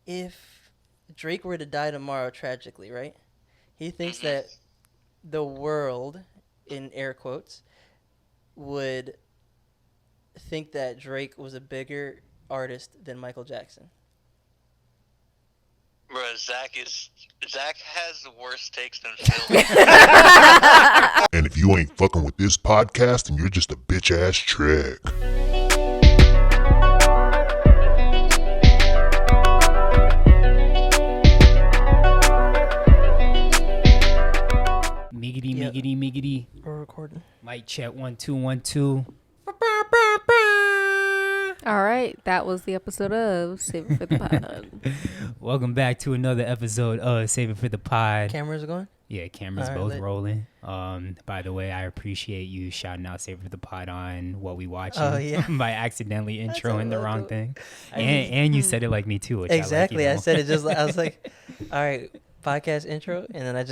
if Drake were to die tomorrow tragically, right? He thinks that the world, in air quotes, would think that Drake was a bigger artist than Michael Jackson. Bro, Zach has the worst takes than Phil. And if you ain't fucking with this podcast, then you're just a bitch ass trick. Miggity. We're recording. Mic check 1 2 1 2. All right, that was the episode of Save It for the Pod. Welcome back to another episode of Save It for the Pod. Cameras are going? Yeah, cameras All right, both lit. rolling. By the way, I appreciate you shouting out Save It for the Pod on What We Watching. Oh, yeah. By accidentally That's introing the all wrong right, thing. And you said it like me too, which Exactly. I I like, said it just I was like, all right, podcast intro. And then I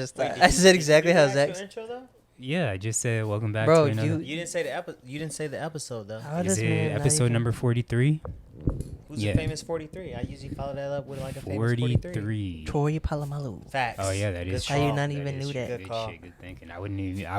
said exactly how Zach. Intro though? Yeah, I just said welcome back Bro, to another. You didn't say the episode though. How Is does it man not episode even- number 43? Who's Yeah. the famous 43? I usually follow that up with like a famous 43. 43. Troy Polamalu. Facts. Oh yeah, that is Good How you call. not even knew that? Good Good call. shit, good thinking. I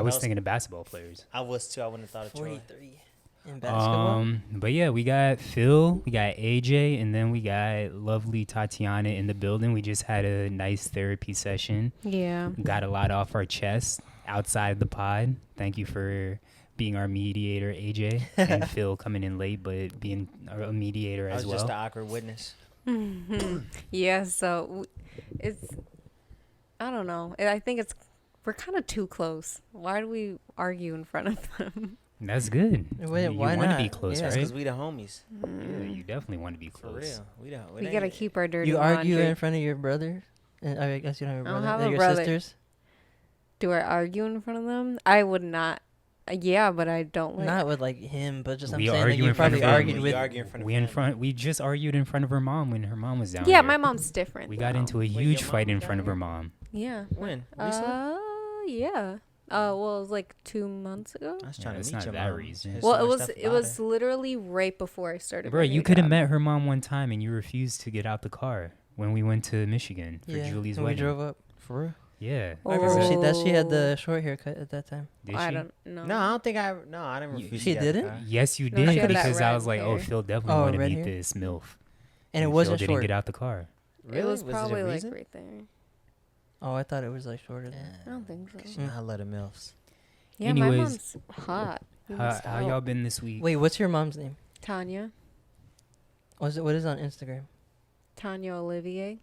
was thinking of basketball players. I was too. I wouldn't have thought of Troy. 43 in basketball. But yeah, we got Phil, we got AJ, and then we got lovely Tatiana in the building. We just had a nice therapy session. Yeah. Got a lot off our chest outside the pod. Thank you for being our mediator, AJ, and Phil coming in late, but being a mediator I as was just well. an awkward witness. Yeah, so it's, I don't know. I think we're kind of too close. Why do we argue in front of them? That's good. Wait, you why want to not? be close, Yeah. right? Because we the homies. Yeah, you definitely want to be For close. real. We gotta keep our dirty You argue laundry. in front of your brother? And I guess you don't have a I don't brother. have They're a your brother. sisters? Do I argue in front of them? I would not. Yeah, but I don't like. Not with like him, but just I'm We saying that argue you in front probably of him. argued We with. argue in front of We just argued in front of her mom when her mom was down Yeah, here. my mom's different. We got though. into a Wait, huge your fight mom in was front down of her here? mom. Yeah. When? Recently? Yeah. Well, it was like 2 months ago. I was Yeah, trying it's to meet not your that mom. reason. There's Well, so it much was stuff it about was her. literally right before I started. Bro, my you new could have job. met her mom one time and you refused to get out the car when we went to Michigan for Yeah, Julie's when we wedding. drove up. For real? Yeah. I remember she had the Oh. short haircut at that time. Did I she? don't know. No, I don't think I didn't You- refuse She to get out the didn't? car. Yes, you No, did she had that because I red was like, oh, hair. Phil definitely Oh, want to red meet hair? this MILF. And it Phil wasn't didn't short. get out the car. Really? It was it a probably like reason? right there. Oh, I thought it was like shorter than that. I don't think so. I love the MILFs. Yeah, my Anyways, mom's hot. You How, missed how out. y'all been this week? Wait, what's your mom's name? Tanya. What is it on Instagram? Tanya Olivier.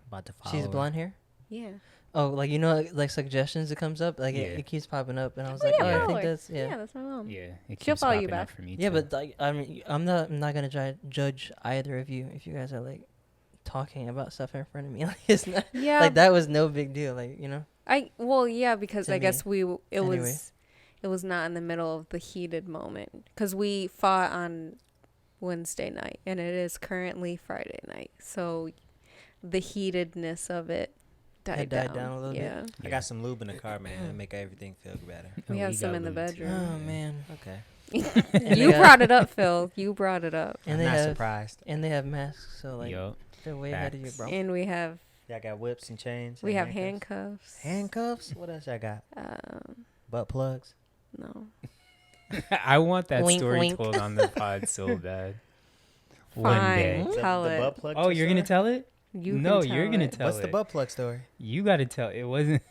About to follow She's her. blonde hair? Yeah. Oh, like like suggestions it comes up? Like Yeah. it keeps popping up and I was Oh, like, yeah, oh, I follow think her. that's Yeah, that's my mom. Yeah, it She'll keeps follow you popping up back. for me Yeah, too. but like I'm not gonna judge either of you if you guys are like talking about stuff in front of me. Like it's not Yeah. like that was no big deal. Like Yeah, because To I guess it Anyway. was not in the middle of the heated moment because we fought on Wednesday night and it is currently Friday night, so the heatedness of it died died down a little bit. yeah. I got some lube in the car, man. To make everything feel better. We have some got in the lube, too. bedroom. Oh man. Okay. And You they got- brought it up, Phil. You brought it up. And I'm they not have surprised. and they have masks, so like Yup. they're way ahead of you, Facts. bro. And we have Y'all got whips and chains. we and have handcuffs. Handcuffs? What else y'all got? Um, Butt plugs? no. I want that Wink, story wink. told on the pod so bad. One Fine. day. Tell it. butt plug Oh, you're going to story? tell it? You No, can you're tell gonna it. tell What's it. the butt plug story? You got to tell. It wasn't.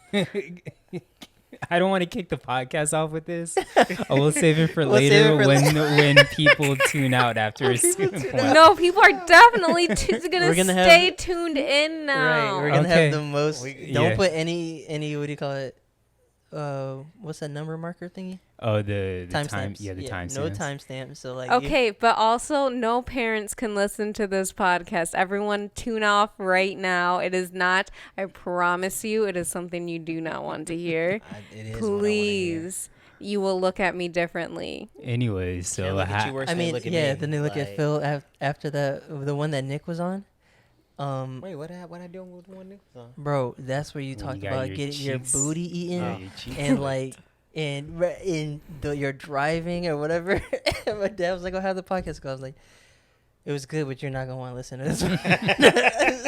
I don't want to kick the podcast off with this. I will save it for We'll save later it for when people tune out after a certain point. No, people are definitely gonna, We're gonna have- stay tuned in now. Right, we're gonna Okay. have the most. We- Don't yeah. put any. What do you call it? What's that number marker thingy? Oh, the time. Timestamps. Yeah, the time. No timestamps. So like. Okay, but also no parents can listen to this podcast. Everyone tune off right now. It is not, I promise you, it is something you do not want to hear. It is what I wanna hear. Please. You will look at me differently. Anyways, so Can't look at you ha- worse I than they mean, look at yeah. me. Then they look at Like, Phil after the one that Nick was on. Wait, what I doing with one new song? Bro, that's where you When you talked got about your getting your cheeks- booty eaten yeah, your cheek- and like you're driving or whatever. And my dad was like, "Oh, how the podcast go?" I was like, "It was good, but you're not gonna want to listen to this one."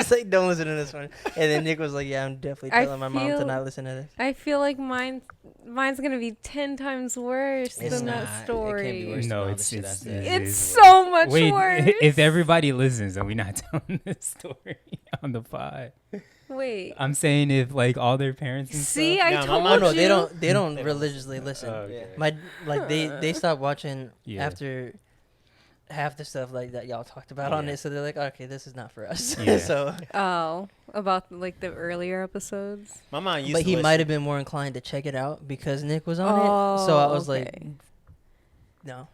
was like, don't listen to this one. And then Nick was like, yeah, I'm definitely I telling my mom to feel- not listen to this. I feel like mine's gonna be 10 times worse It's than not. that story. It can't be worse No, than all it's the shit I it's, said. It's so much Wait, worse. if everybody listens, then we're not telling this story on the pod. Wait. I'm saying if like all their parents and See, stuff. I No, my told mom- Oh no, you. they don't They don't religiously listen. listen. Yeah. My like they stopped watching Yeah. after half the stuff like that y'all talked about on Yeah. it, so they're like, okay, this is not for us. Yeah. So, Oh, about like the earlier episodes. My mom used but to he listen. might have been more inclined to check it out because Nick was on it. So I was like, okay. no,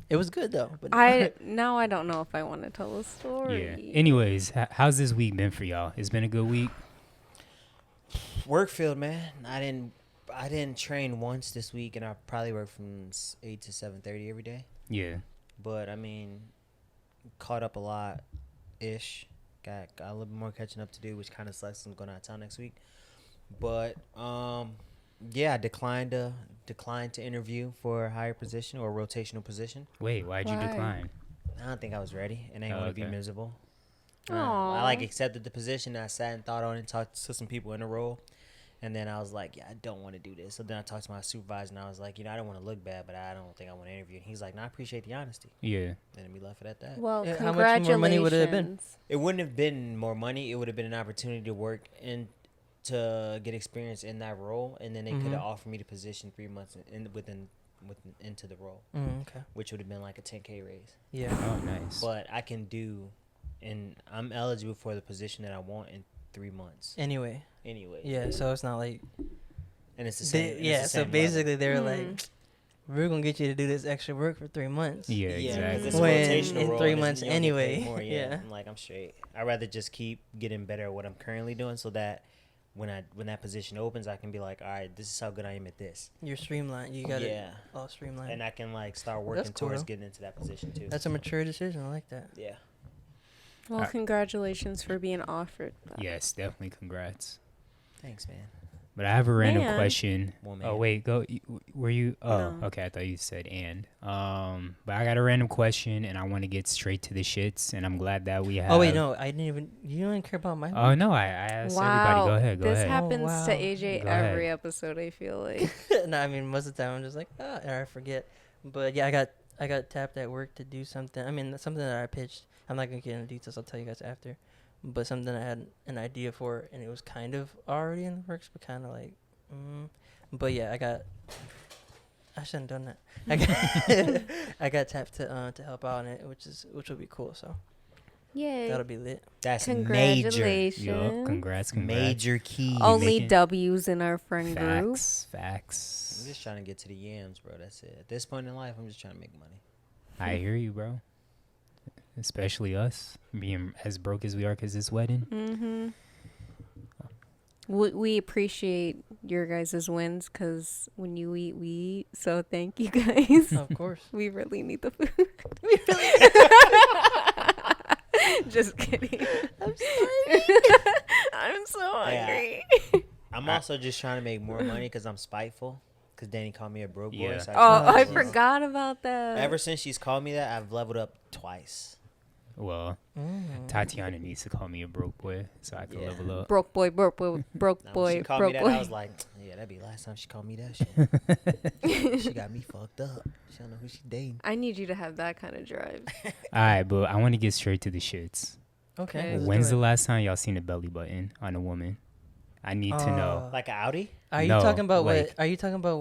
it was good though. But I don't know if I want to tell a story. Yeah. Anyways, how's this week been for y'all? It's been a good week. Work field, man. I didn't train once this week, and I probably work from 8 to 7:30 every day. Yeah. But I mean, caught up a lot, ish. Got a little bit more catching up to do, which kind of sucks. I'm going out of town next week. But yeah, I declined to interview for a higher position or a rotational position. Wait, why'd you Why? decline? I don't think I was ready, and I didn't Oh, want to be okay. miserable. Aw. I like accepted the position. I sat and thought on it, talked to some people in the role, and then I was like, yeah, I don't want to do this. So then I talked to my supervisor, and I was like, I don't want to look bad, but I don't think I want to interview. And he's like, no, I appreciate the honesty. Yeah. And then we left it at that. Well, Yeah, how much more money would it have been? congratulations. It wouldn't have been more money. It would have been an opportunity to work and to get experience in that role, and then they could have offered me the position 3 months into the role, okay, which would have been like a 10K raise. yeah, Oh, nice. But I can do, and I'm eligible for the position that I want in 3 months. anyway, Anyway, yeah. So it's not like and it's the same. and it's yeah. the So same basically, they're Mm. like, we're gonna get you to do this extra work for 3 months. Yeah, level. Yeah, 'cause exactly. it's a When rotational in role 3 and months you don't get paid anyway, more, yeah. I'm like, I'm straight. I'd rather just keep getting better at what I'm currently doing, so that when that position opens, I can be like, all right, this is how good I am at this. You're streamlined. You got it Yeah. all streamlined. And I can like start working cool, towards though. getting into that position too. That's a mature decision. I like that. Yeah. Well, congratulations for being offered that. Yes, definitely. Congrats. Thanks, man. But I have a random Man. question. Well, Oh man. wait, go. Were you? Oh, No. okay. I thought you said and. But I got a random question, and I want to get straight to the shits. And I'm glad that we have. Oh wait, no, I didn't even. You don't care about my. Oh no, I asked everybody. Go ahead. Go this ahead. happens Oh, wow. to AJ Go ahead. every episode, I feel like. No, I mean most of the time I'm just like, and I forget. But yeah, I got tapped at work to do something. I mean something that I pitched. I'm not gonna get into details. I'll tell you guys after. But something I had an idea for, and it was kind of already in the works, but kind of like. But yeah, I shouldn't have done that. I got tapped to help out on it, which will be cool. So Yay. that'll be lit. That's major. Congratulations. Yup. Congrats. Major key. Only making- W's in our friend group. Facts. I'm just trying to get to the yams, bro. That's it. At this point in life, I'm just trying to make money. I hear you, bro. Especially us being as broke as we are because this wedding. Mm-hmm. We appreciate your guys' wins because when you eat, we eat. So thank you guys. Of course. We really need the food. Just kidding. I'm sorry. I'm so hungry. I'm also just trying to make more money because I'm spiteful. Because Danny called me a broke boy. Yeah. So Oh, I leveled up. forgot about that. Ever since she's called me that, I've leveled up twice. Well, Tatiana needs to call me a broke boy so I can Yeah. level up. Broke boy, broke boy, broke Now, when boy, she called broke me that, boy. I was like, yeah, that'd be last time she called me that shit. She got me fucked up. She don't know who she dating. I need you to have that kind of drive. All right, but I want to get straight to the shits. Okay. Okay. let's do When's the it. last time y'all seen a belly button on a woman? I need to know. Like an Audi? Are you No, talking about like- what? Are you talking about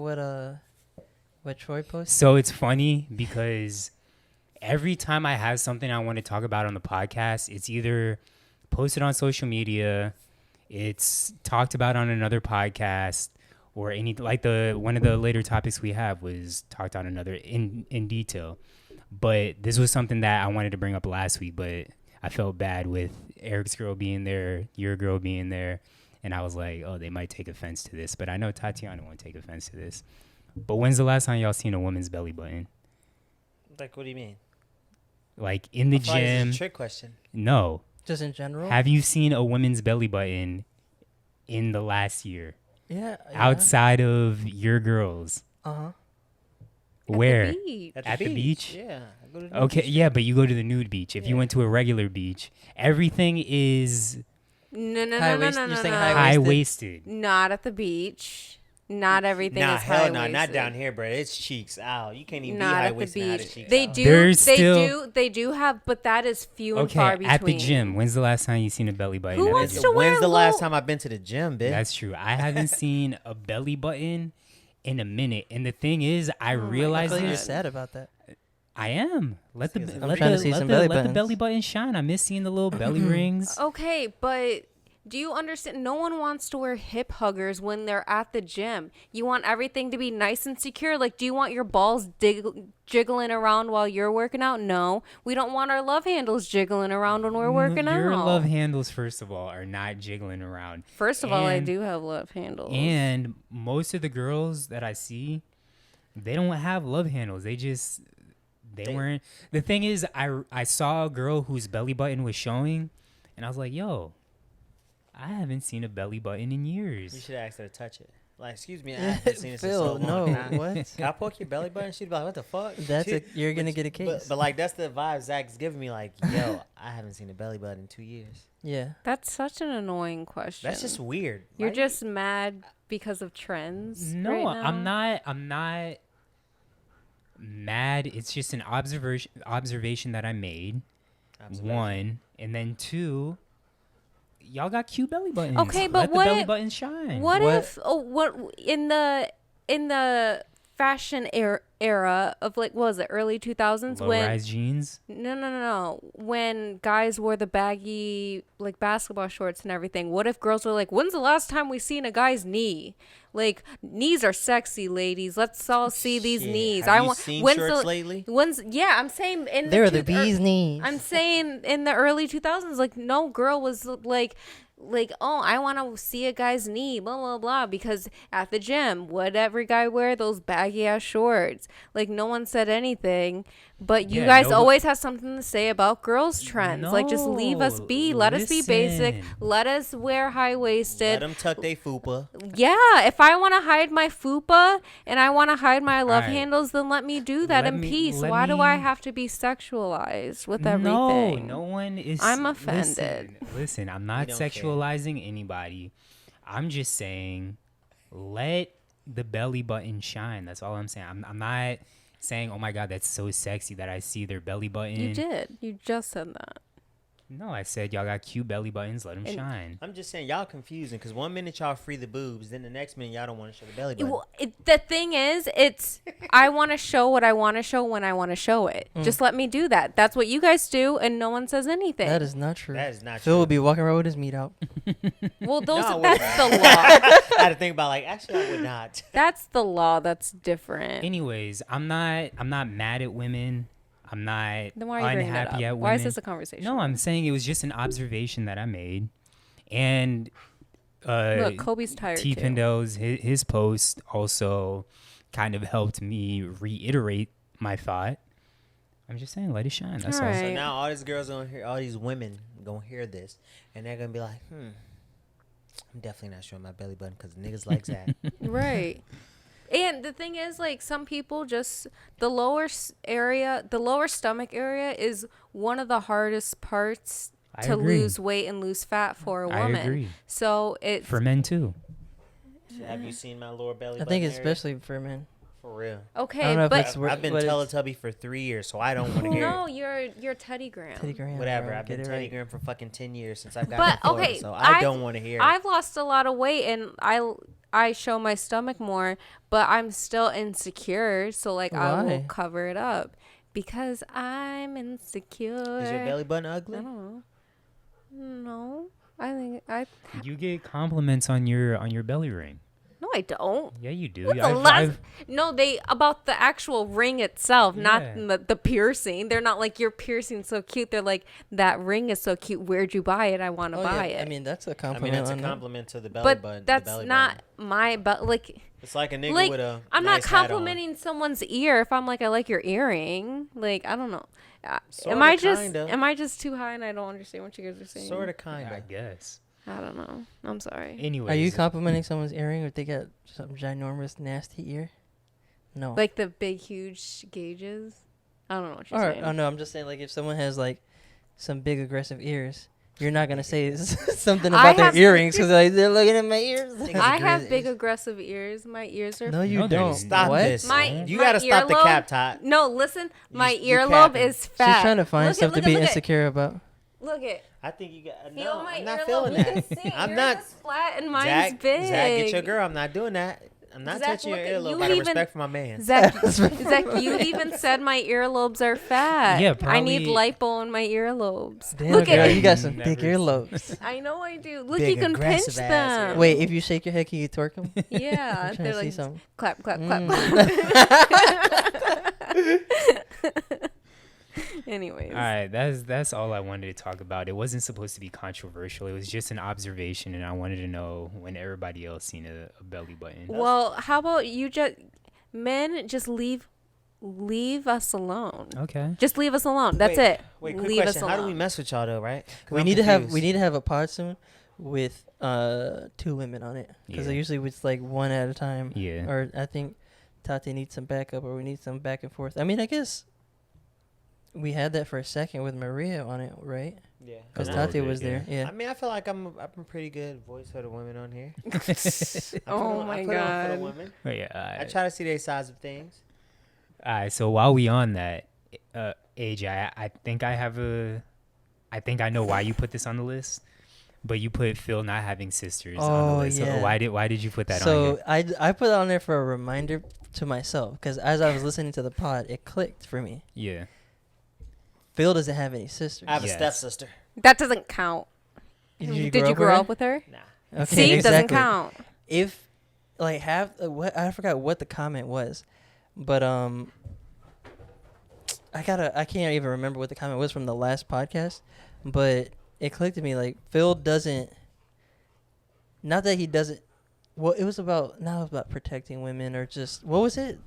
what Troy posted? So it's funny because every time I have something I want to talk about on the podcast, it's either posted on social media, it's talked about on another podcast, or any like one of the later topics we have was talked on another in detail. But this was something that I wanted to bring up last week, but I felt bad with Eric's girl being there, your girl being there, and I was like, oh, they might take offense to this. But I know Tatiana won't take offense to this. But when's the last time y'all seen a woman's belly button? Like, what do you mean? Like in the I thought this was gym? a trick question. No. Just in general. Have you seen a woman's belly button in the last year yeah. outside of your girls? Uh huh. Where? the beach. At the beach? Yeah. I go to the Okay, beach. yeah, but you go to the nude beach. If you Yeah. went to a regular beach, everything is No, no, High no, no, waist- no, you're no, saying no. high high-waisted. Not at the beach. Not everything Nah, is hell no, high-waisted. not down here, bro. It's cheeks out. You can't even be Not high at the waisted and have the beach. cheeks They out. do. There's they still- do. They do have, but that is few and Okay, far between. at the gym. When's the last time you seen a belly button? Who at wants the to gym? wear When's the last low- time I've been to the gym, bitch? That's true. I haven't seen a belly button in a minute. And the thing is, I Oh my I realized feel like you're this. sad about that. I am. Let the I'm let trying the, to see let some the, belly let the buttons. belly button shine. I miss seeing the little belly rings. Okay, but do you understand? No one wants to wear hip huggers when they're at the gym. You want everything to be nice and secure. Like, do you want your balls jiggling around while you're working out? No. We don't want our love handles jiggling around when we're working Your out. love handles, first of all, are not jiggling around. First of all, I And- do have love handles. And most of the girls that I see, they don't have love handles. They weren't. The thing is, I saw a girl whose belly button was showing, and I was like, yo, I haven't seen a belly button in You years. should ask her to touch it. Like, excuse me, I haven't seen this in Phil, so long. no, Can I- what? Can I poke your belly button? She'd be like, what the fuck? You're gonna get a case. But like, that's the vibe Zach's giving me. Like, yo, I haven't seen a belly button in 2 years. Yeah. That's such an annoying question. That's just weird. You're Why just mad because of trends. No, right I'm now? not. I'm not mad. It's just an observation that I made. Observation. One, and then two, y'all got cute belly buttons. Okay, but Let the what belly if- buttons shine. What What- if what in the fashion era of like what was it, early 2000s Low when rise jeans. no when guys wore the baggy like basketball shorts and everything? What if girls were like, when's the last time we seen a guy's knee? Like, knees are sexy, ladies. Let's all see these Shit. knees. Have I you want seen when's shorts the lately? when's yeah, I'm saying in They're the the bee's knees. I'm saying in the early 2000s, like no girl was like, oh, I want to see a guy's knee, blah blah blah, because at the gym, would every guy wear those baggy ass shorts? Like no one said anything, but you Yeah, guys no- always have something to say about girls' trends. Like just leave us No, be. Let us be basic. listen. Let us wear high Let waisted. them tuck they fupa. Yeah, if I want to hide my fupa and I want to hide my love Alright. handles, then let me do that Let in me- peace. let Why do I me- have to be sexualized with No, everything? no one is. I'm offended. Listen, I'm not don't care. sexualizing anybody. I'm just saying, let the belly button shine. That's all I'm saying. I'm not saying, oh my God, that's so sexy that I see their belly button. You did. You just said that. No, I said y'all got cute belly buttons. Let them And- shine. I'm just saying, y'all confusing because 1 minute y'all free the boobs, then the next minute y'all don't want to show the belly button. The thing is, it's I want to show what I want to show when I want to show it. Just let me do that. That's what you guys do, and no one says anything. That is not true. That is not Phil true. will be walking around with his meat out. well, those No, I that's the wouldn't. law. I had to think about like, actually, I would not. That's the law. That's different. Anyways, I'm not mad at women. I'm not Then why are you bringing that unhappy up? at women. Why is this a conversation? No, I'm saying it was just an observation that I made. And Look, Kobe's tired T. too. Pindel's his post also kind of helped me reiterate my thought. I'm just saying, let it shine. That's all. Alright. So now all these girls gonna hear, all these women gonna hear this, and they're gonna be like, I'm definitely not showing my belly button because niggas like that. Right. And the thing is, like, some people just the lower stomach area is one of the hardest parts I to agree. lose weight and lose fat for a I woman. agree. So it's For men too. Have you seen my lower belly I button think area? especially for men. For real. okay, I don't know if but it's I've been what is- Teletubby for 3 years, so I don't want to hear no, it. you're Teddy Graham. Teddy Graham. Whatever. bro, I've been get it Teddy right. Graham for fucking 10 years since I've But gotten to Florida, okay, so I I've- don't want to hear it. I've lost a lot of weight and I show my stomach more, but I'm still insecure. So like I will Why? cover it up because I'm insecure. Is your belly button I ugly? don't know. No, I think I. You get compliments on your belly ring. No, I don't. Yeah, you do. What's the last? No, they about the actual ring itself, not Yeah. the piercing. They're not like your piercing's so cute. They're like that ring is so cute. Where'd you buy it? I want to Oh, buy yeah. it. I mean, that's a I compliment. mean, that's a on that. compliment to the belly but button. the that's belly not button. my but like. It's like a nigga Like with a I'm nice not hat on. complimenting someone's ear if I'm like I like your earring. Like I don't know. Sorta, Am I just kinda. am I just too high and I don't understand what you guys are saying? Sort of, kind I of. guess. I don't know. I'm sorry. Anyways, Are you complimenting someone's earring or they got some ginormous nasty ear? No. Like the big, huge gauges. I don't know what you're Or, saying. oh no, I'm just saying like if someone has like some big aggressive ears, you're not gonna say something I about their have- earrings because like they're looking at my ears. I have big aggressive ears. My ears are. No, you No, don't. there's- Stop What? this. My- You my gotta stop the earlobe- cap, Todd. No, listen. My you earlobe capping. is fat. She's trying to find Look stuff at- to look be at- insecure about. Look at. I think you got. Feel No, my I'm not earlobe. feeling You that. can see I'm yours not. is flat and mine's Zach, big. Zach, get your girl. I'm not doing that. I'm not Zach, touching your look at- you earlobe. Out of even- respect for my man. Zach, you even said my earlobes are fat. Yeah, I need probably- lipo in my earlobes. Damn, Look girl, at you it. got some Never thick seen- earlobes. I know I do. Look, Big, you can pinch aggressive ass them. ear. Wait, if you shake your head, can you twerk them? Yeah, I'm trying they're to see like something. clap, clap, clap. Anyways, All right, that's all I wanted to talk about. It wasn't supposed to be controversial. It was just an observation, and I wanted to know when everybody else seen a belly button. well, how about you men just leave us alone. Okay. Just leave us alone. That's Wait, it. Wait, quick leave us question. alone. How do we mess with y'all though, right? 'Cause We I'm need confused. to have a pod soon with 2 women on it because Yeah. usually it's like one at a time. Yeah. Or I think Tati needs some backup, or we need some back and forth. I mean, I guess we had that for a second with Maria on it, right? Yeah. Because A little Tati bit, was there. I Yeah. mean, I feel like I'm a pretty good voice for the women on here. Oh my I put on for God. the women. Oh, yeah. I try to see their sides of things. All right. So while we on that, AJ, I think I think I know why you put this on the list, but you put Phil not having sisters on Oh, the list. yeah. So why did you put that on So here? I put it on there for a reminder to myself because as I was listening to the pod, it clicked for me. Yeah. Phil doesn't have any sisters. I have Yes. a stepsister. That doesn't count. Did you grow up with her? Nah. Okay, See, it doesn't exactly. count. If like what I forgot what the comment was, but I can't even remember what the comment was from the last podcast, but it clicked to me like Phil doesn't. Not that he doesn't. Well, it was about protecting women or just what was it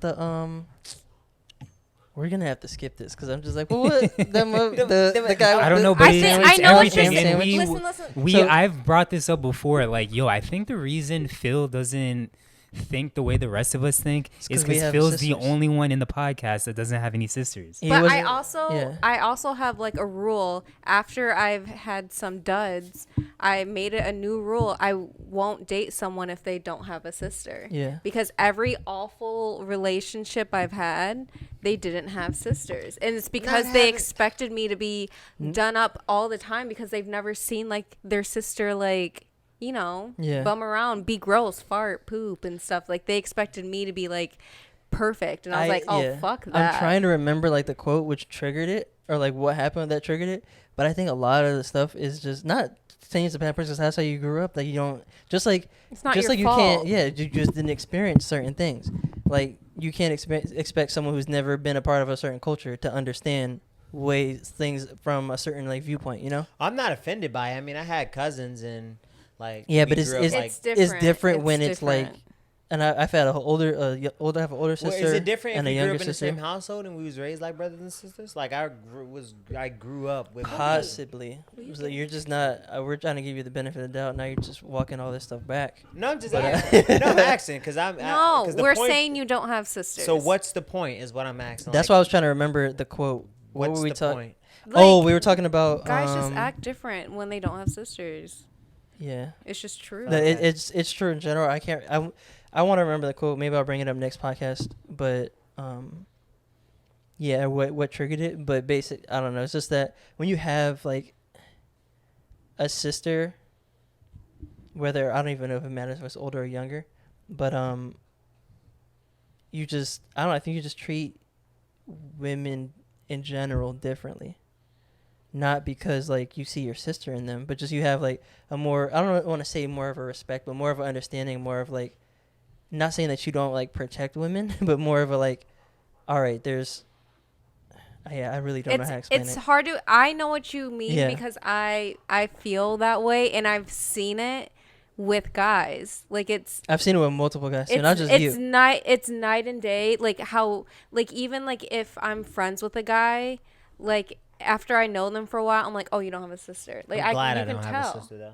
We're gonna have to skip this because I'm just like, well, what the guy? I don't know, with but the I know what everything. you're And saying. we, Listen. So- I've brought this up before. Like, yo, I think the reason Phil doesn't think the way the rest of us think It's is 'cause we because have Phil's the sisters. only one in the podcast that doesn't have any sisters. He But wasn't- yeah. I also have like a rule. After I've had some duds, I made it a new rule. I won't date someone if they don't have a sister. Yeah. Because every awful relationship I've had, they didn't have sisters, and it's because they having- expected me to be done up all the time because they've never seen like their sister like. Yeah. Bum around, be gross, fart, poop, and stuff. Like they expected me to be like perfect, and I was like, "Oh, yeah. fuck that." I'm trying to remember like the quote which triggered it, or like what happened that triggered it. But I think a lot of the stuff is just not saying it's a bad person. That's how you grew up. Like you don't it's not your like you fault. can't. Yeah, you just didn't experience certain things. Like you can't expect someone who's never been a part of a certain culture to understand things from a certain like viewpoint. You know? I'm not offended by it. I mean, I had cousins and like. Yeah, we but it's grew up, it's, like, it's different when it's like. different. And I've had I have an older Well, sister is it different and if a you grew younger up in the sister. same household and we was raised like brothers and sisters? Like I grew up with. Possibly. So you're just not. We're trying to give you the benefit of the doubt. Now you're just walking all this stuff back. No, I'm just But, asking. No, I'm asking because I'm. No, 'cause the we're point- saying you don't have sisters. So what's the point? Is what I'm asking. That's like, why I was trying to remember the quote. What What's were we the talking? point? Oh, we were talking about guys just act different when they don't have sisters. Yeah, It's just true. it's true in general. I want to remember the quote. Maybe I'll bring it up next podcast. But yeah, what triggered it? But I don't know. It's just that when you have like a sister, whether I don't even know if it matters if it's older or younger, but you just I don't know. I think you just treat women in general differently. Not because like you see your sister in them, but just you have like a more, I don't want to say more of a respect, but more of an understanding, more of like, not saying that you don't like protect women, but more of a like, all right, there's, yeah, I really don't know how to explain it's it. hard to. I know what you mean Yeah. because I feel that way and I've seen it with guys. Like I've seen it with multiple guys, too, not just it's you. It's night and day. Like how, like even like if I'm friends with a guy, like after I know them for a while, I'm like, oh, you don't have a sister. Like I'm glad you I can don't tell. have a sister though.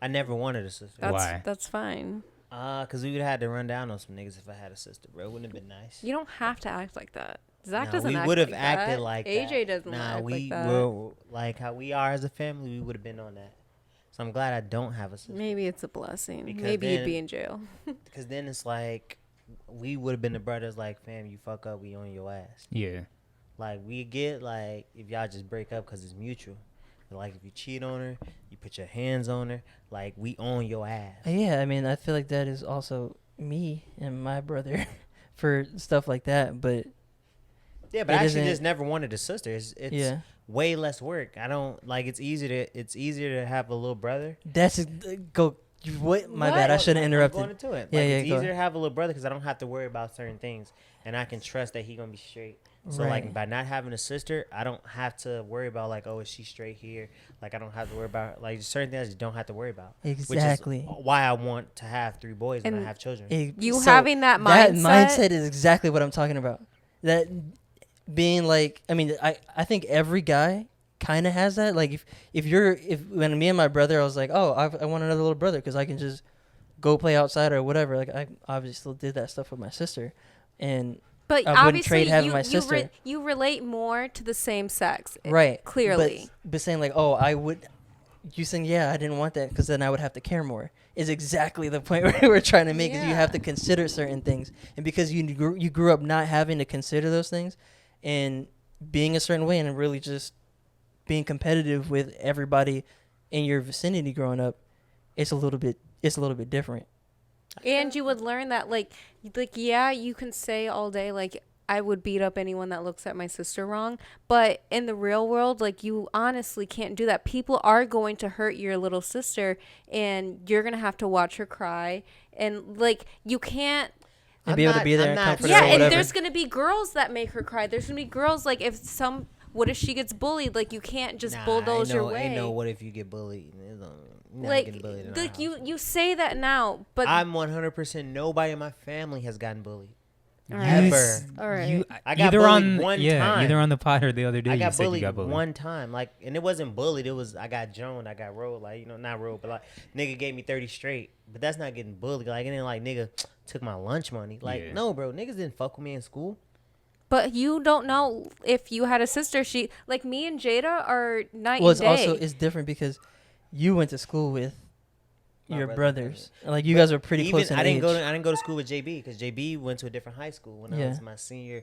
I never wanted a sister. That's Why? that's fine. Cause we would have had to run down on some niggas if I had a sister, bro. It wouldn't have been nice. You don't have to act like that. Zach Nah, doesn't we act would have like acted that. like AJ that. doesn't Nah, act we like that. were like how we are as a family. We would have been on that. So I'm glad I don't have a sister. Maybe it's a blessing. Because Maybe you'd then- be in jail. Because then it's like we would have been the brothers. Like, fam, you fuck up, we on your ass. Yeah. Like, we get like if y'all just break up because it's mutual. But like if you cheat on her, you put your hands on her. Like, we on your ass. Yeah, I mean, I feel like that is also me and my brother for stuff like that. But Yeah, but It I actually isn't- just never wanted a sister. It's yeah, way less work. I don't like. It's easier to have a little brother. that's go. What? My bad. I shouldn't have I'm interrupted. going into it. Yeah, Like, yeah, it's go easier to have a little brother because I don't have to worry about certain things, and I can trust that he gonna be straight. So like Right. by not having a sister, I don't have to worry about like, oh, is she straight here? Like I don't have to worry about like certain things you don't have to worry about. Exactly. Which is why I want to have 3 boys when I And have children. You having that That mindset- mindset is exactly what I'm talking about. That being like, I mean, I think every guy kind of has that. Like if when me and my brother, I was like, oh, I want another little brother because I can just go play outside or whatever. Like I obviously still did that stuff with my sister, and But I wouldn't obviously, trade having you, my you, sister. you relate more to the same sex. Right. Clearly. But saying like, oh, I would. You saying, yeah, I didn't want that because then I would have to care more. Is exactly the point we're trying to make. Is you have to consider certain things, and because you grew up not having to consider those things, and being a certain way, and really just being competitive with everybody in your vicinity growing up, it's a little bit different. And you would learn that, like, yeah, you can say all day, like, I would beat up anyone that looks at my sister wrong. But in the real world, like, you honestly can't do that. People are going to hurt your little sister, and you're going to have to watch her cry. And, like, you can't. And be able to be there I'm and not- comfort her Yeah, or and whatever. there's going to be girls that make her cry. There's going to be girls, like, what if she gets bullied? Like, you can't just bulldoze your way. Ain't no what if you get bullied. You're not Like, getting bullied in our house. you say that now, but I'm 100% nobody in my family has gotten bullied. all Ever. All right. You, I got either bullied on one yeah, time. either on the pod or the other day. I you got said bullied you got bullied one time, like, and it wasn't bullied. It was I got joned, I got rolled, like, not rolled, but like nigga gave me 30 straight. But that's not getting bullied. Like, it ain't like nigga took my lunch money. Like, Yeah. no, bro, niggas didn't fuck with me in school. But you don't know if you had a sister. She like me and Jada are night Well, and day. it's different because you went to school with My your brother. brothers. Like you guys were pretty Even close in I didn't age. go to school with JB because JB went to a different high school when I Yeah. was my senior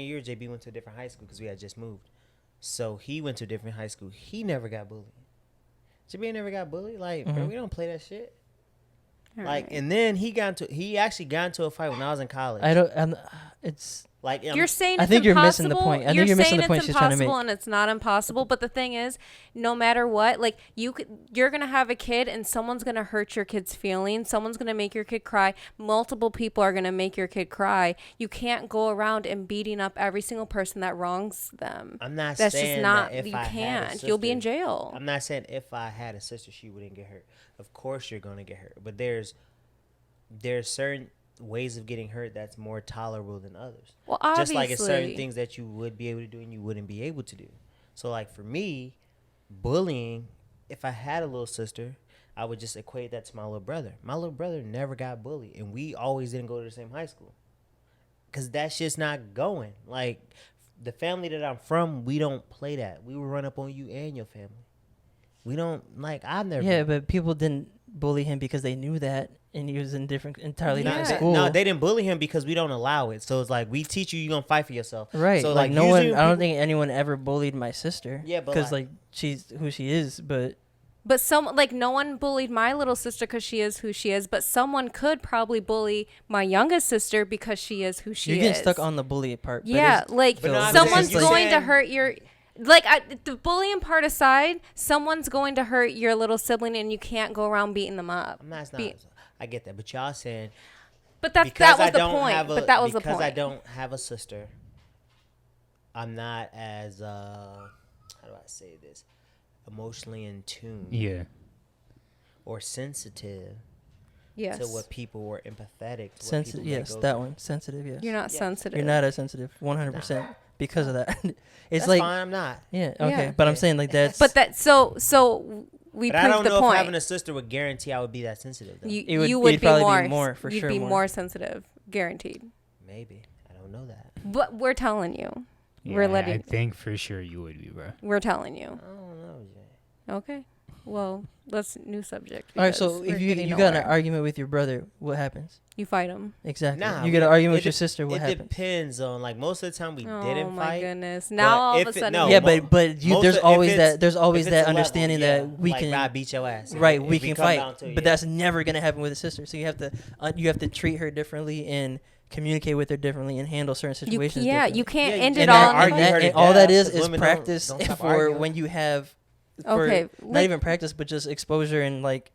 year. JB went to a different high school because we had just moved, so he went to a different high school. He never got bullied. JB never got bullied. Like, bro, Mhm. we don't play that shit. All Like, right. and then he actually got into a fight when I was in college. It's Like, You're saying I it's think you're impossible. missing the point. I think you're you're missing saying the point it's she's trying to impossible make. and it's not impossible. But the thing is, no matter what, like you're gonna have a kid and someone's gonna hurt your kid's feelings. Someone's gonna make your kid cry. Multiple people are gonna make your kid cry. You can't go around and beating up every single person that wrongs them. I'm not That's saying just not. that if You I had a can't. You'll be in sister- jail. I'm not saying if I had a sister, she wouldn't get hurt. Of course, you're gonna get hurt. But there's certain ways of getting hurt that's more tolerable than others. Well, obviously, Just like it's certain things that you would be able to do and you wouldn't be able to do. So, like, for me, bullying, if I had a little sister, I would just equate that to my little brother. My little brother never got bullied, and we always didn't go to the same high school. Because that shit's not going. Like, the family that I'm from, we don't play that. We will run up on you and your family. We don't, like, I've never. yeah, but people didn't bully him because they knew that, and he was in entirely Yeah. different school. No, they didn't bully him because we don't allow it. So it's like, we teach you, you're going to fight for yourself. Right. So, like like, no one. usually I don't people- think anyone ever bullied my sister. Yeah, but because like- like she's who she is. But no one bullied my little sister because she is who she is, but someone could probably bully my youngest sister because she is who she you're is. getting stuck on the bully part. but Yeah, it's- like But no, I'm someone's saying- going to saying- hurt your. Like the bullying part aside, someone's going to hurt your little sibling, and you can't go around beating them up. I'm not, it's Be- not. I get that. But y'all saying, But that because was I the don't point. have a, But that was the because point. I don't have a sister, I'm not as, how do I say this, emotionally in tune Yeah. or sensitive Yes, to what people were empathetic to. sensitive. Yes, that one. Sensitive. Yes. you're not Yeah. sensitive. You're not as sensitive. 100% because of that. It's That's like fine. I'm not. yeah. Okay. Yeah. But I'm saying like that's. But that so we But I proved don't the know point. if having a sister would guarantee I would be that sensitive. Though. You would it'd be probably more, be more for you'd sure. be more. more sensitive, guaranteed. Maybe. I don't know that. But we're telling you. Yeah, We're I letting. think for sure you would be, bro. We're telling you. I don't know, Jay. Okay. Well, let's new subject. All right, so because if we're you getting got in an nowhere. argument with your brother, what happens? You fight him. Exactly. Nah, you get an argument with it your de- sister, what It happens? depends on, like, most of the time we Oh didn't my fight. goodness! Now all of a if it- sudden, no, Yeah, mo- but you, most there's of- if always it's- that. There's always if that it's a level, understanding yeah, that we like, can. I beat your ass. Right, If we it can come fight, down to it, but yeah. that's never gonna happen with a sister. So you have to treat her differently and communicate with her differently and handle certain situations. you differently. can't Yeah, end and it that all. in argue the her fight. to and all that death, is 'cause women don't- practice don't stop for arguing. when you have. For Okay, not even practice, but just exposure and like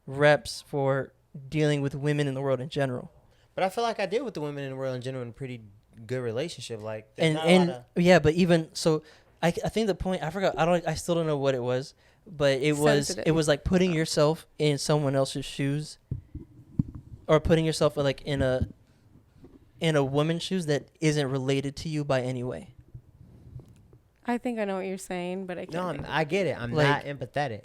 reps for dealing with women in the world in general. But I feel like I did with the women in the world in general in a pretty good relationship. Like, there's And not a lot of, yeah, but even so, I think the point I forgot. I still don't know what it was, but it Sensitive. was like putting yourself in someone else's shoes, or putting yourself like in a woman's shoes that isn't related to you by any way. I think I know what you're saying, but I can't. no, think. I get it. I'm Like- not empathetic.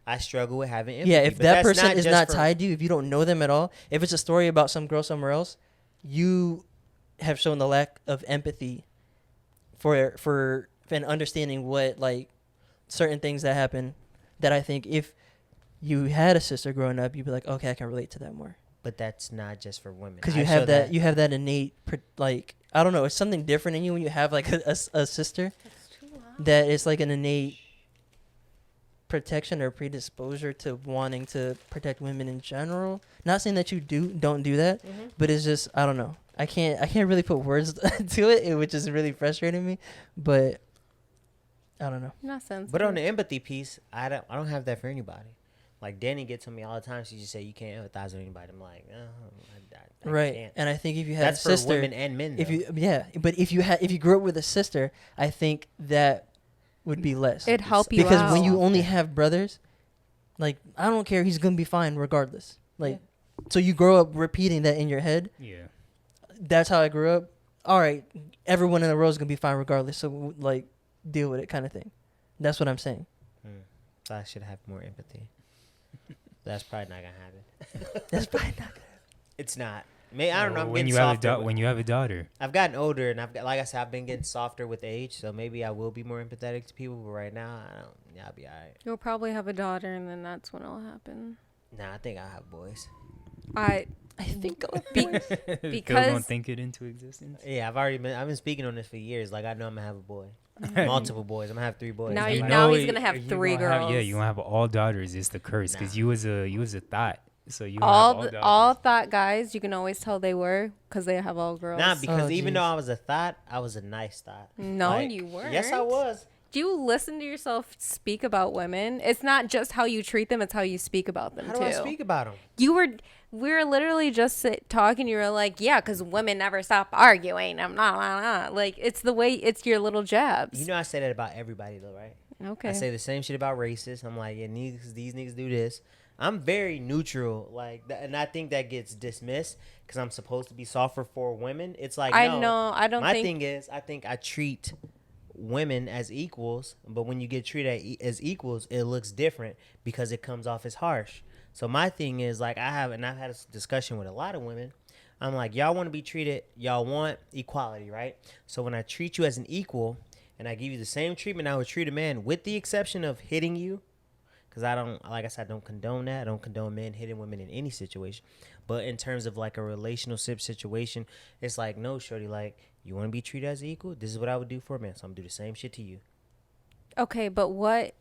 I struggle with having empathy. Yeah, if but that that's person is just not for- tied to you, if you don't know them at all, if it's a story about some girl somewhere else, you have shown the lack of empathy for and understanding what like certain things that happen. That I think if you had a sister growing up, you'd be like, okay, I can relate to that more But that's not just for women. because I you show have that you have that innate like I don't know, it's something different in you when you have like a sister that is like an innate protection or predisposure to wanting to protect women in general. Not saying that you don't do that, but it's just I don't know. I can't really put words to it, which is really frustrating me. But I don't know. Not sensitive. But on the empathy piece, I don't have that for anybody. Like Danny gets on me all the time. She just say you can't empathize with anybody. I'm like, I Right. can't. And I think if you had That's a sister, for women and men. if though. you but if you grew up with a sister, I think that would be less. It'd help you Because out. when you only have brothers, like I don't care, he's gonna be fine regardless. Like, so you grow up repeating that in your head. Yeah. That's how I grew up. All right, everyone in the world is gonna be fine regardless. So like, deal with it, kind of thing. That's what I'm saying. So I should have more empathy. That's probably not gonna happen. That's probably not gonna. It's not. I don't know. I'm when getting you have softer. when you have a daughter. I've gotten older, and like I said, I've been getting softer with age. So maybe I will be more empathetic to people. But right now, I don't. Yeah, I'll be alright. You'll probably have a daughter, and then that's when it'll happen. Nah, I think I'll have boys. I think because Phil gonna think it into existence. Yeah, I've been speaking on this for years. Like I know I'm gonna have a boy, multiple boys. I'm gonna have 3 boys. Now I'm you like, know he's gonna have you 3 gonna have- girls. yeah, you gonna have all daughters. It's the curse because Nah. you was a thought. So you all have the, all all daughters. thought guys, you can always tell they were because they have all girls. Nah, because Oh, even jeez. though I was a thought, I was a nice thought. No, Like, you weren't. Yes, I was. Do you listen to yourself speak about women? It's not just how you treat them; it's how you speak about them How too. do I speak about them? We were literally just talking. You were like, "Yeah, because women never stop arguing." I'm not like it's the way it's your little jabs. You know, I say that about everybody though, right? Okay. I say the same shit about racists. I'm like, yeah, these niggas do this. I'm very neutral, like, and I think that gets dismissed because I'm supposed to be softer for women. It's like, I no, know. I don't my think. thing is, I think I treat women as equals, but when you get treated as equals, it looks different because it comes off as harsh. So my thing is, like, I've had a discussion with a lot of women. I'm like, y'all want to be treated, y'all want equality, right? So when I treat you as an equal and I give you the same treatment I would treat a man, with the exception of hitting you, because I don't, like I said, I don't condone that. I don't condone men hitting women in any situation. But in terms of like a relational situation, it's like, no, shorty, like, you want to be treated as equal? This is what I would do for a man. So I'm going to do the same shit to you. Okay, but what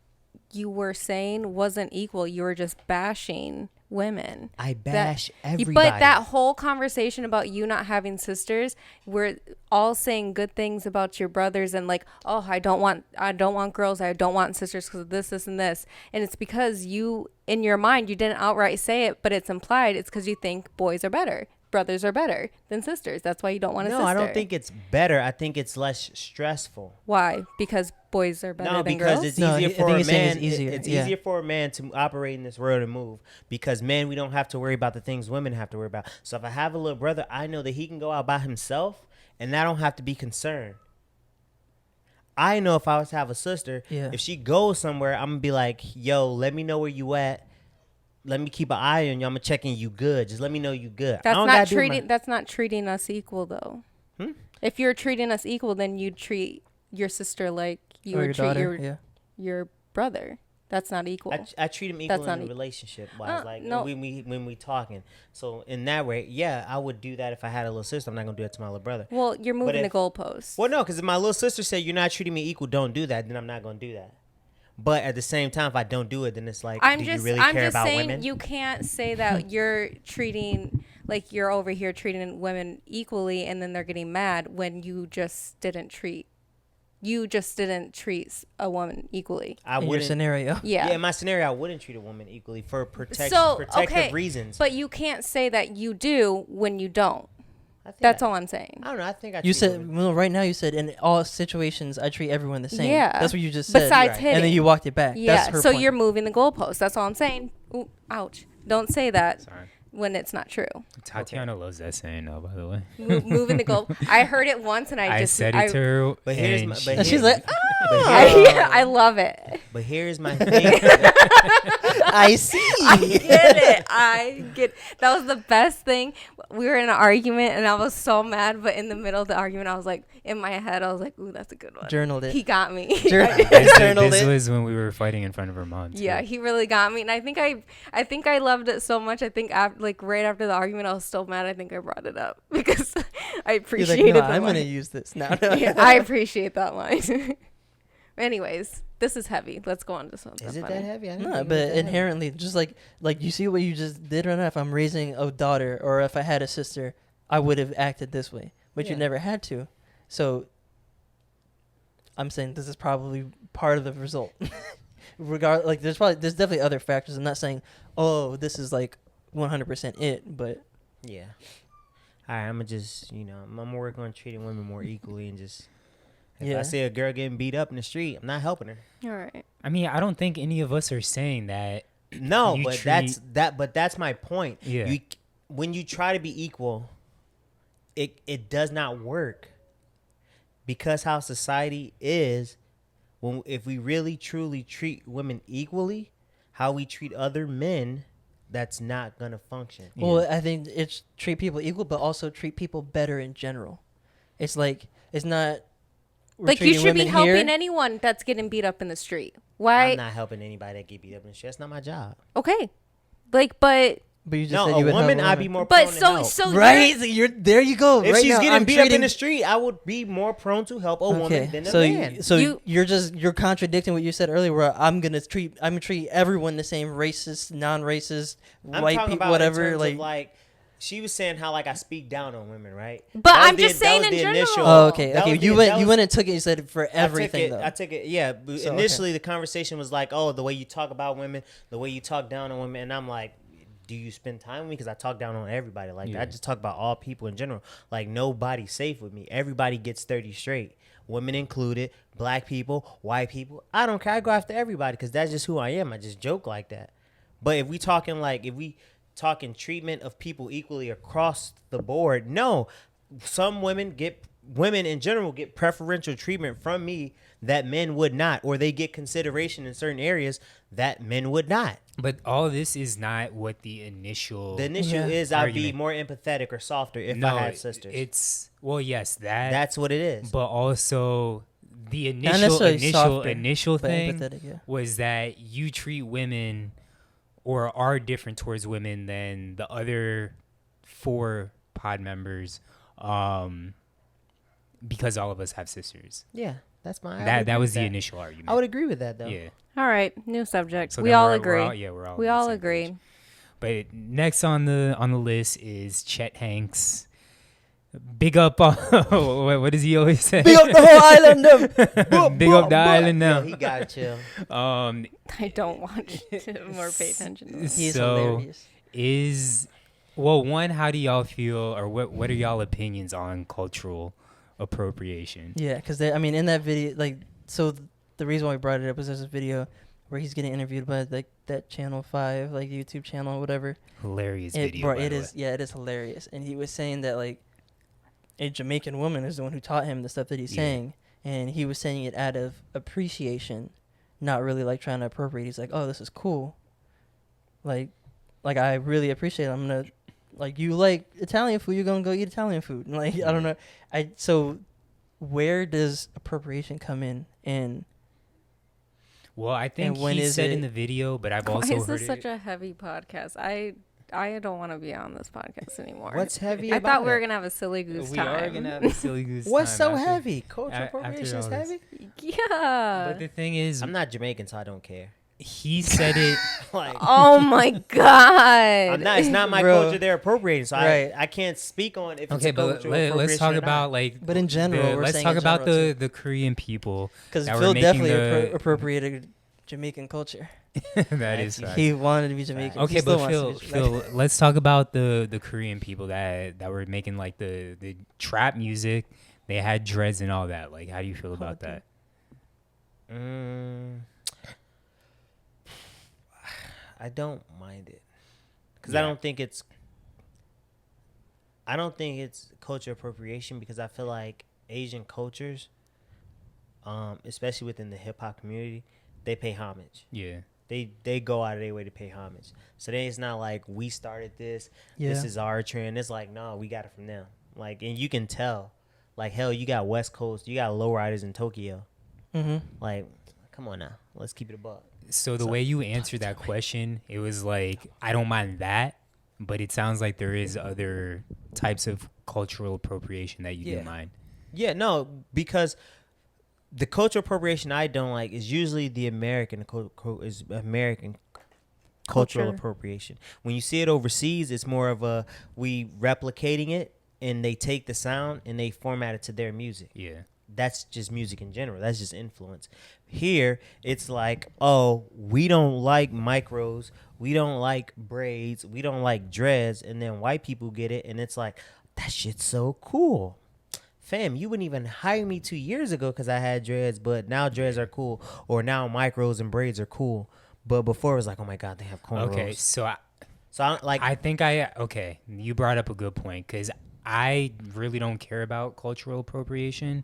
you were saying wasn't equal. You were just bashing women. I bash everybody. But that whole conversation about you not having sisters, we're all saying good things about your brothers and like, oh, I don't want girls, I don't want sisters because of this, and this. And it's because you, in your mind, you didn't outright say it, but it's implied. It's because you think boys are better. Brothers are better than sisters. That's why you don't want a sister. No, I don't think it's better. I think it's less stressful. Why? Because boys are better No, than because girls? it's No, easier I for think a he's saying man. it's easier, It's yeah. easier for a man to operate in this world and move because men, we don't have to worry about the things women have to worry about. So if I have a little brother, I know that he can go out by himself, and I don't have to be concerned. I know if I was to have a sister, Yeah. if she goes somewhere, I'm gonna be like, yo, let me know where you at. Let me keep an eye on you. I'm gonna check in you good. Just let me know you good. I don't gotta do my- That's not treating us equal though. If you're treating us equal, then you treat your sister like you Or would your treat daughter, your brother. That's not equal. I treat him equal not in a e- relationship wise, like no. when we talking. So in that way, yeah, I would do that if I had a little sister. I'm not gonna do that to my little brother. Well, you're moving the if- goalposts. Well, no, because if my little sister said you're not treating me equal, don't do that. Then I'm not gonna do that. But at the same time, if I don't do it, then it's like, do you really care about saying women? you can't say that you're treating like you're over here treating women equally, and then they're getting mad when you just didn't treat a woman equally. I In your wouldn't. scenario. Yeah. Yeah, in my scenario, I wouldn't treat a woman equally for protective reasons. But you can't say that you do when you don't. I think That's all I'm saying. I don't know. I think I. You treat said, women- well, right now you said in all situations I treat everyone the same. Yeah. That's what you just said. Besides Right. hitting. And then you walked it back. Yeah. That's her So point. you're moving the goalposts. That's all I'm saying. Ooh, ouch. Don't say that Sorry. when it's not true. Tatiana loves that saying, though, by the way. Moving the goal. I heard it once and I just said it to her. But here's and my- she- but And she's here- like, I love it. But here's my thing. I see. I get it. That was the best thing. We were in an argument and I was so mad, but in the middle of the argument, I was like, in my head, I was like, ooh, that's a good one. Journaled it. He got me. this Journaled this it. was when we were fighting in front of her mom. Too. Yeah, he really got me, and I think I loved it so much. I think like right after the argument, I was so mad. I think I brought it up because I You're appreciated like, no, the I'm line. going to use this now. Yeah, I appreciate that line. Anyways, this is heavy. Let's go on to something. Is it funny. that heavy? I didn't No, think it but was that heavy. inherently, just like you see what you just did right now. If I'm raising a daughter or if I had a sister, I would have acted this way, but you Yeah. never had to. So I'm saying this is probably part of the result. There's definitely other factors. I'm not saying, oh, this is like 100% it, but Yeah. All right, I'm gonna just, I'm gonna work on treating women more equally and just. If Yeah. I see a girl getting beat up in the street, I'm not helping her. All right. I mean, I don't think any of us are saying that. No, You but treat- that's my point. Yeah. When you try to be equal, it does not work. Because how society is, if we really truly treat women equally, how we treat other men, that's not gonna function. well, I think it's treat people equal, but also treat people better in general. It's like it's not. we're Like you treating should be women helping here. anyone that's getting beat up in the street. Why? I'm not helping anybody that get beat up in the street. That's not my job. Okay. Like, but But you just No, said a you would woman, help I'd be more but prone to help. so right. You're there. You go. If right she's now, getting I'm beat up in treating- the street, I would be more prone to help a woman than a so man. you're contradicting what you said earlier. Where I'm gonna treat everyone the same, racist, non-racist, I'm white talking people, about whatever. in terms Like, of like, she was saying how like I speak down on women, right? But That was I'm just saying that was in the general. initial- oh, okay, that okay. was You the- went that you was- went and took it. You said for everything I though. took it. Yeah. But So, initially, the conversation was like, "Oh, the way you talk about women, the way you talk down on women," and I'm like, "Do you spend time with me?" Because I talk down on everybody. Like Yeah. I just talk about all people in general. Like nobody's safe with me. Everybody gets 30 straight, women included, black people, white people. I don't care. I go after everybody because that's just who I am. I just joke like that. But if we talking treatment of people equally across the board, no. Some women in general get preferential treatment from me that men would not, or they get consideration in certain areas that men would not. But all this is not what the initial. The initial Yeah. is I'd be Argument. more empathetic or softer if no, I had sisters. It's yes, that. That's what it is. But also the Not necessarily softer, initial but thing empathetic, yeah. was that you treat women or are different towards women than the other 4 pod members, because all of us have sisters. Yeah, that's my. That was the initial argument. I would agree with that though. Yeah. All right, new subject. So we then all we're agree. we're all we on the all same agree. page. But next on the list is Chet Hanks. Big up, what does he always say? Big up the whole island. Them. Big up the island Yo, now. he gotta chill. I don't want to more pay attention to this. He's So hilarious. one, how do y'all feel, or what are y'all opinions on cultural appropriation? Yeah, because in that video, the reason why we brought it up was there's a video where he's getting interviewed by like that Channel 5, like YouTube channel or whatever. Hilarious video. Bro, by it the is. Yeah, it is hilarious. And he was saying that like a Jamaican woman is the one who taught him the stuff that he's Yeah. saying, and he was saying it out of appreciation, not really like trying to appropriate. He's like, oh, this is cool. Like I really appreciate it. I'm gonna, like, you like Italian food, you're gonna go eat Italian food. And, like, I don't know. So where does appropriation come in? And well, I think when he is said it- in the video, but I've Why also is heard this such it. a heavy podcast? I don't want to be on this podcast anymore. What's heavy I about thought we were it? gonna have a silly goose We time. are gonna have a silly goose What's time so after- heavy? Cultural after appropriation is all this. heavy? Yeah. But the thing is, I'm not Jamaican, so I don't care. he said it. Like, Oh my god. I'm not. It's not my Bro. culture. They're appropriating, so Right. I can't speak on if Okay, it's but cultural let's appropriation talk or not. about like. But in general, we're let's saying talk in about general, the Korean people. because that were Phil making definitely the- appropriated Jamaican culture. That is Facts. fact. He wanted to be Jamaican. Okay, He still but wants to Phil, be Jamaican. let's talk about the Korean people that were making like the trap music. They had dreads and all that. Like, how do you feel about that? I don't mind it because Yeah. I don't think it's culture appropriation, because I feel like Asian cultures, especially within the hip hop community, they pay homage. Yeah. They go out of their way to pay homage. So then it's not like we started this. This Yeah. is our trend. It's like, no, we got it from them. Like, and you can tell. Like, hell, you got West Coast, you got lowriders in Tokyo. Mm-hmm. Like, come on now, let's keep it a buck. So the way you answered that question, it was like, I don't mind that, but it sounds like there is other types of cultural appropriation that you Yeah. do mind. Yeah, no, because the cultural appropriation I don't like is usually the American cultural Culture. appropriation. When you see it overseas, it's more of a we replicating it, and they take the sound and they format it to their music. Yeah. That's just music in general. That's just influence. Here, it's like, oh, we don't like micros, we don't like braids, we don't like dreads, and then white people get it, and it's like, that shit's so cool. Fam, you wouldn't even hire me 2 years ago because I had dreads, but now dreads are cool, or now micros and braids are cool. But before it was like, oh my god, they have cornrows. Okay, so I think okay, you brought up a good point, because I really don't care about cultural appropriation,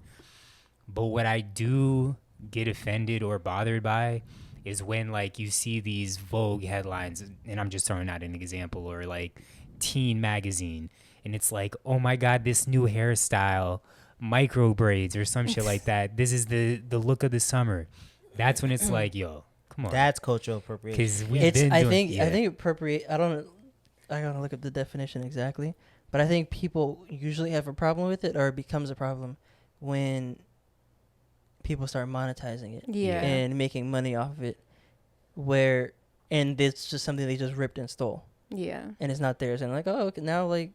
but what I do get offended or bothered by is when, like, you see these Vogue headlines, and I'm just throwing out an example, or like Teen Magazine, and it's like, oh my god, this new hairstyle, micro braids or some shit like that. This is the look of the summer. That's when it's like, yo, come on. that's cultural appropriation. Because we've It's. been I doing, think. yeah. I think appropriate. I don't. I gotta look up the definition exactly, but I think people usually have a problem with it, or it becomes a problem when people start monetizing it Yeah. and making money off of it, and it's just something they just ripped and stole, Yeah. and it's not theirs, and like, oh, okay, now like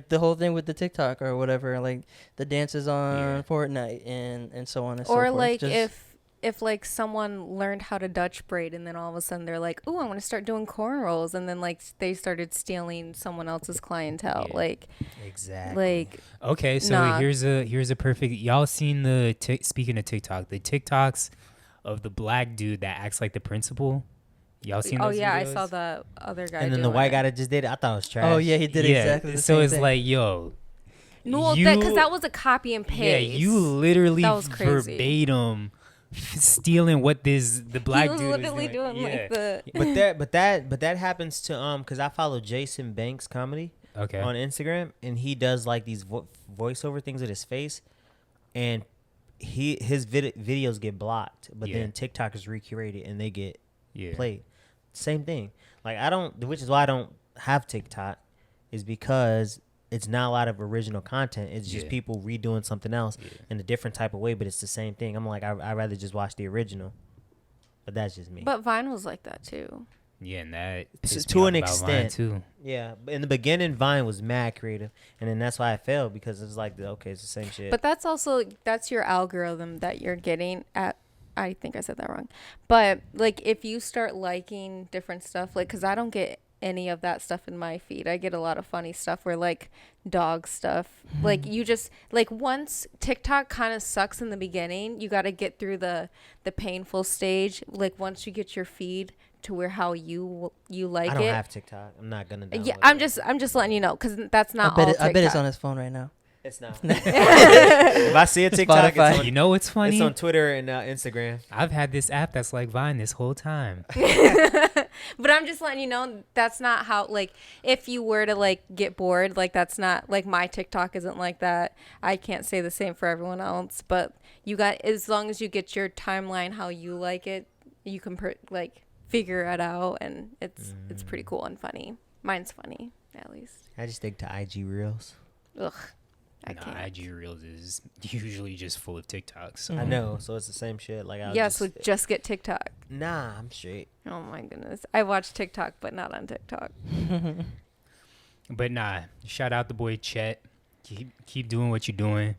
the whole thing with the TikTok or whatever, like the dances on Yeah. Fortnite and so on and so Or forth. like Just- if like someone learned how to Dutch braid and then all of a sudden they're like, "Ooh, I want to start doing cornrows," and then like they started stealing someone else's clientele. Yeah. Like Exactly. Okay, so Nah. here's a perfect. Y'all seen the speaking of TikTok, the TikToks of the black dude that acts like the principal. Y'all seen? oh those yeah, I videos? saw the other guy. And then the doing white it. guy that just did it, I thought it was trash. oh yeah, he did exactly the so same it's thing. like, yo, No, you- because that was a copy and paste. yeah, you literally That was crazy. verbatim stealing what the black he was dude literally is doing. doing like the. But that happens to because I follow Jason Banks comedy Okay. on Instagram, and he does like these voiceover things with his face, and his videos get blocked, but Yeah. then TikTokers recreate it and they get Yeah. played. Same thing. Like which is why I don't have TikTok, is because it's not a lot of original content. It's just Yeah. people redoing something else Yeah. in a different type of way, but it's the same thing. I'm like, I'd rather just watch the original, but that's just me. But Vine was like that too. Yeah, and that To- pissed to me an off about Vine, extent. too. Yeah, but in the beginning, Vine was mad creative, and then that's why I failed, because it's like, okay, it's the same shit. But that's your algorithm that you're getting at. I think I said that wrong. But like if you start liking different stuff, like because I don't get any of that stuff in my feed. I get a lot of funny stuff where like dog stuff. Like you just like once TikTok kind of sucks in the beginning, you got to get through the painful stage. Like once you get your feed to where how you like I don't it. have TikTok. I'm not gonna download Yeah, it. I'm just letting you know because that's not I bet all I bet it's TikTok. on his phone right now. It's not. If I see a TikTok, Spotify. it's on, You know what's funny? it's on Twitter and Instagram. I've had this app that's like Vine this whole time. But I'm just letting you know that's not how, like, if you were to, like, get bored, like, that's not, like, my TikTok isn't like that. I can't say the same for everyone else, but you got, as long as you get your timeline how you like it, you can, figure it out, and it's pretty cool and funny. Mine's funny, at least. I just stick to IG Reels. Ugh. I Nah, can't. IG Reels is usually just full of TikToks. So. I know, so it's the same shit. Like, So just get TikTok. Nah, I'm straight. Oh my goodness. I watch TikTok, but not on TikTok. But nah, shout out the boy Chet. Keep doing what you're doing.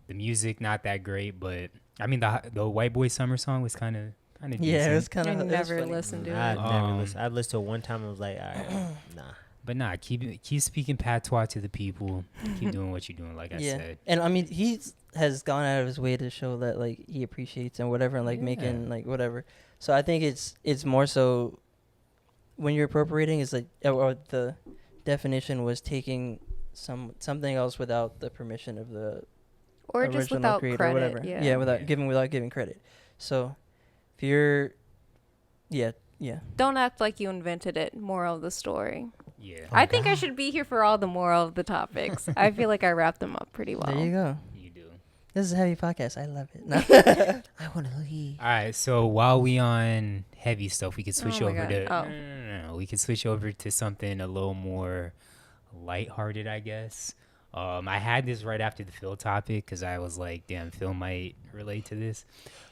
The music not that great, but I mean the White Boy Summer song was kind of decent. Yeah, it was kind I of. never listened to I it. never listened. I listened to it one time and was like, all right, nah. But nah, keep speaking patois to the people. Keep doing what you're doing, like I said. And I mean, has gone out of his way to show that like he appreciates and whatever, and like making like whatever. So I think it's more so when you're appropriating is like, or the definition was taking something else without the permission of the Or original just without creator credit. or whatever. Yeah. without giving credit. So if you're, yeah. Don't act like you invented it. Moral of the story. Yeah, I think I should be here for all the moral of the topics. I feel like I wrapped them up pretty well. There you go. you do. This is a heavy podcast. I love it. No. I want to leave. All right, so while we on heavy stuff, we could switch Oh my over God. to Oh. no. We could switch over to something a little more lighthearted, I guess. I had this right after the Phil topic because I was like, damn, Phil might relate to this.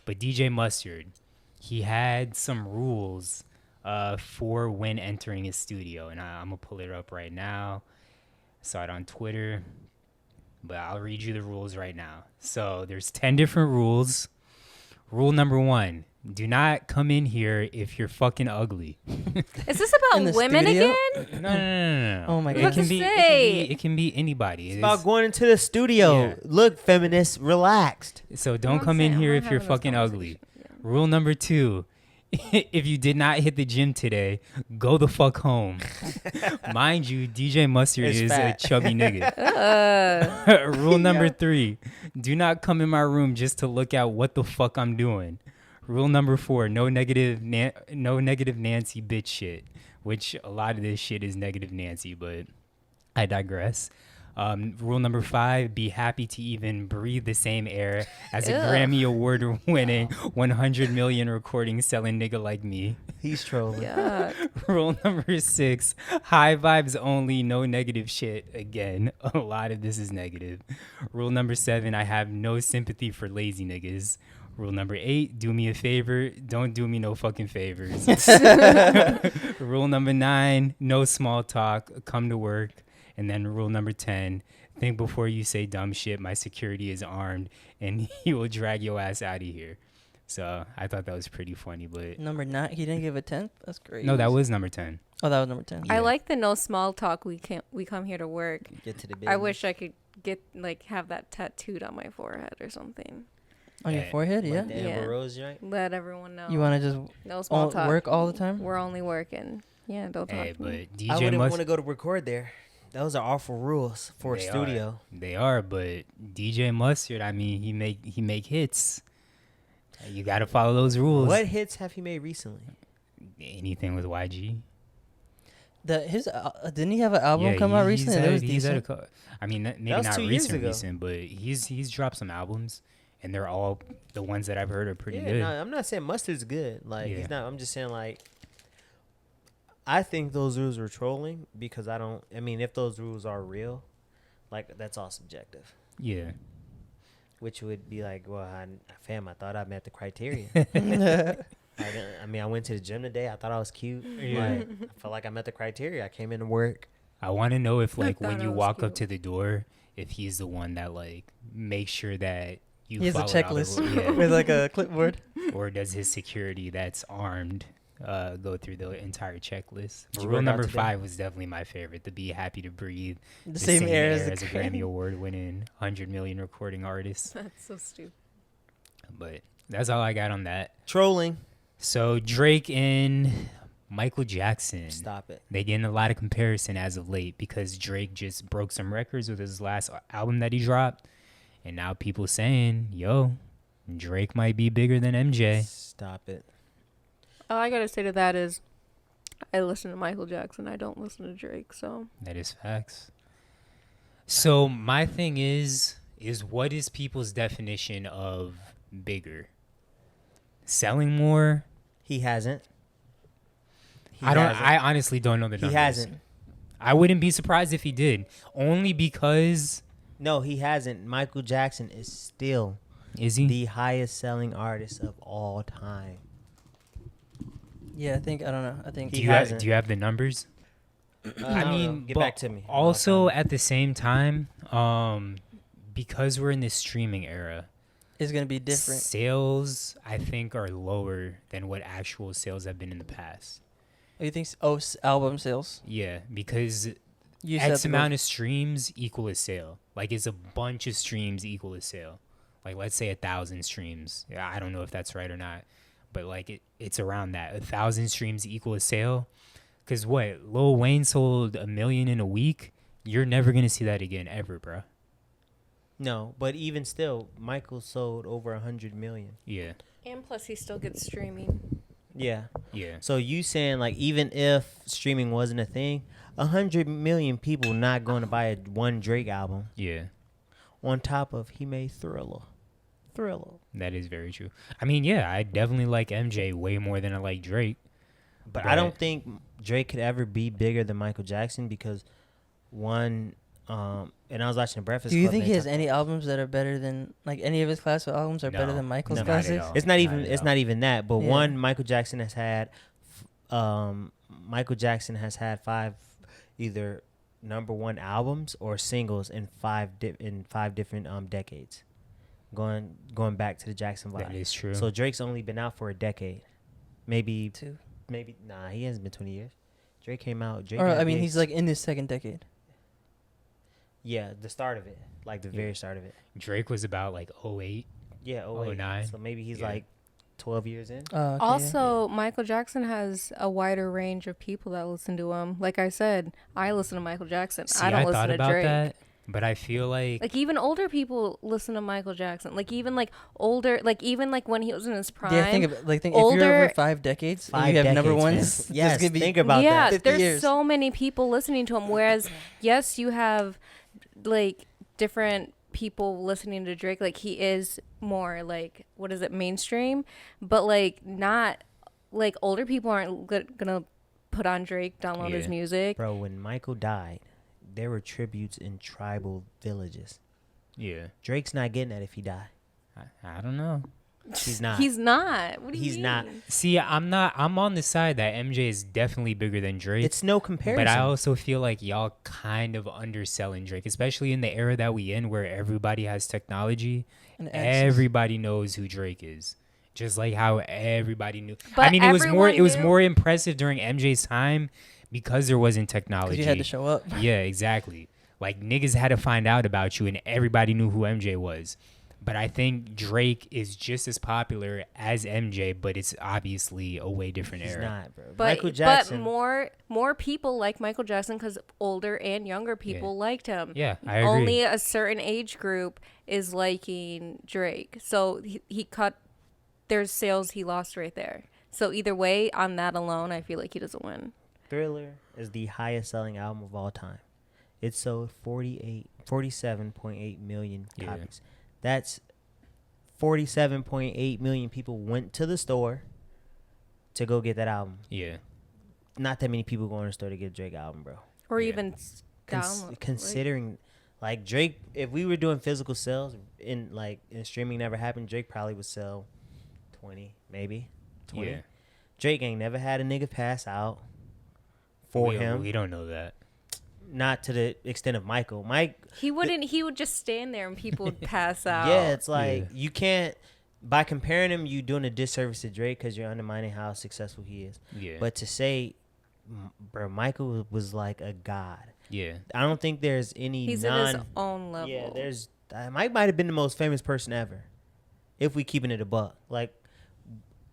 But DJ Mustard, he had some rules for when entering his studio, and I'm gonna pull it up right now. Saw it on Twitter, but I'll read you the rules right now. So there's 10 different rules. Rule number 1: do not come in here if you're fucking ugly. Is this In the about women studio? again? No. Oh my It God. can to be, say? it can be anybody. It's about going into the studio. Yeah. Look, feminists, relaxed. So don't I'm come in saying, here I'm if not you're having this fucking ugly. conversation. Rule number 2: if you did not hit the gym today, go the fuck home. Mind you, DJ Mustard It's is fat. a chubby nigga. Rule number 3: do not come in my room just to look at what the fuck I'm doing. Rule number 4: no negative Nancy bitch shit, which a lot of this shit is negative Nancy, but I digress. Rule number 5: be happy to even breathe the same air as a Ugh. Grammy Award winning 100 million recording selling nigga like me. He's trolling. Yuck. Rule number 6: high vibes only, no negative shit. Again, a lot of this is negative. Rule number 7: I have no sympathy for lazy niggas. Rule number 8: do me a favor, don't do me no fucking favors. Rule number 9: no small talk, come to work. And then rule number 10: think before you say dumb shit. My security is armed and he will drag your ass out of here. So I thought that was pretty funny, but Number 9. He didn't give a 10th. That's great. no, that was number 10. Oh, that was number 10. Yeah. I like the no small talk. We come here to work. Get to the business. I wish I could have that tattooed on my forehead or something. On your Yeah. forehead, Like yeah. the Amber Yeah. Rose joint. Let everyone know. You want to just no small talk. work all the time? We're only working. Yeah, don't talk Hey, to me. but DJ I wouldn't want Mustard, to go to record there. Those are awful rules for a They studio. they are, but DJ Mustard, I mean, he make hits. You got to follow those rules. What hits have he made recently? Anything with YG? Didn't he have an album come out recently? That was decent. I mean, maybe was not 2 years recent, ago. but he's dropped some albums, and they're all the ones that I've heard are pretty Yeah, good. no, I'm not saying Mustard's good. Like Yeah. he's not. I'm just saying like. I think those rules were trolling because I don't. I mean, if those rules are real, like that's all subjective. Yeah. Which would be like, well, fam, I thought I met the criteria. I mean, I went to the gym today. I thought I was cute. Yeah. Like, I felt like I met the criteria. I came in to work. I want to know if like when thought you it was walk up cute. to the door, if he's the one that like makes sure that you He has a followed all the checklist rules. Yeah. with like a clipboard. Or does his security that's armed go through the entire checklist? Did you Rule work out number today? 5 was definitely my favorite: to be happy to breathe The same air as a a Grammy Award winning 100 million recording artist. That's so stupid. But that's all I got on that. Trolling. So Drake and Michael Jackson. Stop it. They getting a lot of comparison as of late because Drake just broke some records with his last album that he dropped. And now people saying, yo, Drake might be bigger than MJ. Stop it. All I gotta say to that is, I listen to Michael Jackson. I don't listen to Drake. So That is facts. So my thing is what is people's definition of bigger? Selling more? He hasn't. I honestly don't know the numbers. He hasn't. I wouldn't be surprised if he did. Only because No, he hasn't. Michael Jackson is still is he? the highest selling artist of all time. Yeah, I think I don't know. I think He do you hasn't. have the numbers? I don't mean, know. Get but back to me. Also, at the same time, because we're in this streaming era, it's gonna be different. sales I think are lower than what actual sales have been in the past. Oh, you think? Album sales. Yeah, because You X said amount of streams equal a sale. Like it's a bunch of streams equal a sale. Like let's say 1,000 streams. Yeah, I don't know if that's right or not, but like it's around that. 1,000 streams equal a sale. Cause what Lil Wayne sold 1 million in a week. You're never gonna see that again ever, bro. No, but even still, Michael sold over 100 million. Yeah, and plus he still gets streaming. Yeah. yeah. So you saying like even if streaming wasn't a thing, 100 million people not going to buy one Drake album. Yeah, On top of he made Thriller. that is very true. I mean, yeah, I definitely like MJ way more than I like Drake. But I don't think Drake could ever be bigger than Michael Jackson because one, and I was watching the Breakfast Do you Club. think and he they has any albums that are better than any of his classic albums are better No. than Michael's No, not at classics? all. It's not Not even. at It's all. not even that. But Yeah. one, Michael Jackson has had. Michael Jackson has had 5 either number 1 albums or singles in 5 different decades. Going back to the Jackson That vibe. is true. So Drake's only been out for a decade. Maybe Two. nah, he hasn't been 20 years. Drake came out. Drake Or got I mean, big- he's like in his second decade. yeah, the start of it, like the Yeah. very start of it. Drake was about like 08. Yeah, 09. So maybe he's Yeah. like 12 years in. Okay, yeah. Also, Michael Jackson has a wider range of people that listen to him. Like I said, I listen to Michael Jackson. See, I don't listen thought to about Drake. that, but I feel like Like even older people listen to Michael Jackson. Like even like older, like even like when he was in his prime. Yeah, think if you're over older- 5 decades, and 5 you have number decades, man. ones. there's Yes, gonna be think about yeah, that. 50 there's years. so many people listening to him. Whereas, yes, you have like different people listening to Drake. Like he is more like mainstream, but like not like older people aren't gonna put on Drake, download his Yeah. music. Bro, when Michael died, there were tributes in tribal villages. yeah, Drake's not getting that if he die. I don't know. He's not. He's not. What do you He's mean? not. See, I'm on the side that MJ is definitely bigger than Drake. It's no comparison. But I also feel like y'all kind of underselling Drake, especially in the era that we in where everybody has technology. And access. Everybody knows who Drake is. Just like how everybody knew. But I mean, it was everyone knew- more impressive during MJ's time because there wasn't 'Cause technology. you had to show up. Yeah, exactly. Like niggas had to find out about you and everybody knew who MJ was. But I think Drake is just as popular as MJ, but it's obviously a way different He's era. not, bro. But Michael Jackson. more people like Michael Jackson because older and younger people liked him. Yeah, I agree. Only a certain age group is liking Drake. So he cut. There's sales he lost right there. So either way, on that alone, I feel like he doesn't win. Thriller is the highest selling album of all time. It sold 47.8 million Yeah. copies. That's 47.8 million people went to the store to go get that album. Yeah. Not that many people go in the store to get a Drake album, bro. Or Yeah. even download. Considering like Drake, if we were doing physical sales in streaming never happened, Drake probably would sell 20, maybe 20. Yeah. Drake ain't never had a nigga pass out for him. We don't know that. Not to the extent of Michael. Mike, He wouldn't. He would just stand there and people would pass out. yeah, it's like Yeah. you can't. By comparing him, you doing a disservice to Drake because you're undermining how successful he is. Yeah. But to say, bro, Michael was like a god. yeah. I don't think there's any He's at his own level. Yeah, there's Mike might have been the most famous person ever, if we keeping it a buck. Like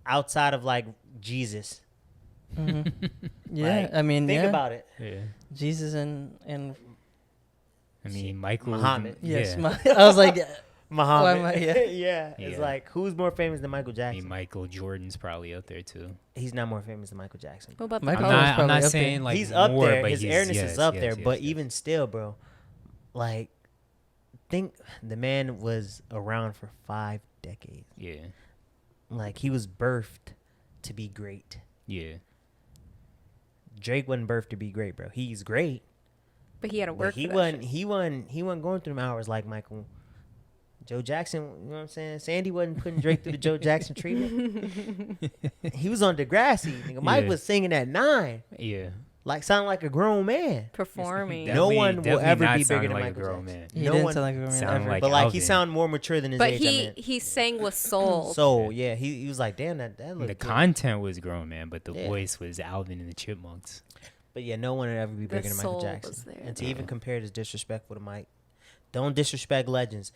outside of like Jesus, Yeah, Like, I mean, think yeah. about it. Yeah. Jesus and I mean, Michael. Muhammad. yes, Yeah. I was like, Muhammad. Why am I- yeah. yeah. It's Yeah. like, who's more famous than Michael I Jackson? mean, Michael Jordan's probably up there too. He's not more famous than Michael Jackson. What about the Michael Pope? Jordan's I'm probably not up there. saying like He's up more, there. but His he's, airness yes, is up yes, there. yes, But yes. even still, bro, like, think the man was around for 5 decades. Yeah. Like, he was birthed to be great. Yeah. Drake wasn't birthed to be great, bro. He's great. But he had to But work. he for that wasn't. shit. He wasn't going through them hours like Michael. Joe Jackson, you know what I'm saying? Sandy wasn't putting Drake through the Joe Jackson treatment. He was on Degrassi. Nigga, Mike Yeah. was singing at 9, Yeah. like sounding like a grown man. Performing. No one will Definitely ever not be sounding bigger than like Michael a grown Jackson. man. he No didn't one- sound like a grown man sound ever. like But like he Alvin. sounded more mature than his But age. I meant. he sang with soul. So yeah, he was like, damn, that looked The good. content was grown man, but the Yeah. voice was Alvin and the Chipmunks. But yeah, no one would ever be The bigger than Michael soul Jackson. was there. And to even compare it is disrespectful to Mike. Don't disrespect legends.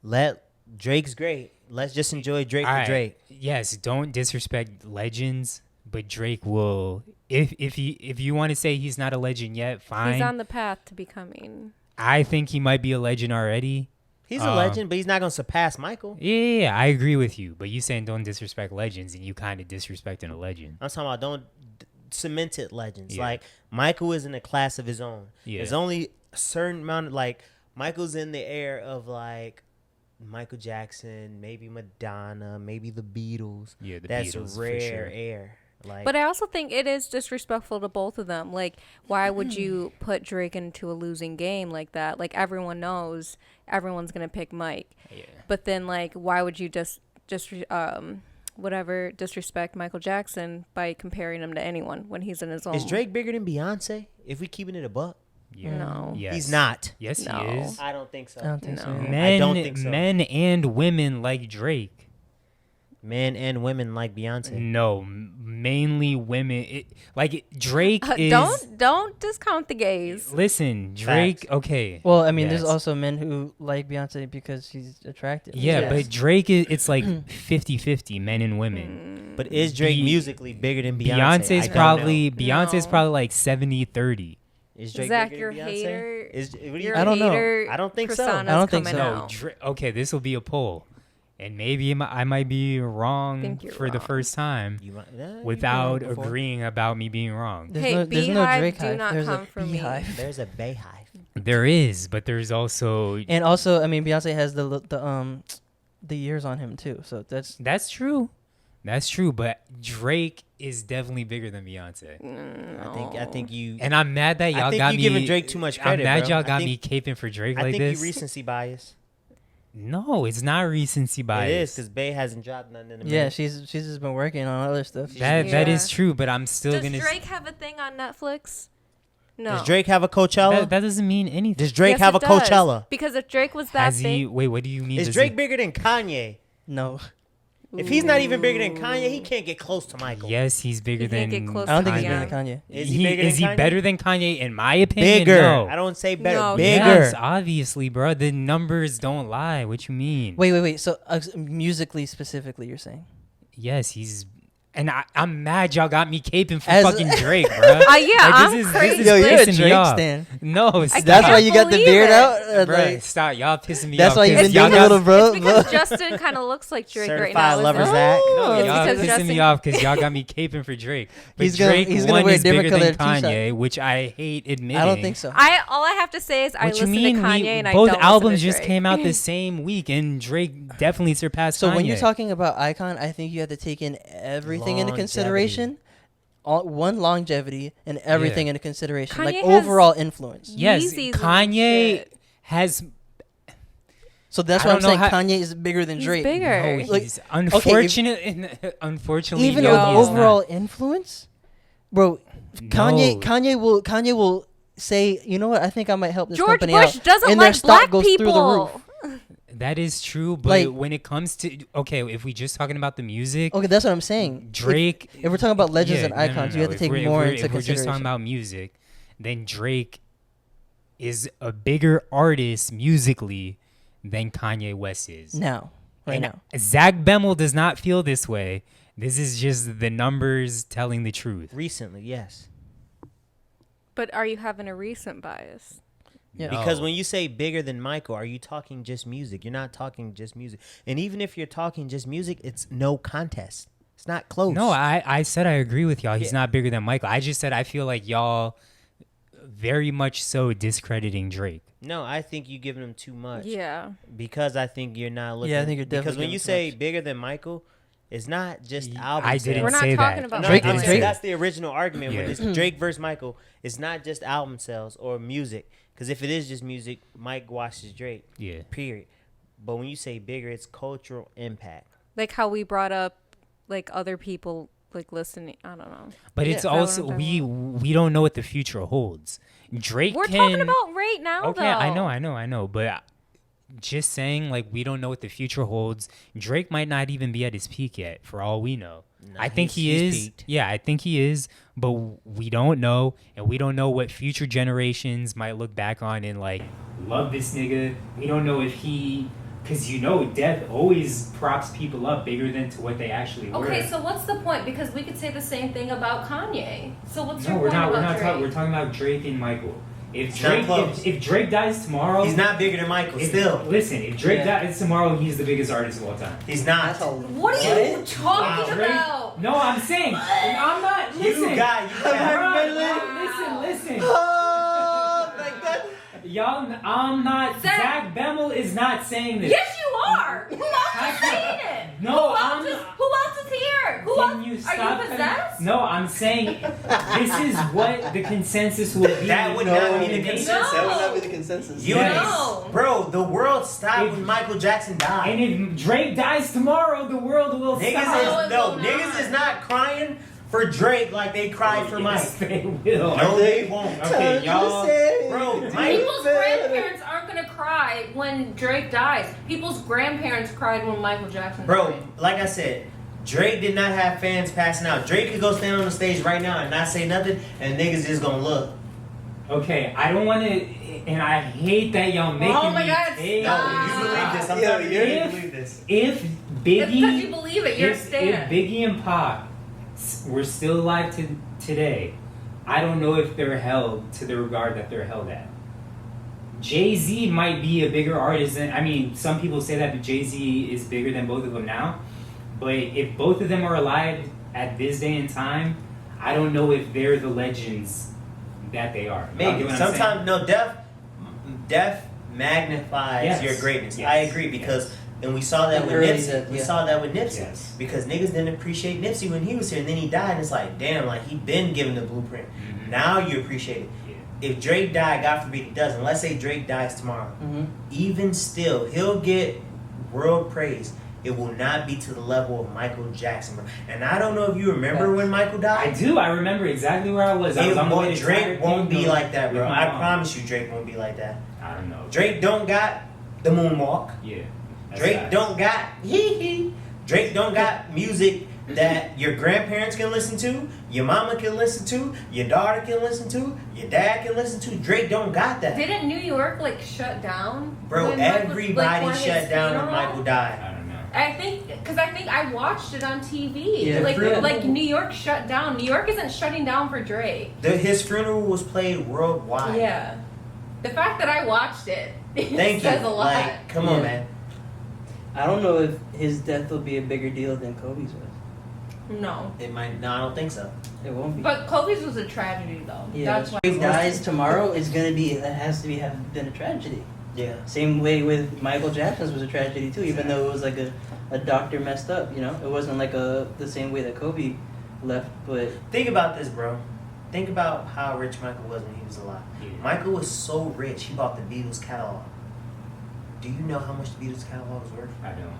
Let Drake's great. Let's just enjoy Drake All for right. Drake. Yes, don't disrespect legends, but Drake will. If you want to say he's not a legend yet, fine. He's on the path to becoming. I think he might be a legend already. He's a legend, but he's not gonna surpass Michael. Yeah, I agree with you. But you saying don't disrespect legends, and you kind of disrespecting a legend. I'm talking about don't cemented legends. Yeah. Like Michael is in a class of his own. Yeah. There's only a certain amount of like Michael's in the air of like Michael Jackson, maybe Madonna, maybe the Beatles. Yeah, the That's Beatles, a for rare sure. air. Like, But I also think it is disrespectful to both of them. Like, why would you put Drake into a losing game like that? Like, everyone knows everyone's gonna pick Mike. Yeah. But then, like, why would you just disrespect Michael Jackson by comparing him to anyone when he's in his own? is Drake bigger than Beyonce? If we keeping it a buck, Yeah. No. Yes. he's not. Yes, No. he is. I don't think so. I don't think so. No. either. Men, I don't think so. men and women like Drake. Men and women like Beyonce. No, mainly women. Drake is. Don't discount the gays. Listen, Drake. Okay. Well, I mean, there's yes. also men who like Beyonce because she's attractive. Yeah, Yes. but Drake is. It's like 50-50, men and women. But is Drake Be- musically bigger than Beyonce? Beyonce's I don't probably know. Beyonce's No. probably like 70-30. Is Drake Zach, bigger you're than a Beyonce? hater. What do you Your I don't know. hater I don't think so. persona's I don't think coming so. No, out. okay, this will be a poll, and maybe I might be wrong Think you're for the wrong. first time You might, you've been without wrong before. agreeing about me being wrong. There's Hey, no, there's no Beehive, Drake do hive. not There's come a for me. beehive. There's a Bayhive. There is, but there's also And also, I mean, Beyonce has the years on him too. So that's that's true. That's true, but Drake is definitely bigger than Beyonce. I think you. And I'm mad that y'all I think got you me giving Drake too much credit, I'm mad bro. y'all I got think- me caping for Drake I like think this. you recency bias. No, it's not recency bias. It is because Bay hasn't dropped nothing in a yeah. minute. She's just been working on other stuff. that Yeah. is true, but I'm still Does gonna. Drake have a thing on Netflix? No. Does Drake have a Coachella? That doesn't mean anything. Does Drake Yes, have a it does. Coachella? Because if Drake was that Has big, he? Wait, what do you mean? Is does Drake he- bigger than Kanye? No, If he's not even bigger than Kanye, he can't get close to Michael. Yes, he's bigger He can't than. get close I don't to think he's Kanye. bigger than Kanye. Is he bigger than is he Kanye? better than Kanye? In my opinion, Bigger. no. I don't say better. No, bigger. Yes, obviously, bro. The numbers don't lie. What you mean? Wait. So musically, specifically, you're saying? Yes, he's. And I'm mad y'all got me caping for As- fucking Drake, bro. yeah, I'm this crazy. is Yo, you're a pissing me Drake off. stan. No, stop. That's why you got the believe beard it. out. Bro, Like, stop. Y'all pissing me that's off. why you've 'cause been y'all doing a got- little bro. It's because Justin kind of looks like Drake right Certified now. lover isn't Zach. it? No, It's y'all because pissing Justin- me off because y'all got me caping for Drake. But He's gonna- Drake he's gonna one wear is bigger different than colored t-shirt. Kanye, which I hate admitting. I don't think so. All I have to say is I What you listen mean? to Kanye and I Both don't albums listen to just Drake. came out the same week, and Drake definitely surpassed So Kanye. when you're talking about icon, I think you have to take in everything into Longevity. consideration. Longevity and everything into consideration, Kanye like has overall influence. yes, Yeezys and Kanye shit. has. So that's I why I'm don't know saying how- Kanye is bigger than He's Drake. bigger. No, Like, he's okay, unfortunately, Even no, with he is not. overall influence, bro. No. Kanye will say, you know what? I think I might help this George company Bush out, doesn't and their like stock black goes people. through the roof. That is true, but Like- when it comes to if we just talking about the music, Okay, that's what I'm saying. Drake. If we're talking about legends yeah, and no, no, icons, no, you have to if take we're- more if we're- into if we're just talking consideration. about music, then Drake is a bigger artist musically than Kanye West is. Now, right And now. Zach Bemmel does not feel this way, This is just the numbers telling the truth. Recently, yes. But are you having a recent bias? Yeah. Because No. when you say bigger than Michael, are you talking just music? You're not talking just music. And even if you're talking just music, it's no contest. It's not close. No, I said I agree with y'all. He's not bigger than Michael. I just said I feel like y'all very much so discrediting Drake. No, I think you're giving him too much. Yeah. Because I think you're not looking. Yeah, I think you're Because definitely when you giving too say much. bigger than Michael, it's not just I album didn't sales. We're not say talking that. about No, Drake- I'm Drake- saying that's the original argument. Yeah. When it's Drake versus Michael, it's not just album sales or music. Because if it is just music, Mike watches Drake. Yeah. Period. But when you say bigger, it's cultural impact. Like how we brought up like other people like listening. I don't know. But Yeah. it's Is that what also I'm talking we don't know what the future holds. Drake We're can talking about right now, Okay, though. I know, but just saying like we don't know what the future holds. Drake might not even be at his peak yet, for all we know. Nah, I think he he's is. peaked. Yeah, I think he is, but we don't know, and we don't know what future generations might look back on and like love this nigga. We don't know if he, because death always props people up bigger than to what they actually were. Okay, so what's the point? Because we could say the same thing about Kanye. So what's no, your we're point not. We're about not Drake? talking. We're talking about Drake and Michael. If It's not Drake, close. if Drake dies tomorrow, He's not bigger than Michael. if- Still, Listen, if Drake Yeah. dies tomorrow, he's the biggest artist of all time. he's not. That's a What are you What? talking Drake- about? No, I'm saying I'm not. Listen, You got. Listen. Oh, like that. Y'all, I'm not. Zach- Zach Bemmel is not saying this. Yes, you are. Who else is saying it? No, who else I'm is, not. who else is here? Who Can else? you Are stop? you possessed? No, I'm saying this is what the consensus will be. That would No. not be the consensus. That would not be the consensus. You Yes. No. Bro, the world stopped If- when Michael Jackson died. And if Drake dies tomorrow, the world will Niggas stop. it will niggas not. is not crying for Drake like they cried for Mike. Yes, they will. No, they won't. Okay, y'all. Bro, Mike. People's grandparents aren't gonna cry when Drake dies. People's grandparents cried when Michael Jackson Bro, died. like I said, Drake did not have fans passing out. Drake could go stand on the stage right now and not say nothing, and niggas just gonna look. Okay, I don't want to, and I hate that y'all making Oh my me God, take. stop. No, you believe this. I'm Yeah, telling you, you if- believe this. If It's because you Biggie, believe it. You're a if stan. Biggie and Pac were still alive today, I don't know if they're held to the regard that they're held at. Jay-Z might be a bigger artist than, I mean, some people say that Jay-Z is bigger than both of them now, but if both of them are alive at this day and time, I don't know if they're the legends that they are. Y'all Maybe. get what I'm saying? Sometimes, no, death magnifies Yes. your greatness. Yes. I agree because, and we saw that And with early Nipsey. death, We yeah. saw that with Nipsey Yes. because niggas didn't appreciate Nipsey when he was here, and then he died. And it's like, damn, like he been given the blueprint. Mhm. Now you appreciate it. Yeah. If Drake died, God forbid he doesn't. Let's say Drake dies tomorrow. Mm-hmm. Even still, he'll get world praise. It will not be to the level of Michael Jackson, bro. And I don't know if you remember when Michael I died. do. I remember exactly where I was. I was on the way to Drake Tiger won't be Kingdom like that, bro. with my I mom. promise you, Drake won't be like that. I don't know. Drake don't got the moonwalk. Yeah. that's Drake facts. don't got hee hee. Drake don't got music that your grandparents can listen to, your mama can listen to, your daughter can listen to, your dad can listen to. Drake don't got that. Didn't New York like shut down? Bro, when Michael- everybody for his shut down when funeral? Michael died. I don't know. I think I watched it on TV. Yeah, like New York shut down. New York isn't shutting down for Drake. His funeral was played worldwide. Yeah. The fact that I watched it Thank you. says a lot. Like, come on, Yeah. man. I don't know if his death will be a bigger deal than Kobe's was. No. It might. No, I don't think so. It won't be. But Kobe's was a tragedy though. Yeah, That's why. if he dies tomorrow, it's gonna be. It has to be have been a tragedy. Yeah. Same way with Michael Jackson's was a tragedy too, even though it was like a doctor messed up. You know, it wasn't like the same way that Kobe left, but Think about this, bro. Think about how rich Michael was when he was alive. Yeah. Michael was so rich, he bought the Beatles catalog. Do you know how much the Beatles catalog was worth? I don't.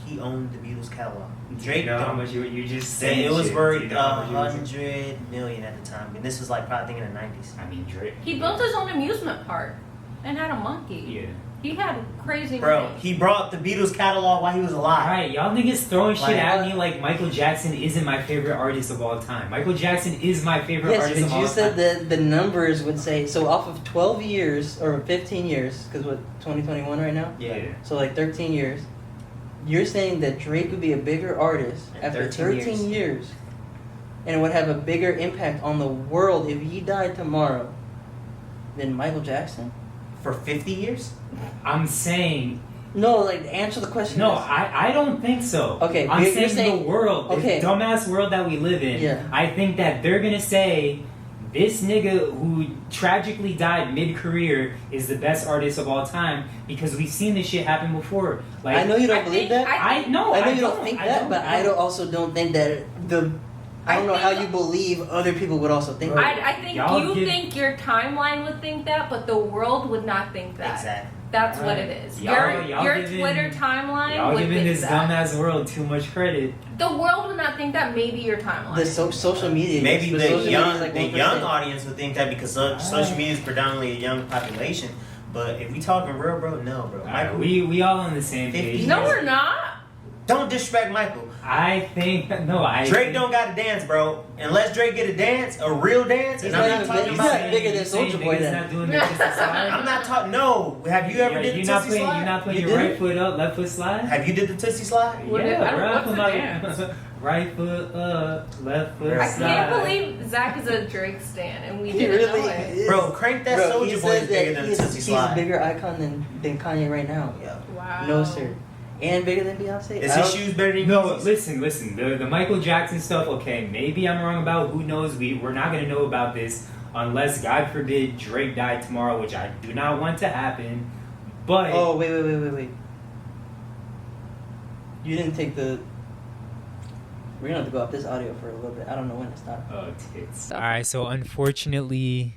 He owned the Beatles catalog. Do Drake you know how don't. much you just Saying said it was shit. worth Do you know how much it was? $100 million at the time, and this was like probably in the 90s. I mean, Drake. He built his own amusement park and had a monkey. Yeah. He had crazy Bro, money. he brought the Beatles catalog while he was alive. Alright, y'all niggas throwing shit Like, at me like Michael Jackson isn't my favorite artist of all time. Michael Jackson is my favorite yes, artist of but all you time. said that the numbers would say so off of 12 years or 15 years, because what 2021 right now, Yeah. so like 13 years. You're saying that Drake would be a bigger artist In after 13 13 years, and would have a bigger impact on the world if he died tomorrow than Michael Jackson? For 50 years? I'm saying No, like answer the question. no. Yes. I don't think so. Okay, I'm you're saying saying- the world, okay. this dumbass world that we live in. Yeah. I think that they're gonna say this nigga who tragically died mid-career is the best artist of all time because we've seen this shit happen before. Like I know you don't I believe think- that. I know. I know you don't think that, but I also don't think that I don't know how you believe other people would also think that. I think Y'all you give- think your timeline would think that, but the world would not think that. Exactly. That's what Alright. it is. Y'all Your giving- Twitter timeline Y'all would giving think this that. dumbass world too much credit. The world would not think that. Maybe your timeline. The social media. Maybe yes, but the social media young is like the 1%. young audience would think that because social media is predominantly a young population. But if we talking real, bro, no, bro. Alright, Michael, we all on the same 50 page. no, we're not. don't disrespect Michael. I think Drake don't got to dance, bro. Unless Drake get a dance, a real dance, He's and I'm not not even talking big- he's about. not bigger than Soulja Boy He's then. not doing the Tootsie slide. I'm not talking. No, have you ever did the You're not Tootsie putting, slide? you're not putting You your did right it? foot up, left foot slide. Have you did the Tootsie slide? What Yeah, is- I don't- bro, I what's put the my dance? right foot up, left foot I slide. can't believe Zach is a Drake stan, and we He didn't really know it. is. Bro, crank that Bro, he Soulja Boy says is bigger that than the he's Tootsie a slide. bigger icon than Kanye right now. Yeah. Wow. No, sir. And bigger than Beyonce. Is I his don't- shoes better than No, Yeezy's? listen. The Michael Jackson stuff. Okay, maybe I'm wrong about. Who knows? We're not gonna know about this unless, God forbid, Drake died tomorrow, which I do not want to happen. But Oh, wait. You didn't take the. We're gonna have to go off this audio for a little bit. I don't know when to stop. oh, tits. All right. So unfortunately,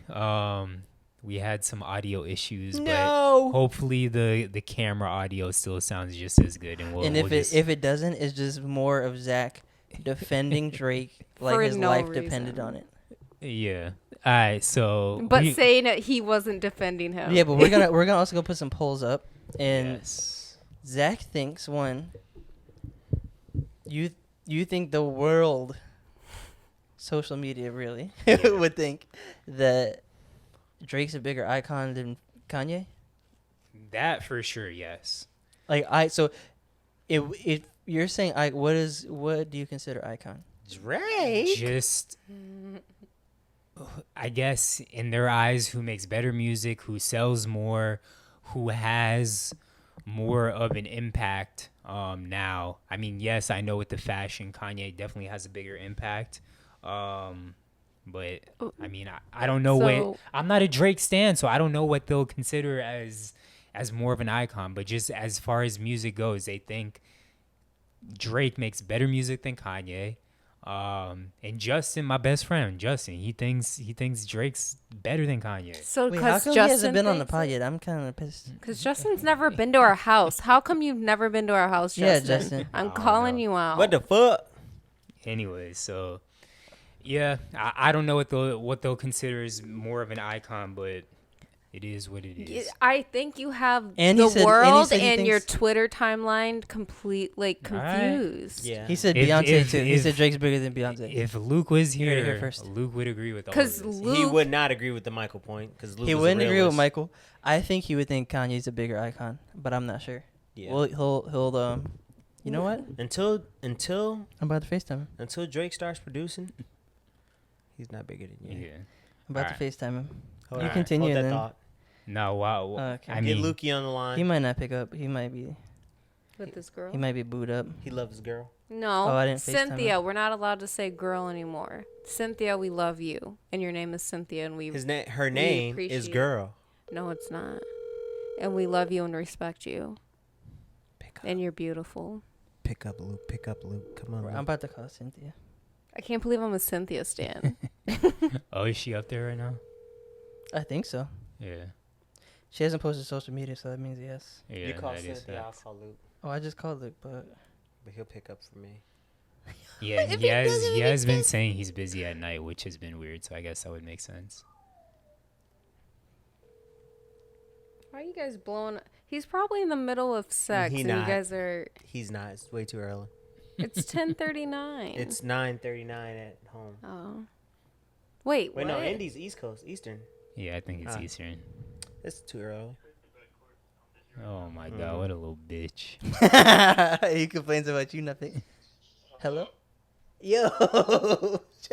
we had some audio issues, but hopefully the camera audio still sounds just as good. And we'll, And we'll if it doesn't, it's just more of Zach defending Drake like For his no life reason. depended on it. yeah. All right. So But saying that he wasn't defending him. Yeah, but we're gonna also go put some polls up, and yes. Zach thinks one. You think the world, social media really would think that Drake's a bigger icon than Kanye? That for sure. Yes. If you're saying what do you consider icon? Drake. Just I guess in their eyes, who makes better music, who sells more, who has more of an impact now. I mean, yes, I know with the fashion, Kanye definitely has a bigger impact. But I mean, I don't know what I'm not a Drake stan, so I don't know what they'll consider as more of an icon. But just as far as music goes, they think Drake makes better music than Kanye. And Justin, my best friend, Justin, he thinks Drake's better than Kanye. So Wait, how because come he Justin hasn't been on the thinks pod it? yet? I'm kind of pissed. Because Justin's never been to our house. How come you've never been to our house, Yeah, Justin? Justin. I'm I don't calling know. you out. What the fuck? Anyway, so yeah, I don't know what they'll consider as more of an icon, but it is what it is. I think you have And he the said- and he world said he and your thinks- Twitter timeline Alright. confused. Yeah. He said If- Beyonce if- too. He if- said Drake's bigger than Beyonce. If Luke was You heard it here, here first. Luke would agree with all of Because this. He would not agree with the Michael point because He wouldn't agree with Michael. I think he would think Kanye's a bigger icon, but I'm not sure. Yeah. Well, he'll you know what? Until I'm about to FaceTime him. Drake starts producing, he's not bigger than you. Yeah. I'm about Alright. to FaceTime him. Hold You on. continue Hold that then. thought. No, wow. Okay. I Get mean, Lukey on the line. He might not pick up. He might With this girl? be booed up. He loves his girl. No. Oh, I didn't FaceTime Cynthia. We're not allowed to say girl anymore. Cynthia, we love you. And your name is Cynthia, and Her name is appreciate- girl. No, it's not. And we love you and respect you. Pick up. And you're beautiful. Pick up, Luke. Pick up, Luke. Come on. I'm Luke. about to call Cynthia. I can't believe I'm a Cynthia stan. oh, is she up there right now? I think so. Yeah. She hasn't posted social media, so that means yes. Yeah. You call that is Cynthia, I'll facts. call Luke. Oh, I just called Luke, but But he'll pick up for me. Yeah, If he he has doesn't, he if has he been does- saying he's busy at night, which has been weird. So I guess that would make sense. Why are you guys blowing? He's probably in the middle of sex, He and not. you guys are. He's not. It's way too early. It's 10:39. It's 9:39 at home. Oh. Wait. Wait, what? no, Indy's East Coast, Eastern. Yeah, I think it's Ah. Eastern. It's too early. Oh my god, what a little bitch. He complains about you nothing. Hello? Yo!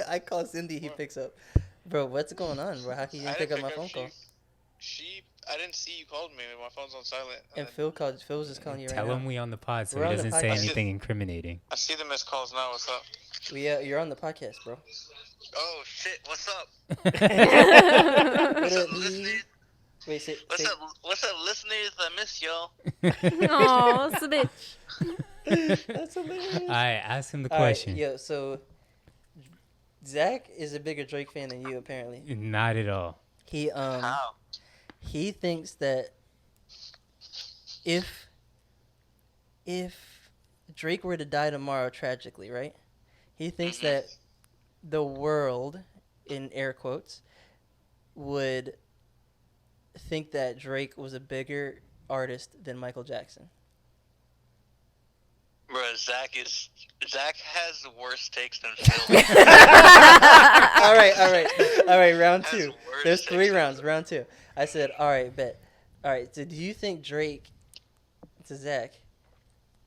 I call Cindy, he picks up. Bro, what's going on, bro? How can you I didn't pick didn't up my phone call? I didn't see you called me. My phone's on silent. And Phil was just calling you right Tell now. him we on the pod so We're he on the doesn't say podcast. anything incriminating. I see the missed calls now. What's up? You're on the podcast, bro. Oh shit! What's up? What What's up, up, listeners? Wait, say, What's up, listeners? I miss y'all. Oh, it's a bitch. That's hilarious. All right, ask him the All right, question. yo, so Zach is a bigger Drake fan than you, apparently. Not at all. How? He thinks that if Drake were to die tomorrow tragically, right? He thinks that the world, in air quotes, would think that Drake was a bigger artist than Michael Jackson. Bro, Zach has the worst takes than Phil. all right. Round Has two. worse There's 3 takes. rounds. Round 2. I said, all right, bet. All right. So do you think Drake, to Zach,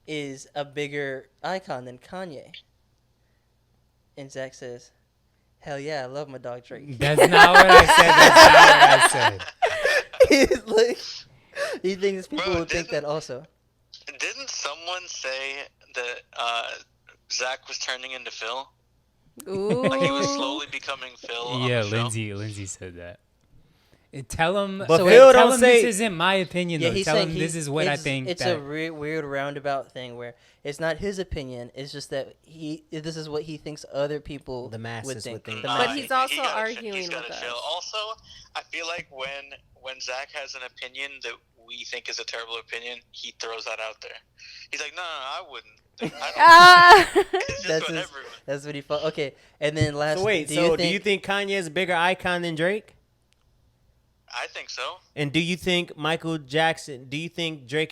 is a bigger icon than Kanye? And Zach says, hell yeah, I love my dog Drake. That's not what I said. That's not what I said. He's like, he thinks people Bro, would think that also. Didn't someone say that Zach was turning into Phil? Ooh. Like he was slowly becoming Phil. on Yeah, the show? Lindsay said that. Tell him. But So Phil tell don't him say- this isn't my opinion though. he's Tell saying him this is what I think. It's that, a weird roundabout thing where it's not his opinion. It's just that this is what he thinks other people The masses would think. would think. The Nah, But masses. he's also gotta arguing he's gotta with chill. us. Also, I feel like when Zach has an opinion that we think is a terrible opinion, he throws that out there. He's like, no, I wouldn't. Ah. It's just That's what his- everyone. That's what he felt. Okay, and then last. So wait, do you think Kanye is a bigger icon than Drake? I think so. And do you think Drake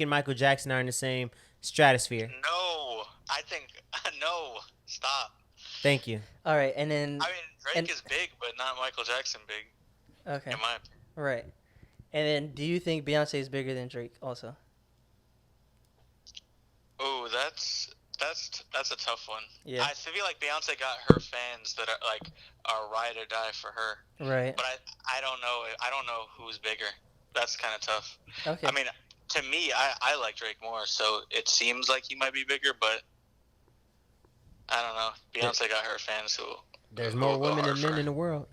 and Michael Jackson are in the same stratosphere? No, I think no. Stop. Thank you. All right, and then I mean, Drake And- is big, but not Michael Jackson big. okay, In my opinion. right, and then do you think Beyonce is bigger than Drake also? Oh, that's a tough one. Yeah. I feel like Beyonce got her fans that are ride or die for her. Right. But I don't know. I don't know who's bigger. That's kind of tough. Okay. I mean, to me, I like Drake more, so it seems like he might be bigger, but I don't know. Beyonce got her fans who. There's who more will go women hard than for men her. in the world.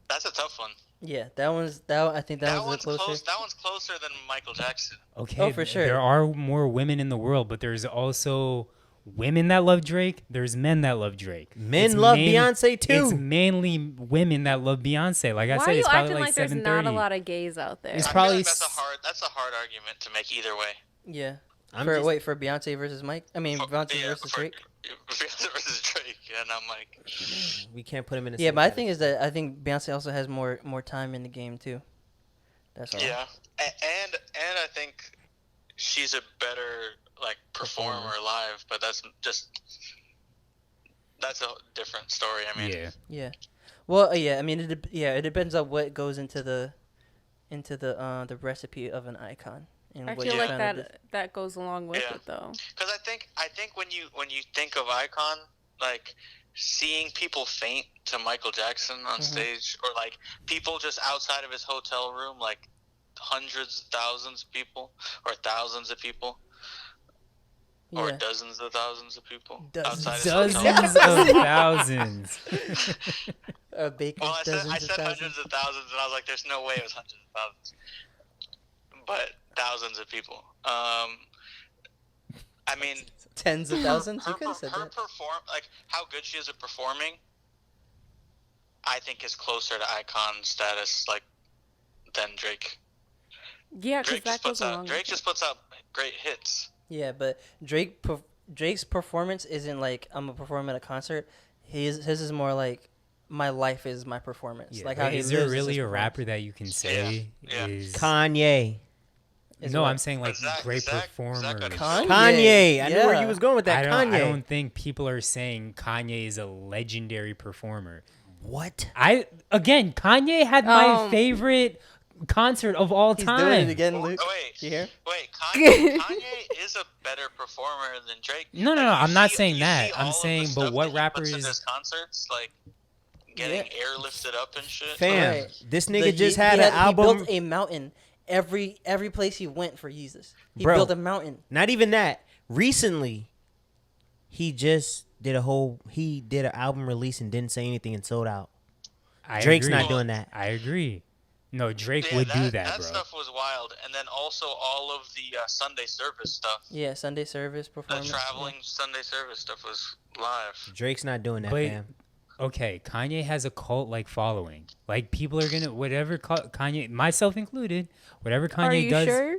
That's a tough one. Yeah, I think that one's the closer. close. That one's closer than Michael Jackson. Okay, Oh, for sure. There are more women in the world, but there's also women that love Drake. There's men that love Drake. Men love Beyonce too. It's mainly women that love Beyonce. Like I Why said, are you it's probably acting like like there's 7:30. not a lot of gays out there? It's I probably feel like that's a hard argument to make either way. Yeah. I'm For just- for Beyonce versus Mike. I mean, Beyonce versus Drake. Beyonce versus Drake, and I'm like, We can't put him in the Yeah, same my category. thing is that I think Beyonce also has more time in the game too. That's all. yeah, and I think she's a better like performer live, but that's a different story. I mean, Yeah. Yeah. Well, yeah. I mean, it depends on what goes into the recipe of an icon. And I what feel you're like trying to that goes along with Yeah. it though. because I think when you think of icon, like seeing people faint to Michael Jackson on stage, or like people just outside of his hotel room, like hundreds, thousands of people, or thousands of people, do. or Yeah. dozens of thousands of people Dozens. outside his hotel room. Dozens of thousands. Baker's Well, I said dozens of hundreds thousands. of thousands, and I was like, "There's no way it was hundreds of thousands," but thousands of people. I mean, Tens of thousands. her, You could have said that. like how good she is at performing, I think is closer to icon status like than Drake. Yeah, because that goes along. Drake just puts out great hits. Yeah, but Drake's performance isn't like I'm a performer at a concert. His is more like my life is my performance. Yeah, like how he is lives there is really his a performance. rapper that you can say Yeah. is Kanye. Is no? what? I'm saying like Zach- great Zach- performer. Zach got his- Kanye. I knew where yeah. you was going with that. Kanye. I don't think people are saying Kanye is a legendary performer. What? Kanye had my favorite concert of all He's time. doing it again, Luke. Wait, You hear? Kanye is a better performer than Drake. No, Like, I'm not saying you that. see I'm all of the saying, stuff but what that he puts in rappers? his concerts, like getting airlifted up and shit. Fam, Right. this nigga just had an He album. built a mountain every place he went for Jesus. He Bro. built a mountain. Not even that. Recently, he just did an album release and didn't say anything and sold out. Drake's agree. not doing that. I agree. No, Drake Yeah, would do that, That bro. stuff was wild, and then also all of the Sunday service stuff. Yeah, Sunday service The performance. traveling Sunday service stuff was live. Drake's not doing that, But- fam. Okay, Kanye has a cult-like following. Like, people are gonna Kanye, myself included, whatever Kanye Are you does, sure?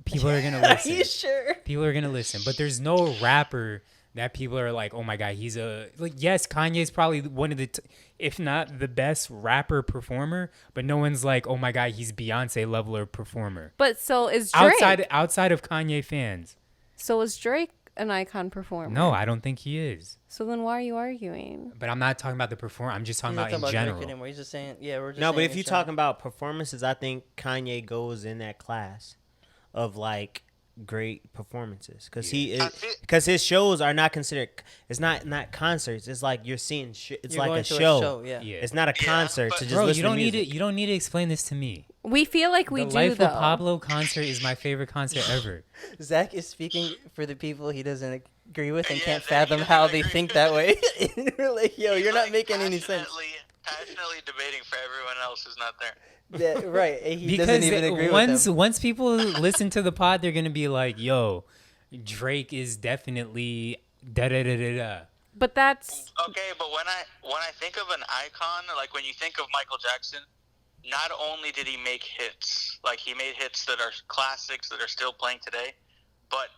people are gonna Are listen. you sure? People are gonna listen. But there's no rapper that people are like, oh my god, he's yes, Kanye's probably one of the, if not the best rapper performer, but no one's like, oh my god, he's Beyonce level of performer. But so is Drake. Outside of Kanye fans. So is Drake an icon performer? No, I don't think he is. So then why are you arguing? But I'm not talking about the performer. I'm just talking He's not about in Drake general. anymore. He's just saying, we're just No, but saying if in you're general. talking about performances, I think Kanye goes in that class of like great performances because because his shows are not considered. It's not concerts. It's like you're seeing. It's You're like going a to show. yeah. It's not a concert but- to just Bro, listen you don't to need music. it. You don't need to explain this to me. We feel like we The do Life though. of Pablo concert is my favorite concert ever. Zach is speaking for the people he doesn't agree with and Yeah, can't Zach, fathom he how doesn't they agree. think that way. And we're like, yo, He's you're not like making any sense. passionately debating for everyone else who's not there. Yeah, right. He Because doesn't even agree with them. once people listen to the pod, they're gonna be like, "Yo, Drake is definitely da da da da da." But that's Okay, but when I think of an icon, like when you think of Michael Jackson, not only did he make hits, like he made hits that are classics that are still playing today, but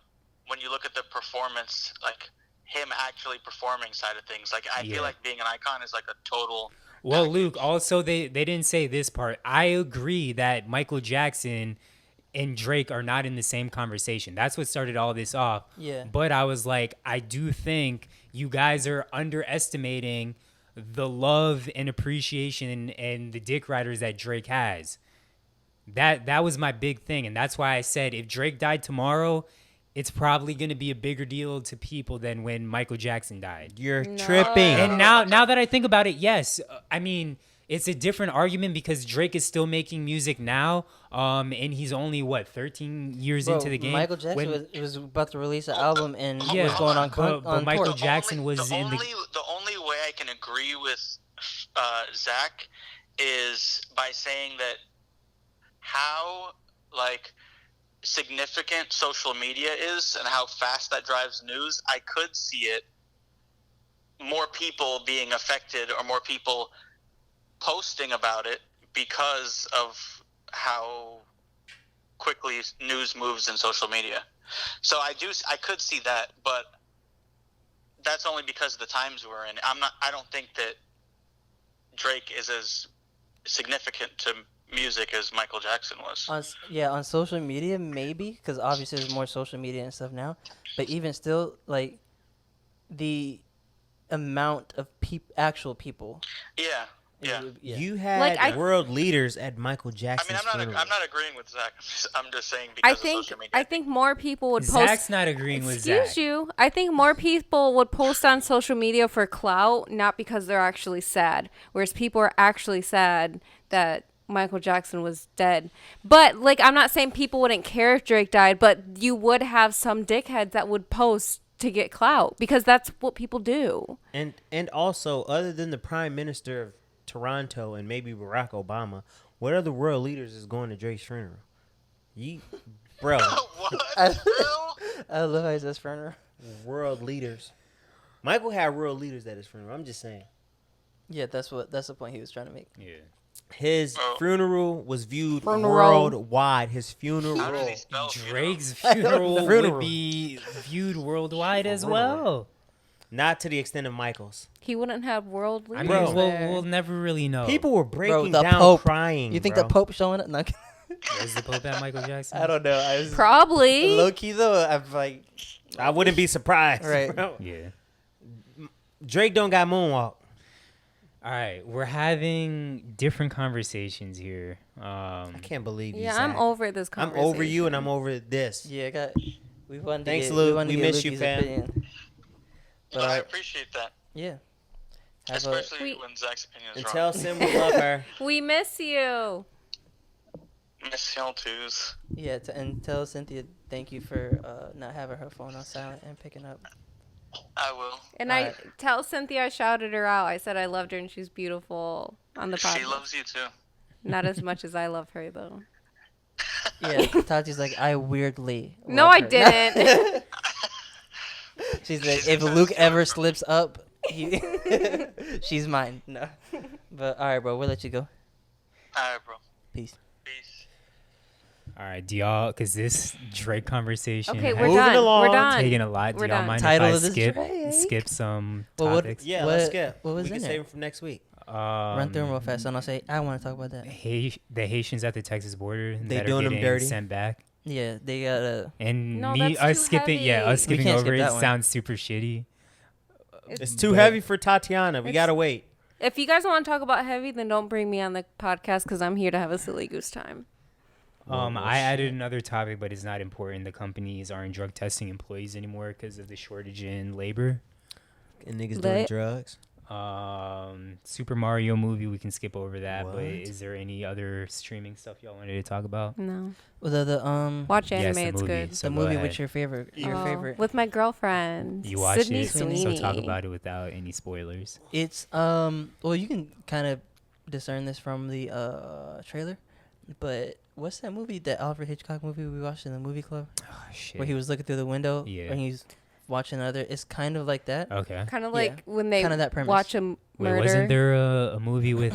when you look at the performance, like him actually performing side of things, like I Yeah. feel like being an icon is like a total. Well, Luke, also they didn't say this part. I agree that Michael Jackson and Drake are not in the same conversation. That's what started all this off. Yeah. But I was like, I do think you guys are underestimating the love and appreciation and the dick riders that Drake has. That was my big thing, and that's why I said if Drake died tomorrow, it's probably going to be a bigger deal to people than when Michael Jackson died. You're No. tripping. And now that I think about it, yes, I mean, it's a different argument because Drake is still making music now, and he's only 13 years Bro, into the game. Michael Jackson When- was about to release an album and Yeah, was going on, but on Michael tour. Jackson was the in the. only way I can agree with Zach is by saying that how like significant social media is and how fast that drives news. I could see it more people being affected or more people posting about it because of how quickly news moves in social media. So I could see that, but that's only because of the times we're in. I don't think that Drake is as significant to music as Michael Jackson was. On social media, maybe, because obviously there's more social media and stuff now. But even still, like, the amount of actual people. Yeah. You had Like, world leaders at Michael I Jackson's mean, funeral. I'm not agreeing with Zach. I'm just saying because of social media. I think more people would post. Zach's not agreeing with Zach. Excuse you. I think more people would post on social media for clout, not because they're actually sad. Whereas people are actually sad that Michael Jackson was dead. But like, I'm not saying people wouldn't care if Drake died, but you would have some dickheads that would post to get clout because that's what people do. And also, other than the Prime Minister of Toronto and maybe Barack Obama, what other world leaders is going to Drake's funeral? Bro, What? I Bro? love how he says funeral. world leaders. Michael had world leaders at his funeral. I'm just saying. Yeah, that's the point he was trying to make. Yeah. His Oh. funeral was viewed Funeral. worldwide. His funeral. How does he spell Drake's funeral. funeral would be viewed worldwide as well. Not to the extent of Michael's. He wouldn't have world I leaders mean, there. we'll never really know. People were breaking the down Pope. crying. You think bro. the Pope showing up? No, Is the Pope at Michael Jackson? I don't know. I was Probably. low key though. I'm like, I wouldn't be surprised. Right. Bro. Yeah. Drake don't got moonwalk. All right, we're having different conversations here. I can't believe you. Yeah, Zach. I'm over this I'm conversation. over you, and I'm over this. Yeah, we wanted Thanks, to get, Luke. we wanted We to get miss you, Lukey's fam. opinion. But I appreciate that. Yeah. Especially when Zach's opinion is and wrong. tell Sim we love her. We miss you. Miss y'all twos. Yeah, and tell Cynthia thank you for not having her phone on silent and picking up. I will. And I tell Cynthia I shouted her out. I said I loved her and she's beautiful on the podcast. She loves you too. Not as much as I love her, though. Yeah, Tati's like, I weirdly No, love I her. didn't. She's like, if Luke ever slips up, she's mine. No. But, all right, bro, we'll let you go. All right, bro. Peace. Peace. All right, do y'all, because this Drake conversation Okay, has we're done. along. We're done. taken a lot. Do We're y'all done. mind Title if of I this skip, Drake? some Well, what- topics? Yeah, What- let's skip. what was we can in save there? them for next week. Run through them real fast, and I'll say, I want to talk about that. The Haitians at the Texas border They that are doing them getting dirty? sent back. Yeah, they got a... And No, me, that's us too skipping, heavy. us We skipping can't over skip it that one. sounds super shitty. It's too But- heavy for Tatiana. We It's- gotta wait. If you guys want to talk about heavy, then don't bring me on the podcast because I'm here to have a silly goose time. I added another topic, but it's not important. The companies aren't drug testing employees anymore because of the shortage in labor. And niggas doing Lit. drugs. Super Mario movie, we can skip over that. What? But is there any other streaming stuff y'all wanted to talk about? No. Well, the Watch Yes, anime, the it's movie. good. So the go movie ahead. with your favorite. With my girlfriend. You watched Sydney it, Sweeney. so talk about it without any spoilers. It's well, you can kind of discern this from the trailer, but what's that movie, that Alfred Hitchcock movie we watched in the movie club, Oh shit. where he was looking through the window Yeah. and he's watching other? It's kind of like that. Okay. Kind of Yeah. like when they Kinda that premise. watch a Wait, murder. wasn't there a movie with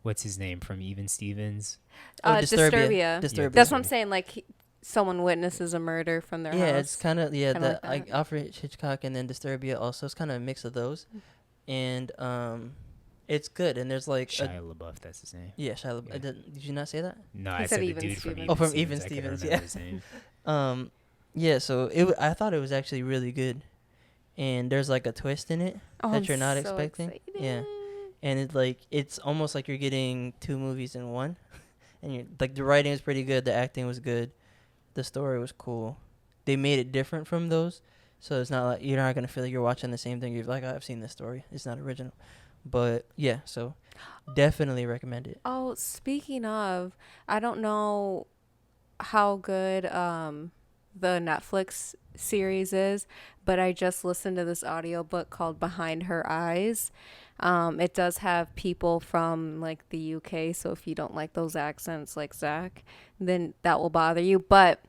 what's his name from Even Stevens? Disturbia. Disturbia. That's what I'm saying. Like someone witnesses a murder from their Yeah, house. it's kind of Kinda the like that. Alfred Hitchcock and then Disturbia also. It's kind of a mix of those, and it's good. And there's like Shia LaBeouf, that's his name. yeah, Shia LaBeouf. Yeah. Did you not say that? No, He I said said the Even dude from Stevens. Even Oh, from Stevens. Even I couldn't Stevens, remember yeah. his name. Yeah. So I thought it was actually really good, and there's like a twist in it Oh, that I'm you're not so expecting. Yeah. excited. And it's almost like you're getting two movies in one, and you're like, the writing is pretty good, the acting was good, the story was cool. They made it different from those, so it's not like you're not gonna feel like you're watching the same thing. You're like, oh, I've seen this story. It's not original, but yeah. So definitely recommend it. Oh, speaking of, I don't know how good the Netflix series is, but I just listened to this audiobook called Behind Her Eyes. It does have people from like the UK, so if you don't like those accents like Zach, then that will bother you. But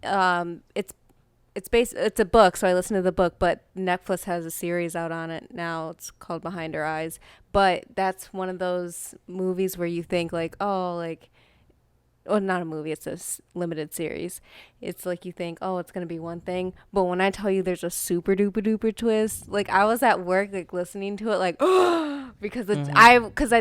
it's a book, so I listened to the book, but Netflix has a series out on it now. It's called Behind Her Eyes. But that's one of those movies where you think like, oh, like, well, not a movie, it's a limited series. It's like you think, oh, it's going to be one thing. But when I tell you there's a super duper duper twist, like I was at work, like listening to it, like, because it's,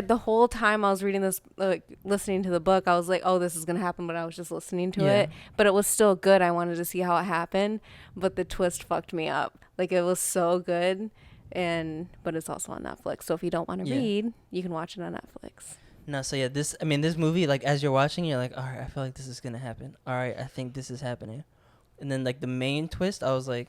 the whole time I was reading this, like listening to the book, I was like, oh, this is going to happen. But I was just listening to it. But it was still good. I wanted to see how it happened. But the twist fucked me up. Like it was so good. But it's also on Netflix. So if you don't want to read, you can watch it on Netflix. No, so yeah, this movie, like as you're watching, you're like, all right, I feel like this is gonna happen. All right, I think this is happening, and then like the main twist, I was like,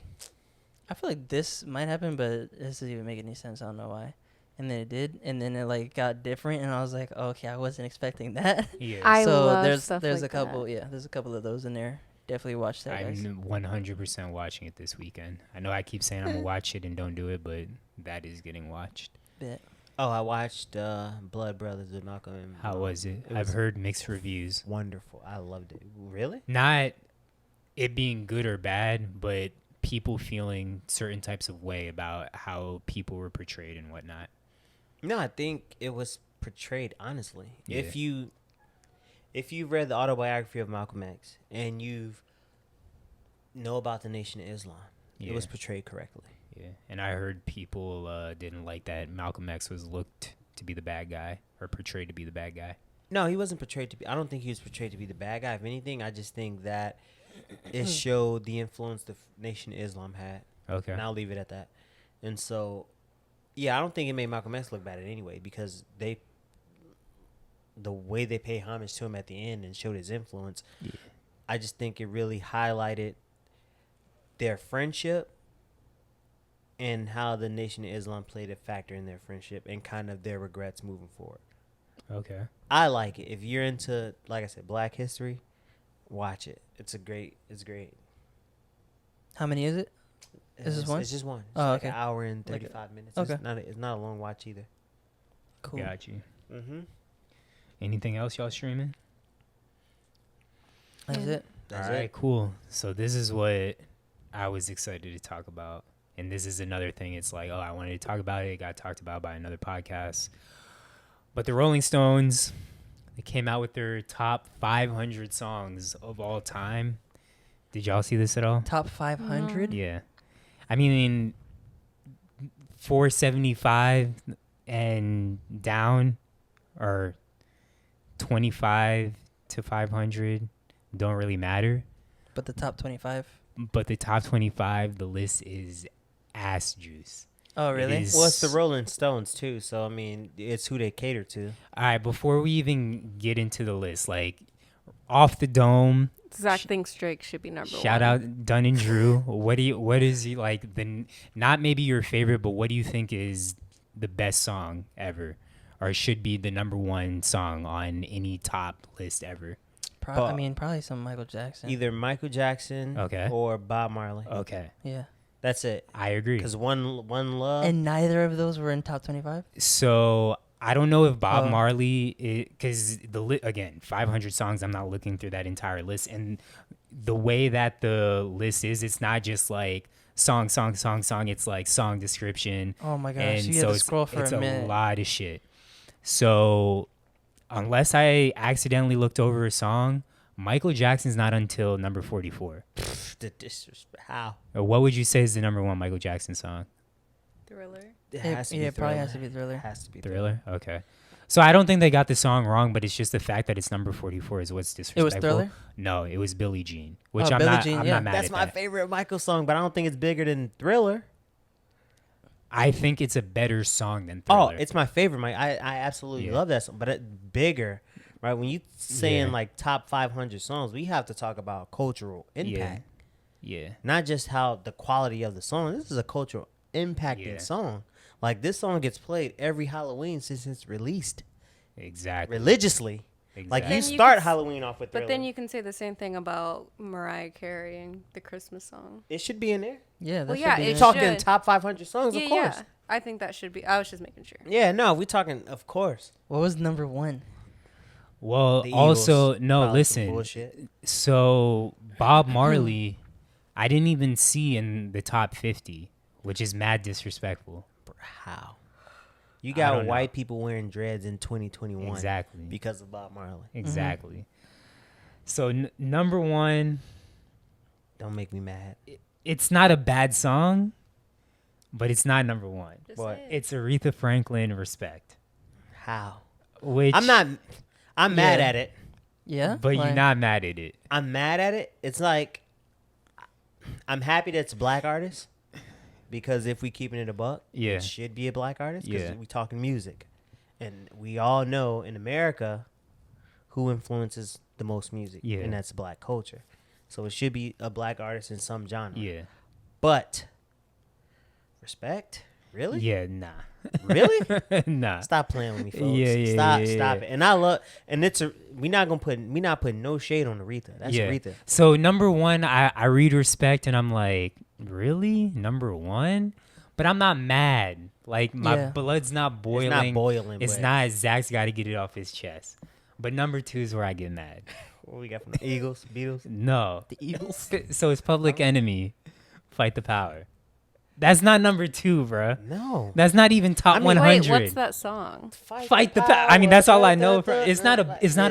I feel like this might happen, but it doesn't even make any sense. I don't know why. And then it did, and then it like got different, and I was like, oh, okay, I wasn't expecting that. Yeah. I so love there's stuff a like couple, that. there's a couple of those in there. Definitely watch that, guys. I'm 100% watching it this weekend. I know I keep saying I'm gonna watch it and don't do it, but that is getting watched. Bet. Oh, I watched Blood Brothers with Malcolm. And How was it? It I've was heard mixed reviews. wonderful. I loved it. Really? Not it being good or bad, but people feeling certain types of way about how people were portrayed and whatnot. No, I think it was portrayed honestly. Yeah. If you read the autobiography of Malcolm X and you know about the Nation of Islam, it was portrayed correctly. Yeah, and I heard people didn't like that Malcolm X was looked to be the bad guy or portrayed to be the bad guy. No, he wasn't portrayed to be. I don't think he was portrayed to be the bad guy. If anything, I just think that it showed the influence the Nation of Islam had. Okay. And I'll leave it at that. And so, yeah, I don't think it made Malcolm X look bad in any way because the way they pay homage to him at the end and showed his influence, I just think it really highlighted their friendship and how the Nation of Islam played a factor in their friendship and kind of their regrets moving forward. Okay. I like it. If you're into, like I said, Black history, watch it. It's great. How many is it? Is this one? It's just one. It's Oh, like okay. an hour and 35 minutes. Okay. It's not a long watch either. Cool. Got you. Mm-hmm. Anything else y'all streaming? That's it. That's All right, it. cool. So this is what I was excited to talk about. And this is another thing. It's like, I wanted to talk about it. It got talked about by another podcast. But the Rolling Stones, they came out with their top 500 songs of all time. Did y'all see this at all? Top 500? Yeah. I mean, 475 and down, or 25 to 500 don't really matter. But the top 25? But the top 25, the list is ass juice. Oh, It really? is- Well, it's the Rolling Stones too, so I mean, it's who they cater to. All right, before we even get into the list, like, Off the Dome, Zach thinks Drake should be number one. shout out Dunn and Drew. What is he like, not maybe your favorite, but what do you think is the best song ever, or should be the number one song on any top list ever? Probably some Michael Jackson. Either Michael Jackson Okay. or Bob Marley. Okay, Yeah. That's it. I agree. Because one love. And neither of those were in top 25? So I don't know if Bob Oh. Marley, because again, 500 songs. I'm not looking through that entire list, and the way that the list is, it's not just like song. It's like song description. Oh my gosh, And you so had to scroll for it's a minute. lot of shit. So unless I accidentally looked over a song, Michael Jackson's not until number 44. The disrespect. How? Or what would you say is the number one Michael Jackson song? Thriller. It Yeah, has to be it probably Thriller. has to be Thriller. It has to be Thriller? Okay. So I don't think they got the song wrong, but it's just the fact that it's number 44 is what's disrespectful. It was Thriller? No, it was Billie Jean, which Oh, I'm Billie not. Jean, I'm yeah. not mad That's at my that. favorite Michael song, but I don't think it's bigger than Thriller. I think it's a better song than Oh, Thriller. it's my favorite, Mike. I absolutely Yeah. love that song, but bigger, right? When you saying Yeah. like top 500 songs, we have to talk about cultural Yeah. impact, Yeah. not just how the quality of the song. This is a cultural impacting Yeah. song. Like this song gets played every Halloween since it's released Exactly. religiously. Like you Then you start could s- Halloween off with Thriller. But then you can say the same thing about Mariah Carey and the Christmas song. It should be in there. Yeah, that Well, should yeah, be it there. Talking should. top 500 songs, Yeah, of course. yeah. I think that should be. I was just making sure. Yeah, no, we talking, of course. What was number one? Well, The also, Eagles, no, probably some listen. bullshit. So Bob Marley, I didn't even see in the top 50, which is mad disrespectful. How? You I got don't know. white people wearing dreads in 2021 Exactly. because of Bob Marley. Exactly. So number one, Don't make me mad. it's not a bad song, but it's not number one. Just What? say it. It's Aretha Franklin, Respect. How? Which I'm mad Yeah. at it. Yeah? but you're Like- not mad at it. I'm mad at it. It's like I'm happy that it's a black artist because if we keeping it a buck, Yeah. it should be a black artist because Yeah. we talking music, and we all know in America who influences the most music, Yeah. and that's black culture. So it should be a black artist in some genre. Yeah. But Respect, really, Yeah, nah. really. Nah. Stop playing with me, folks. Yeah, stop yeah. it. And I love, and it's we not putting no shade on Aretha. That's Yeah. Aretha. So number one, I read Respect and I'm like, really? Number one? But I'm not mad. Like my Yeah. blood's not boiling. It's not boiling. It's but not. Zach's got to get it off his chest. But number two is where I get mad. What we got from the Eagles, Beatles? No. The Eagles? So it's Public Enemy, Fight the Power. That's not number two, bruh. No. That's not even top I mean, 100. Wait, what's that song? Fight the power. I mean, that's all I know. It's not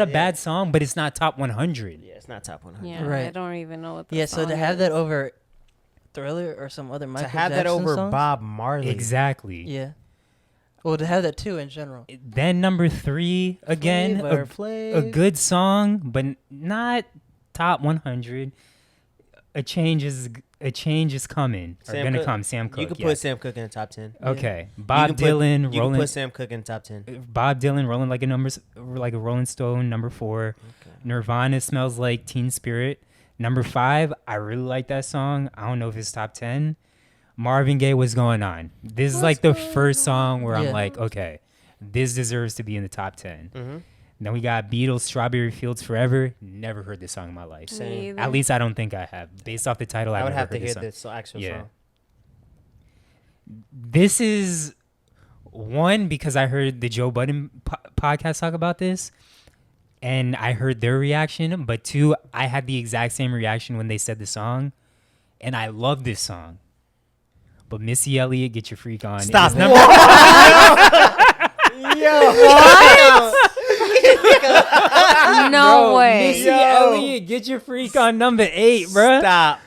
a bad song, but it's not top 100. Yeah, it's not top 100. Yeah, I Right. don't even know what. The Yeah, so song to have is. that over Thriller or some other Michael To have that Jackson over songs? Bob Marley. Exactly. Yeah. Well, to have that too in general. Then number three, again, a good song, but not top 100. A Change is A change is coming. Or Sam gonna Cooke. come. Sam Cooke. You could yes. put Sam Cooke in the top 10. Okay. You Bob can put- Dylan You can rolling. put Sam Cooke in the top 10. Bob Dylan rolling like a Rolling Stone. Number 4. Okay. Nirvana Smells Like Teen Spirit. Number 5. I really like that song. I don't know if it's top 10. Marvin Gaye, What's Going On. This is like the first song where I'm Yeah. like, okay, this deserves to be in the top 10. Mm-hmm. Then we got Beatles, Strawberry Fields Forever. Never heard this song in my life. Same. Me either. At least I don't think I have. Based off the title, I I've would never have to heard hear this song. this actual Yeah. song. This is one because I heard the Joe Budden podcast talk about this, and I heard their reaction. But 2, I had the exact same reaction when they said the song, and I love this song. But Missy Elliott, Get Your Freak On. Stop is it. number No way. Missy Elliott, Get Your Freak On, number 8, bruh. Stop.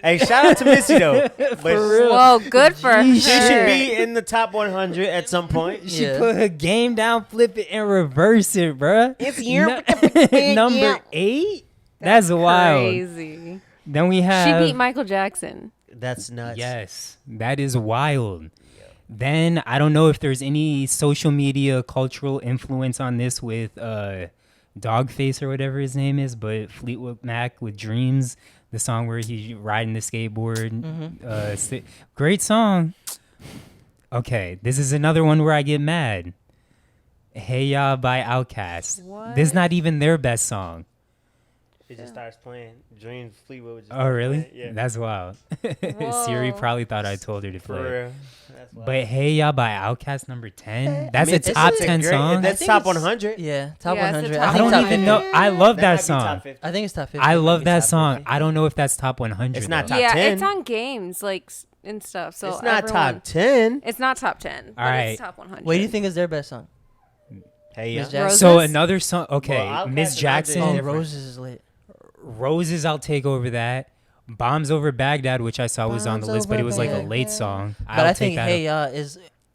Hey, shout out to Missy though. But Whoa, good for her. she should be in the top 100 at some point. She Yeah. put her game down, flip it, and reverse it, bruh. It's your Number 8? That's wild. Crazy. Then we She have... beat Michael Jackson. That's nuts. Yes, that is wild. Then I don't know if there's any social media cultural influence on this with Dogface or whatever his name is, but Fleetwood Mac with Dreams, the song where he's riding the skateboard. Great song. Okay, this is another one where I get mad. Hey Ya by Outkast. What? This is not even their best song. It just starts playing. Dreams Fleetwood. Oh, really? Yeah. That's wild. Siri Whoa. probably thought I told her to play. For real. That's wild. But Hey Ya by Outkast, number 10. That's I mean, a top it's a 10 great- song. That's think top it's- 100. Yeah, top Yeah, it's a 100. top I don't top even 50. know. I love that might be song. top 50. I think it's top 50. I love Maybe that top song. 50. I don't know if that's top 100. It's not though. top Yeah, 10. it's on games and stuff. So It's not everyone- top 10. It's not top 10. But Alright. It's top 100. What do you think is their best song? Hey, Miss yeah. Jackson. So Roses? another song. Okay, Well, Outkast Miss and Jackson. Andre Oh, different. Roses is lit. Roses, I'll take over that. Bombs Over Baghdad, which I saw was on the Bombs list, but it Over was like a late Baghdad. song. But I think Hey Ya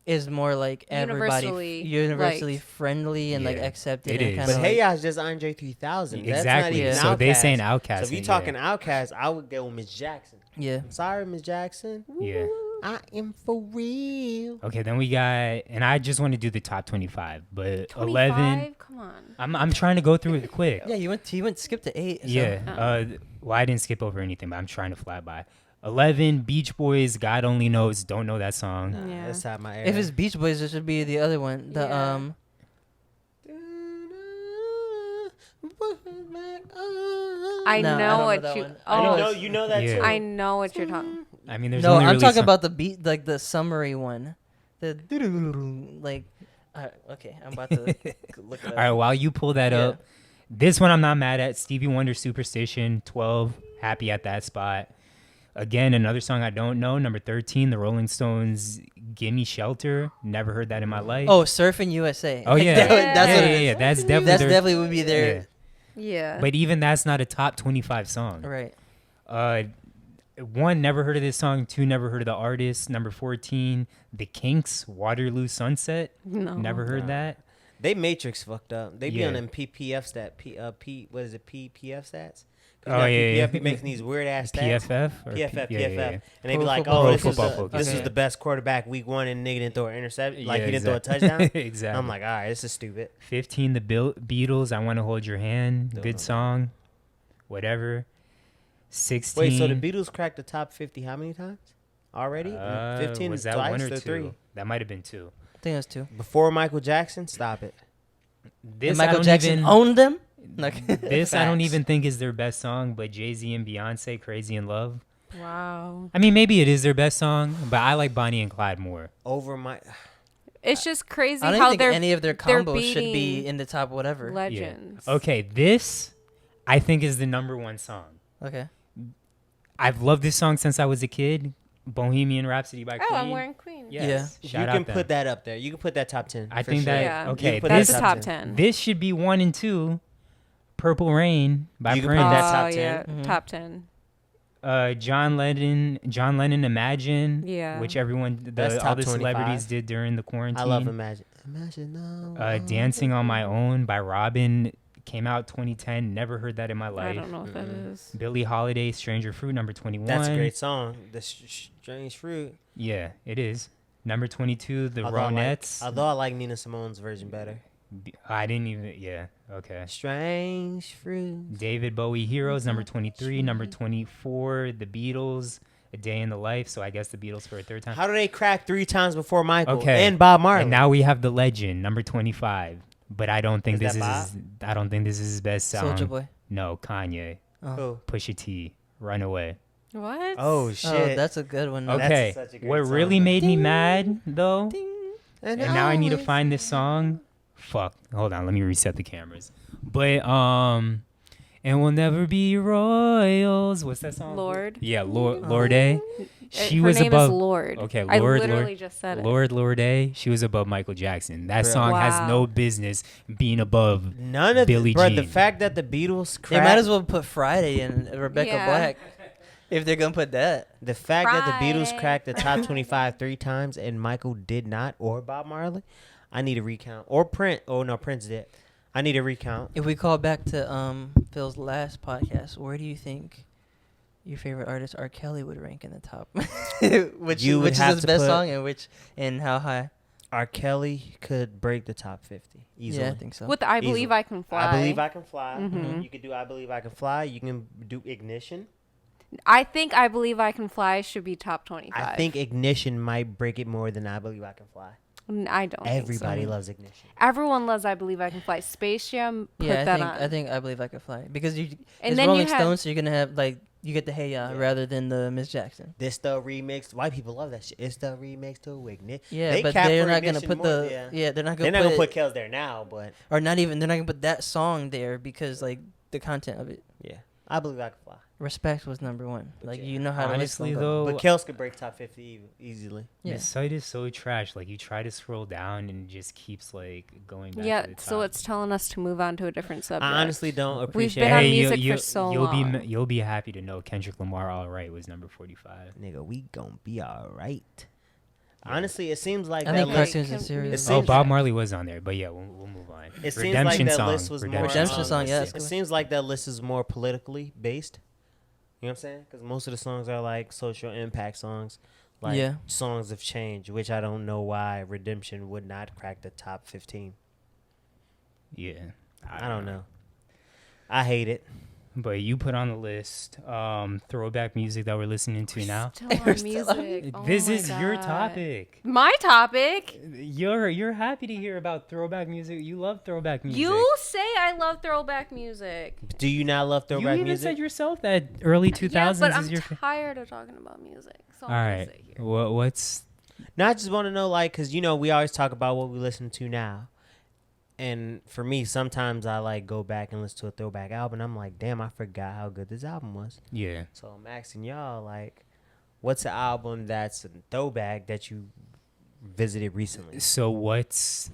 is more like everybody Universally universally liked. friendly and like Yeah, accepted. it and is. kinda But like, Hey Ya's just Andre 3000. That's not Exactly. even So they Outkast. saying Outkast. So if you then, talking Outkast, I would go with Miss Jackson. yeah. I'm sorry, Miss Jackson. Yeah. I am for real. Okay, then we got, and I just want to do the top 25, but 25? 11. Come on. I'm trying to go through it quick. Yeah, you went skip to 8. So. Yeah. Well, I didn't skip over anything, but I'm trying to fly by. 11, Beach Boys, God Only Knows. Don't know that song. Nah, Yeah. That's not my era. If it's Beach Boys, it should be the other one. The Yeah. I No, I know don't know what that you. one. I don't Oh, know. You know that Yeah. too. I know what you're talking. I mean, there's No, only I'm really talking some- about the beat, like the summary one. The like. Okay, I'm about to look it up. All right, while you pull that Yeah. up, this one I'm not mad at. Stevie Wonder, Superstition, 12. Happy at that spot. Again, another song I don't know. Number 13, The Rolling Stones, Gimme Shelter. Never heard that in my life. Oh, Surfing USA. Oh, yeah. That's yeah, what yeah, it is. yeah. That's definitely That's their- definitely would be their Yeah. But even that's not a top 25 song. right. 1, never heard of this song. 2, never heard of the artist. Number 14, The Kinks, Waterloo Sunset. No. Never heard that. They Matrix fucked up. They be Yeah. on them PPF stat. What is it? PPF stats. Oh, yeah, PPF yeah. be making these weird ass stats. PFF? Or PFF, yeah, yeah, PFF, yeah. and they be Pro like, Football "Oh, this, Football is, the, Focus. this Okay. was the best quarterback week 1, and nigga didn't throw an interception. Like Yeah, he didn't throw a exactly. touchdown." Exactly. I'm like, all right, this is stupid. 15, The Beatles, I Want to Hold Your Hand. Don't Good know. song. Whatever. 16. Wait, so the Beatles cracked the top 50 how many times already? 15 was that twice 1 or 2? 3? That might have been 2. I think it was 2. Before Michael Jackson, stop it. This And I Michael don't Jackson even, owned them. Like, This I don't Facts. even think is their best song, but Jay-Z and Beyonce, Crazy in Love. Wow. I mean, maybe it is their best song, but I like Bonnie and Clyde more. Over my It's just crazy I don't how even they're think any of their they're combos should be beating in the top whatever. legends. Okay, this I think is the number 1 song. Okay. I've loved this song since I was a kid. Bohemian Rhapsody by Queen. Oh, I'm wearing Queen. Yes. you Shout can out them. put that up there. You can put that top 10. I for think sure. that Yeah. okay. You put That's that the top top 10. 10. This should be 1 and 2. Purple Rain by You can Prince. put that Oh, top 10. yeah, Mhm. top 10. John Lennon, Imagine. Yeah. Which everyone, That's all top the 25. celebrities did during the quarantine. I love Imagine. Imagine no. Dancing on My Own by Robin. came out 2010. Never heard that in my I life. don't know what that is. Billie Holiday, Stranger Fruit, number 21. That's a great song. The Strange Fruit. Yeah, it is. Number 22, The Although Ronettes. I like Nina Simone's version better. I didn't even. Yeah. Okay. Strange Fruit. David Bowie, Heroes, number 23. Number 24, The Beatles, A Day in the Life. So I guess The Beatles for a third time. How do they crack 3 times before Michael Okay. and Bob Marley? And now we have The Legend, number 25. But I don't think Is this that is. I don't think this is his best song. Soulja Boy. No, Kanye, Oh. Pusha T, Runaway. What? Oh Oh, shit. that's a good one. That's Okay, such a great what song. really made me mad though, And and now I need to find this song. Fuck, hold on, let me reset the cameras. But and we'll never be royals. What's that song? Lord. Yeah, Lord A. She Her was name above. is Lord. Okay, I Lord, literally just said it. Lord A. She was above Michael Jackson. That Bro. song has Wow. no business being above. None of Billie bro, Jean. the fact that the Beatles They might as well put Friday and Rebecca Yeah. Black if they're gonna put that. the fact that the Beatles Friday. cracked the top 25 3 times and Michael did not, or Bob Marley, I need a recount. Or Prince. Oh no, Prince did. I need a recount. If we call back to Phil's last podcast, where do you think your favorite artist R. Kelly would rank in the top? which You would which is have his to best put- song and how high? R. Kelly could break the top 50 easily. Yeah, I think so. With I Believe Easily. I Can Fly. I Believe I Can Fly. Mhm. You could do I Believe I Can Fly. You can do Ignition. I think I Believe I Can Fly should be top 25. I think Ignition might break it more than I Believe I Can Fly. I don't Everybody think so. loves Ignition. Everyone loves I Believe I Can Fly. Space Jam put Yeah, that on. I think I Believe I Could Fly because you And it's then Rolling you have- Stones, so you're gonna have like you get the Hey Ya Yeah. rather than the Miss Jackson. This the remix. White people love that shit. It's the remix to Ignition. Yeah, They but cap they're for not gonna Ignition put more, the yeah. they're not They're gonna not put gonna put Kells there now, but or not even they're not gonna put that song there because like the content of it. yeah, I Believe I Can Fly. Respect was number one. But Like yeah, you know how honestly, to list them though, But Kells could break top 50 easily. Yeah. The site is so trash. Like you try to scroll down and it just keeps like going back. Yeah, to the so top. it's telling us to move on to a different subject. I honestly don't We've appreciate. been on Hey, music for so long. You'll be happy to know Kendrick Lamar, All Right, was number 45. Nigga, we gonna be all right. Honestly, it seems like I that think list. cartoons and series. It Oh, seems- Bob Marley was on there, but yeah, we'll move on. It seems like that song. list was more. Redemption song, yeah, that's It cool. seems like that list is more politically based. You know what I'm saying? Because most of the songs are like social impact songs, like Yeah. songs of change, which I don't know why Redemption would not crack the top 15. Yeah, I don't know. I hate it. But you put on the list throwback music that we're listening to now. Still on music. Oh This my is your God. topic. My topic. You're happy to hear about throwback music. You love throwback music. You say I love throwback music. Do you not love You throwback even music? said yourself that early 2000s Yeah, but is I'm your. tired of talking about music. So All I'm gonna right. sit here. What's No, I just want to know, like, because, you know, we always talk about what we listen to now. And for me, sometimes I, like, go back and listen to a throwback album. And I'm like, damn, I forgot how good this album was. yeah? So I'm asking y'all, like, what's an album that's a throwback that you visited recently? So what's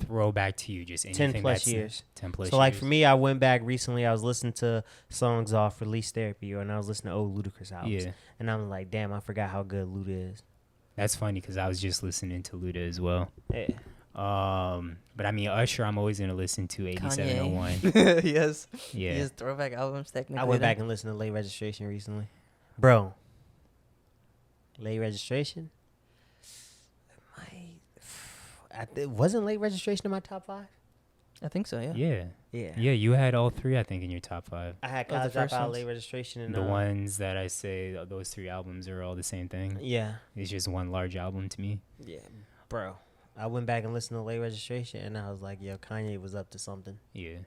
throwback to you? Just anything 10 plus that's years. 10 plus. So, like, years? for me, I went back recently. I was listening to songs off Release Therapy, and I was listening to old Ludacris albums. Yeah, And I'm like, damn, I forgot how good Luda is. that's funny because I was just listening to Luda as well. Yeah. But I mean Usher, I'm always gonna listen to 8701. Kanye. yes. Yeah. He has throwback albums technically. I went then. back and listened to Late Registration recently. Bro. Late Registration? Wasn't Late Registration in my top 5? I think so. Yeah. Yeah. Yeah, you had all three, I think, in your top 5. I had Oh, the College first Dropout, ones? Late Registration, and The ones that I say those 3 albums are all the same thing. Yeah. It's just one large album to me. Yeah. Bro. I went back and listened to Late Registration, and I was like, yo, Kanye was up to something. Yeah.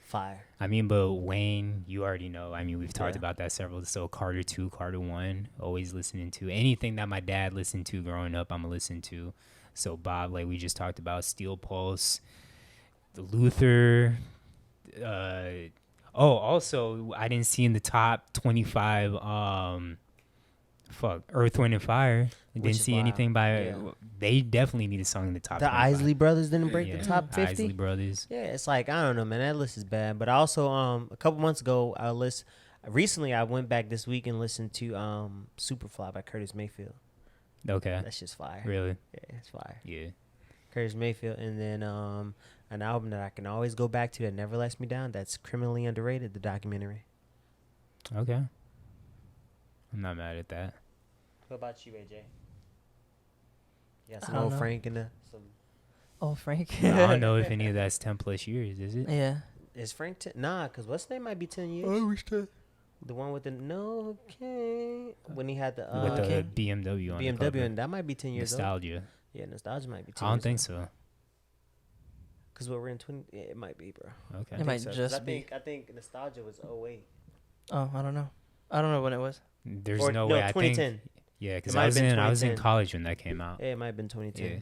Fire. I mean, but Wayne, you already know. I mean, we've talked Yeah. about that several. So Carter 2, Carter 1, always listening to anything that my dad listened to growing up, I'm going to listen to. So Bob, like we just talked about, Steel Pulse, the Luther. Also, I didn't see in the top 25, Earth, Wind, and Fire. I Which didn't is see wild. anything by, Yeah. they definitely need a song in the top The 25. Isley Brothers didn't break Yeah, the top 50? Isley Brothers. Yeah, it's like, I don't know, man. That list is bad. But I also, a couple months ago, recently I went back this week and listened to Superfly by Curtis Mayfield. Okay. That's just fire. Really? Yeah, it's fire. Yeah. Curtis Mayfield. And then An album that I can always go back to that never lets me down. That's criminally underrated. The documentary. Okay. I'm not mad at that. What about you, AJ? Yeah, I some don't old know. Frank and some. Oh, Frank. I don't know if any of that's 10 plus years, is it? Yeah. Is Frank 10? Nah, because what's his name might be 10 years. Oh, wish that. The one with the no okay when he had the With the okay. BMW on the BMW cover. and that might be 10 years old. Nostalgia. Yeah, nostalgia might be 10 I don't years think old. so. Because what we're in 20, yeah, it might be, bro. Okay. It might So, 'cause just be. I think nostalgia was 08. Oh, I don't know. I don't know when it was. There's Or, no way. I 2010. think. Yeah, because It might I have was been in 2010. college when that came out. Yeah, it might have been 2010. Yeah.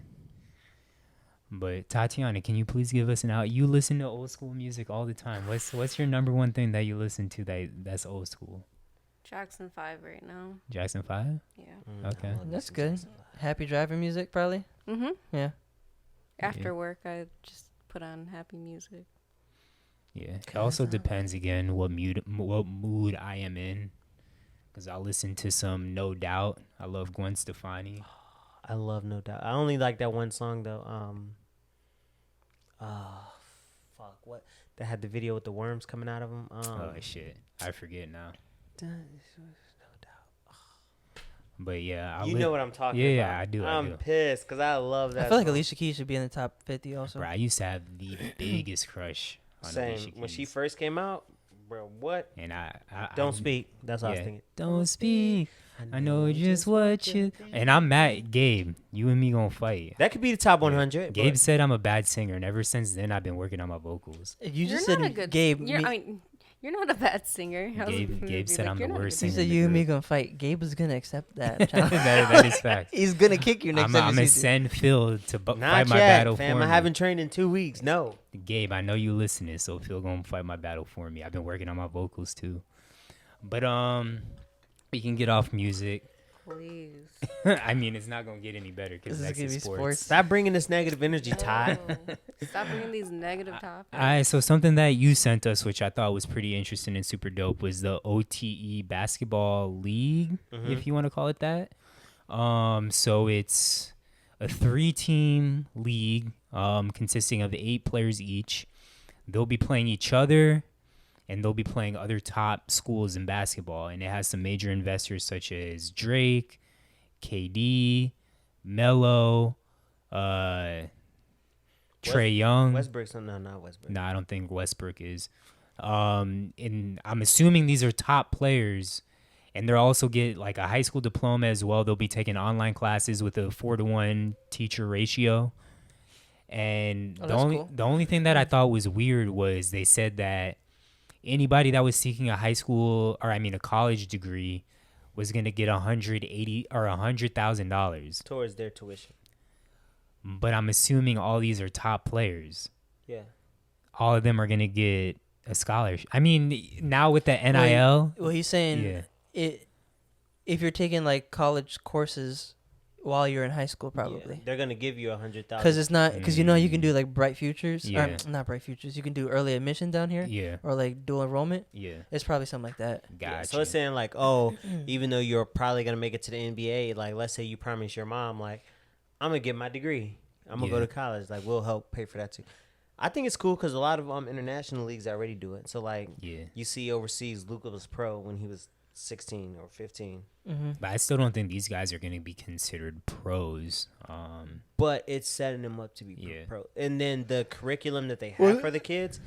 But Tatiana, can you please give us an out? You listen to old school music all the time. What's your number one thing that you listen to that's old school? Jackson 5 right now. Jackson 5? Yeah. Okay. I love That's some good. Jackson. Happy driving music, probably. Mm-hmm. Yeah. After work, I just put on happy music. Yeah. It also depends again what mood I am in. Because I listen to some No Doubt. I love Gwen Stefani. I love No Doubt. I only like that one song though. Fuck, what? That had the video with the worms coming out of them. Oh shit, I forget now. No Doubt. But yeah, You know what I'm talking yeah, about. yeah, I do. I'm pissed because I love that. I feel like song. Alicia Keys should be in the top 50 also. Bro, I used to have the biggest crush on Alicia Same. Keys. When she first came out, bro, what? And Don't speak. That's what I was yeah. thinking. Don't speak. I know just what you. And I'm mad, Gabe. You and me gonna fight. That could be the top 100. Gabe but said I'm a bad singer, and ever since then I've been working on my vocals. You You're just not said a good. Gabe. You're, me- I mean, you're not a bad singer. I was gonna Gabe be said I'm the you're not a worst good you singer. said in you the and me group. gonna fight. Gabe was gonna accept that. that is fact. He's gonna kick you next I'm time. gonna he sees you. send Phil to fight not my yet, battle fam. for I me. haven't trained in 2 weeks. No. Gabe, I know you listening, so Phil gonna fight my battle for me. I've been working on my vocals too. But we can get off music. Please. I mean, it's not gonna get any better because This is next gonna is be sports. sports. Stop bringing this negative energy, Ty. No. Stop bringing these negative topics. All right, so something that you sent us, which I thought was pretty interesting and super dope, was the Ote Basketball League, if you want to call it that. So it's a 3-team league consisting of 8 players each. They'll be playing each other, and they'll be playing other top schools in basketball. And it has some major investors such as Drake, KD, Melo, Trey Young. Westbrook's not Westbrook. No, I don't think Westbrook is. And I'm assuming these are top players, and they'll also get like a high school diploma as well. They'll be taking online classes with a 4-to-1 teacher ratio. And Oh, the that's only cool. the only thing that I thought was weird was they said that anybody that was seeking a college degree was gonna get $100,000. Towards their tuition. But I'm assuming all these are top players. Yeah. All of them are gonna get a scholarship. I mean, now with the NIL, Well, he's saying yeah, if you're taking like college courses while you're in high school, Yeah. probably. They're gonna give you 100,000. Because it's not, because you know you can do like Bright Futures. Yeah. Not Bright Futures. You can do early admission down here. yeah, Or like dual enrollment. yeah. It's probably something like that. Yeah, Gotcha. so it's saying like, oh, even though you're probably gonna make it to the NBA, like let's say you promise your mom, like, I'm gonna get my degree, I'm gonna go Yeah. to college, like we'll help pay for that too. I think it's cool because a lot of international leagues already do it. So like, Yeah. you see overseas, Luka was pro when he was 16 or 15, But I still don't think these guys are gonna be considered pros. but it's setting them up to be Yeah. pro. And then the curriculum that they have for the kids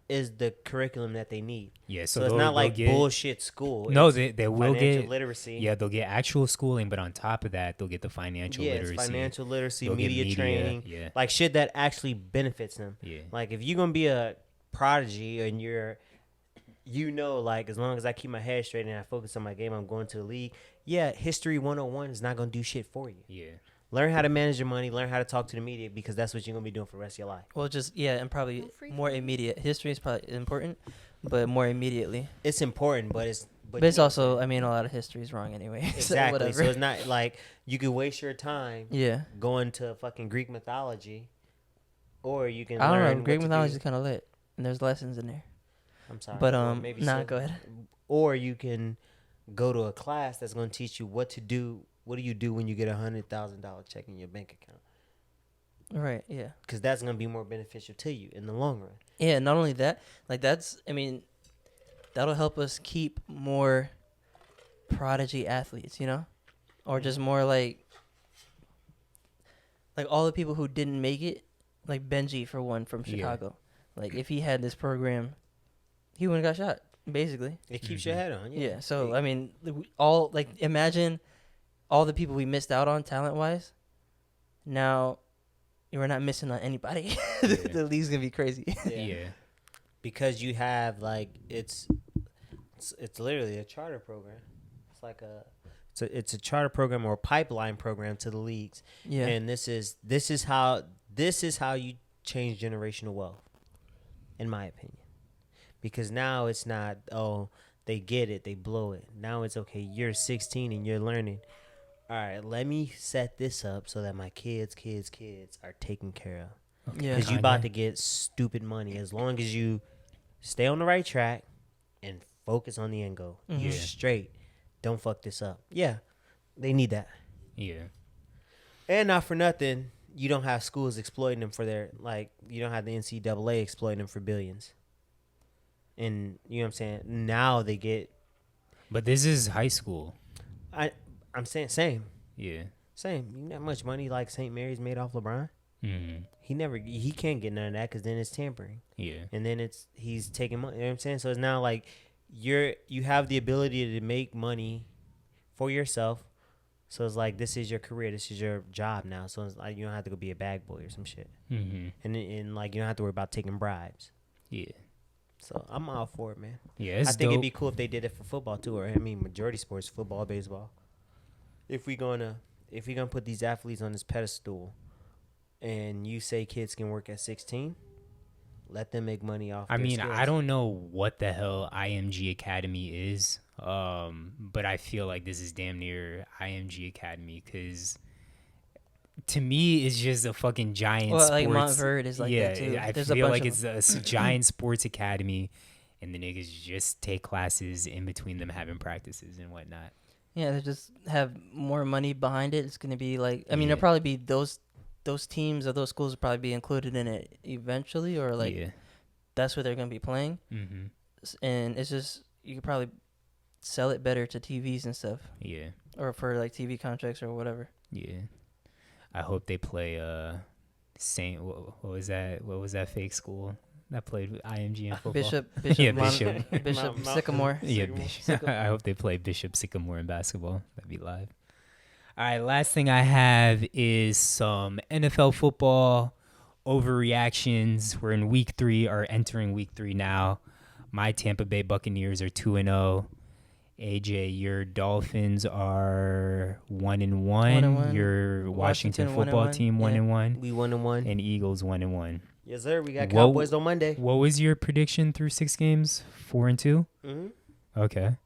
is the curriculum that they need. Yeah, So, so it's they'll- not like they'll get- bullshit school. No, It's they will financial get literacy. Yeah, they'll get actual schooling, but on top of that, they'll get the financial Yeah, literacy. it's financial literacy, They'll get media training, Yeah, like shit that actually benefits them. yeah, Like if you're gonna be a prodigy and you're, like as long as I keep my head straight and I focus on my game, I'm going to the league. Yeah, history 101 is not gonna do shit for you. yeah. Learn how to manage your money. Learn how to talk to the media because that's what you're gonna be doing for the rest of your life. Well, just, yeah, and probably No free more immediate. History is probably important, but more immediately. It's important, but it's But it's also, I mean, a lot of history is wrong anyway. So exactly. whatever. So it's not like you could waste your time Yeah. going to fucking Greek mythology, or you can I don't learn know. Greek what to mythology do. is kind of lit, and there's lessons in there. I'm sorry, But or maybe nah, so. go ahead. Or you can go to a class that's going to teach you what to do. What do you do when you get $100,000 check in your bank account? Right. Yeah. because that's gonna be more beneficial to you in the long run. Yeah. Not only that, like I mean, that'll help us keep more prodigy athletes, or just more like all the people who didn't make it, like Benji for one from Chicago. Like if he had this program, he wouldn't have got shot. Basically, It keeps your head on. yeah. So I mean, imagine all the people we missed out on talent wise. Now, we're not missing on anybody. The league's gonna be crazy. Yeah. Because you have it's literally a charter program. It's like it's a charter program or a pipeline program to the leagues. Yeah. And this is how you change generational wealth, in my opinion. Because now it's not, they get it, they blow it. Now it's okay, you're 16 and you're learning. All right, let me set this up so that my kids are taken care of. Yeah. Because you about to get stupid money as long as you stay on the right track and focus on the end goal. You're straight. Don't fuck this up. Yeah, they need that. Yeah. And not for nothing, you don't have schools exploiting them for you don't have the NCAA exploiting them for billions. And you know what I'm saying? Now they get. But this is high school. I'm saying same. Yeah. Same. You know how much money like St. Mary's made off LeBron? Mm-hmm. He can't get none of that because then it's tampering. Yeah. And then he's taking money. You know what I'm saying? So it's now like you have the ability to make money for yourself. So it's like, this is your career. This is your job now. So it's like, you don't have to go be a bag boy or some shit. Mm-hmm. And like, you don't have to worry about taking bribes. Yeah. So I'm all for it, man. Yeah, it's I think it'd dope. be cool if they did it for football too, or I mean, majority sports, football, baseball. If we gonna put these athletes on this pedestal, and you say kids can work at 16, let them make money off. I their mean, skills. I don't know what the hell IMG Academy is, but I feel like this is damn near IMG Academy because to me, it's just a fucking giant sports. Like Montverde is like that too. I There's feel a like bunch it's a giant sports academy, and the niggas just take classes in between them having practices and whatnot. Yeah, they just have more money behind it. It's gonna be like, I mean, it'll probably be those teams or those schools will probably be included in it eventually, or like that's where they're gonna be playing. Mm-hmm. And it's just, you could probably sell it better to TVs and stuff. Yeah. Or for like TV contracts or whatever. Yeah. I hope they play Saint. What was that? What was that fake school that played with IMG in football? Bishop. Yeah, Bishop Sycamore. Yeah, Bishop. I hope they play Bishop Sycamore in basketball. That'd be live. All right, last thing I have is some NFL football overreactions. We're in week 3, or entering week 3 now. My Tampa Bay Buccaneers are 2-0. AJ, your Dolphins are 1-1. Your Washington football team 1-1. We 1-1. And Eagles 1-1. Yes, sir. We got Cowboys on Monday. What was your prediction through 6 games? 4-2. Mm-hmm. Okay.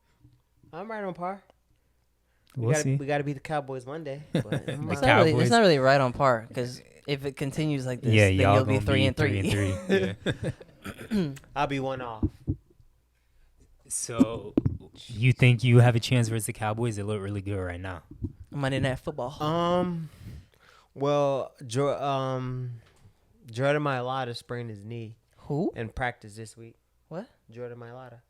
I'm right on par. We'll see. We got to beat the Cowboys Monday. But It's not really right on par, because if it continues like this, then y'all you'll be gonna 3-3. Yeah. I'll be one off. So, you think you have a chance versus the Cowboys? They look really good right now. Monday Night Football. Well, Jordan Mailata sprained his knee. Who? In practice this week. What? Jordan Mailata.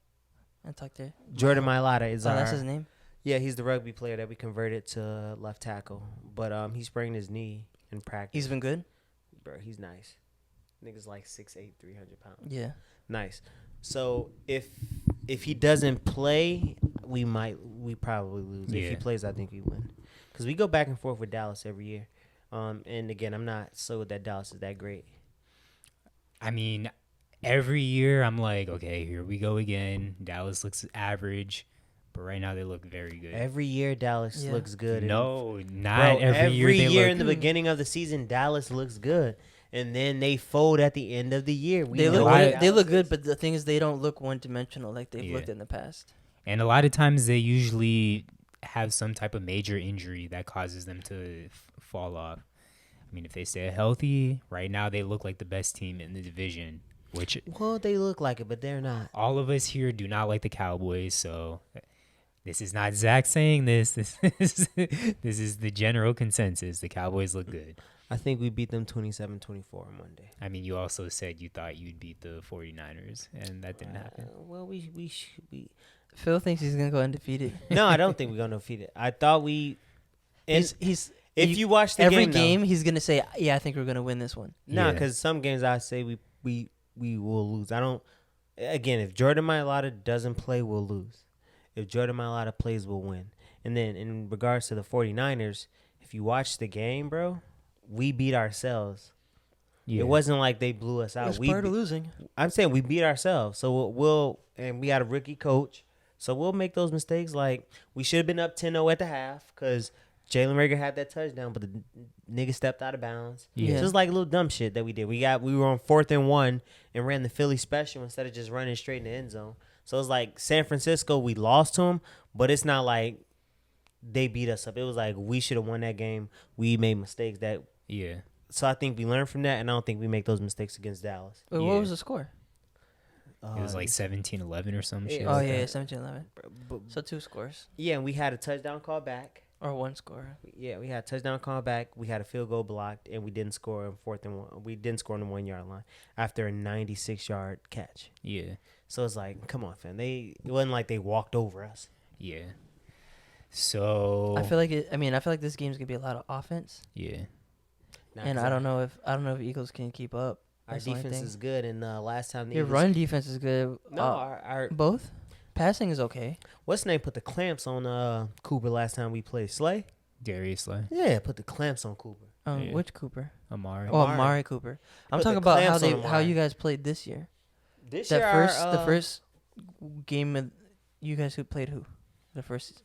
I talked to Jordan Mailata is that's his name? Yeah, he's the rugby player that we converted to left tackle. But he sprained his knee in practice. He's been good? Bro, he's nice. Nigga's like 6'8", 300 pounds. Yeah. Nice. So if he doesn't play, we probably lose. Yeah. If he plays, I think we win. Because we go back and forth with Dallas every year. And again, I'm not sold that Dallas is that great. I mean, every year I'm like, okay, here we go again. Dallas looks average, but right now they look very good. Every year Dallas looks good. No, not every year. Every year in the beginning of the season, Dallas looks good. And then they fold at the end of the year. They look good, but the thing is they don't look one-dimensional like they've looked in the past. And a lot of times they usually have some type of major injury that causes them to fall off. I mean, if they stay healthy, right now they look like the best team in the division, which... Well, they look like it, but they're not. All of us here do not like the Cowboys, so This is not Zach saying this. This is the general consensus. The Cowboys look good. I think we beat them 27-24 on Monday. I mean, you also said you thought you'd beat the 49ers, and that didn't happen. Well, we Phil thinks he's gonna go undefeated. No, I don't think we're gonna defeat it. I thought we. And He's if you watch the every game, game, he's gonna say, "Yeah, I think we're gonna win this one." nah, Yeah. because some games I say we will lose. I don't. Again, if Jordan Mailata doesn't play, we'll lose. If Jordan Mailata plays, we'll win. And then in regards to the 49ers, if you watch the game, bro, we beat ourselves. Yeah. It wasn't like they blew us out. That's We part of be- losing. I'm saying we beat ourselves. So we'll and we got a rookie coach. So we'll make those mistakes. Like, we should have been up 10-0 at the half because Jalen Rager had that touchdown, but the nigga stepped out of bounds. Yeah. Just like little dumb shit that we did. We were on 4th and 1 and ran the Philly special instead of just running straight in the end zone. So it's like San Francisco, we lost to them, but it's not like they beat us up. It was like we should have won that game. We made mistakes that. Yeah. So I think we learned from that, and I don't think we make those mistakes against Dallas. Wait, Yeah. what was the score? It was like 17-11 or some shit. Oh like yeah, that. 17-11. But, So 2 scores yeah, and we had a touchdown call back. or 1 score. Yeah, we had a touchdown call back. We had a field goal blocked, and we didn't score on 4th and 1. We didn't score on the 1 yard line after a 96-yard catch. Yeah. So it's like, come on, fam. It wasn't like they walked over us. Yeah. So I feel like I feel like this game's gonna be a lot of offense, yeah. Nah, and 'cause I don't know if Eagles can keep up. Our That's the only defense thing. is good, and last time the Your Eagles- run defense is good. No, our Both. Passing is okay. what's the name put the clamps on Cooper last time we played? Slay? Darius Slay, Yeah, put the clamps on Cooper. Yeah. Which Cooper? Amari. Oh, Amari. Amari Cooper. I'm Put talking the about clamps on how Amari. you guys played this year. This The year, first game of you guys who played who? The first.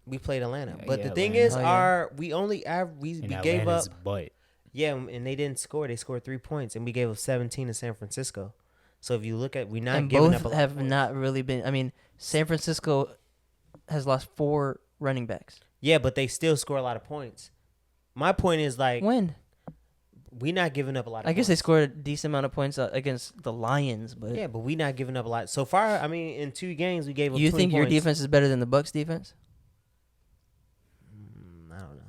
we played Atlanta, but Yeah, the thing Atlanta. is, Oh, yeah. we only we In gave up. Atlanta's butt. Yeah, and they didn't score. They scored 3 points, and we gave up 17 to San Francisco. So if you look at, we're not And giving both up a lot have of points. not really been. I mean, San Francisco has lost 4 running backs. Yeah, but they still score a lot of points. My point is like When? we're not giving up a lot of I guess they points. scored a decent amount of points against the Lions, but Yeah, but we're not giving up a lot. So far, I mean, in 2 games we gave up you 20 think your points. defense is better than the Bucks defense? I don't know.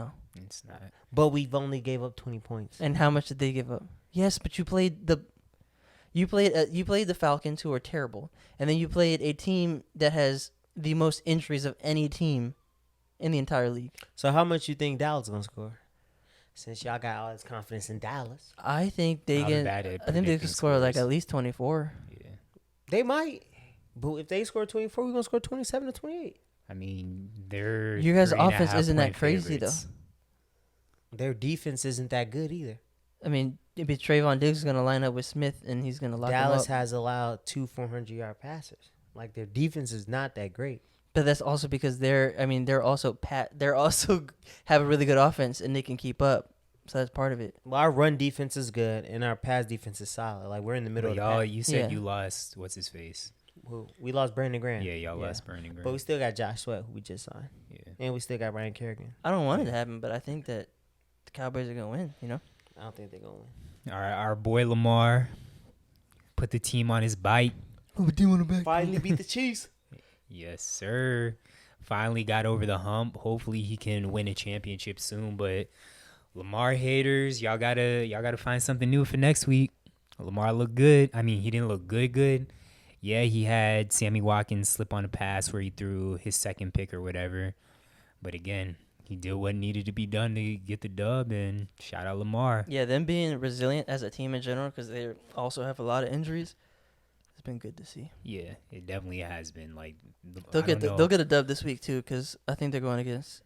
No. It's not. But we've only gave up 20 points. And how much did they give up? Yes, but you played the Falcons, who are terrible, and then you played a team that has the most injuries of any team in the entire league. So how much you think Dallas is going to score? Since y'all got all this confidence in Dallas. I think they I'm get. bad at I think they predicting could score like scores. at least 24. Yeah. They might. But if they score 24, we're going to score 27 to 28. I mean, they're You guys' 3.5 offense isn't that point crazy, favorites. Their defense isn't that good either. I mean, maybe Trayvon Diggs is gonna line up with Smith, and he's gonna lock Dallas him up. has allowed 2 400-yard passes. Like, their defense is not that great. But that's also because they're also have a really good offense, and they can keep up. So that's part of it. Well, our run defense is good, and our pass defense is solid. Like, we're in the middle But of the y'all, pack. you said Yeah. you lost. What's his face? We lost Brandon Graham. Yeah, y'all lost Brandon Graham. But we still got Josh Sweat, who we just signed. Yeah. And we still got Ryan Kerrigan. I don't want it to happen, but I think that the Cowboys are gonna win. You know. I don't think they're going to win. All right, our boy Lamar put the team on his bike. Finally beat the Chiefs. Yes, sir. Finally got over the hump. Hopefully he can win a championship soon. But Lamar haters, y'all gotta find something new for next week. Lamar looked good. I mean, he didn't look good. Yeah, he had Sammy Watkins slip on a pass where he threw his second pick or whatever. But again, he did what needed to be done to get the dub, and shout out Lamar. Yeah, them being resilient as a team in general, because they also have a lot of injuries. It's been good to see. Yeah, it definitely has been. Like They'll get a dub this week too, because I think they're going against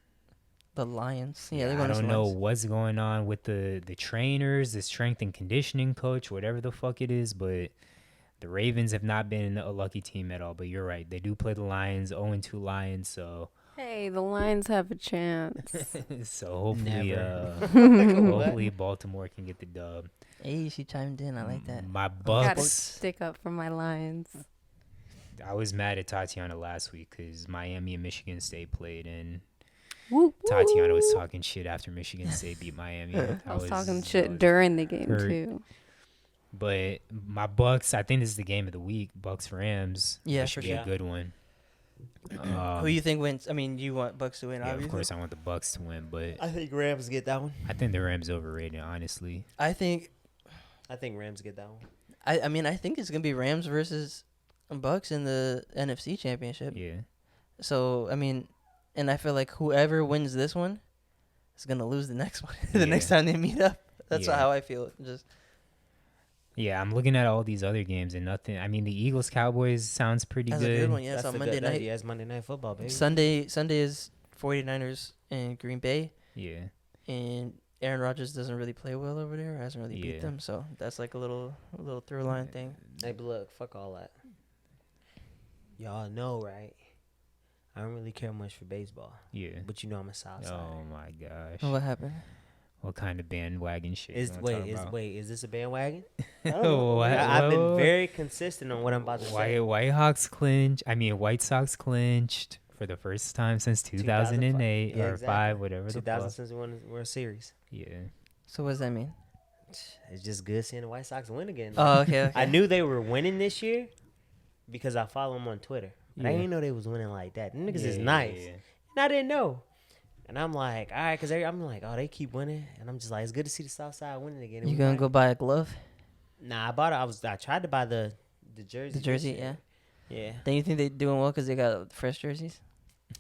the Lions. Yeah, they're going I against don't the know Lions. what's going on with the trainers, the strength and conditioning coach, whatever the fuck it is, but the Ravens have not been a lucky team at all. But you're right, they do play the Lions, 0-2 Lions, so Hey, the Lions have a chance. so hopefully Never. hopefully Baltimore can get the dub. Hey, she chimed in. I like that. My Gotta Bucks. stick up for my Lions. I was mad at Tatiana last week because Miami and Michigan State played, and Woo, Tatiana was woo. talking shit after Michigan State beat Miami. I was talking I shit was during the game hurt. too. But my Bucks, I think this is the game of the week. Bucks Rams. Yeah, That should for be sure. a good one. Who you think wins? I mean, you want Bucks to win, Yeah, obviously. of course I want the Bucks to win, but I think Rams get that one. I think the Rams overrated, honestly. I think Rams get that one. I mean, I think it's gonna be Rams versus Bucks in the NFC Championship. Yeah. So I mean, and I feel like whoever wins this one is gonna lose the next one. The next time they meet up. That's how I feel. Just yeah, I'm looking at all these other games and nothing. I mean, the Eagles Cowboys sounds pretty that's good. a good one. Yeah, it's That's on a Monday good night. Yeah, it's Monday Night Football, baby. Sunday is 49ers and Green Bay. Yeah. And Aaron Rodgers doesn't really play well over there. Hasn't really beat them. So that's like a little through line thing. Hey, but look, fuck all that. Y'all know, right? I don't really care much for baseball. Yeah. But you know I'm a Southsider. Oh my gosh. Oh, what happened? What kind of bandwagon shit? Is this a bandwagon? What? I've been very consistent on what I'm about to say. White Sox clinched for the first time since 2008 or 5, whatever the 2000 fuck. since we won the World Series. Yeah. So what does that mean? It's just good seeing the White Sox win again. Oh, okay. I knew they were winning this year because I follow them on Twitter. But I Yeah. didn't know they was winning like that. Them niggas is nice. Yeah. And I didn't know. And I'm like, all right, because I'm like, oh, they keep winning. And I'm just like, it's good to see the South Side winning again. And You we gonna might- go buy a glove? Nah, I bought it. I tried to buy the jersey. The jersey, yeah. Yeah. Then you think they're doing well because they got fresh jerseys?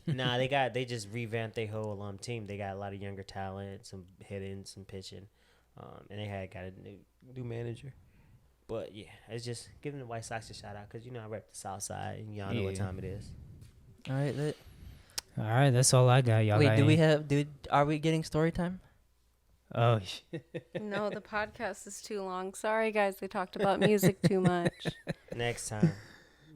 Nah, they just revamped their whole team. They got a lot of younger talent, some hitting, some pitching, and they got a new manager. But yeah, it's just giving the White Sox a shout out because I rep the South Side and y'all know what time it is. All right, lit. All right, that's all I got. Y'all Wait, got are we getting story time? Oh, shit. No, the podcast is too long. Sorry, guys. They talked about music too much. Next time,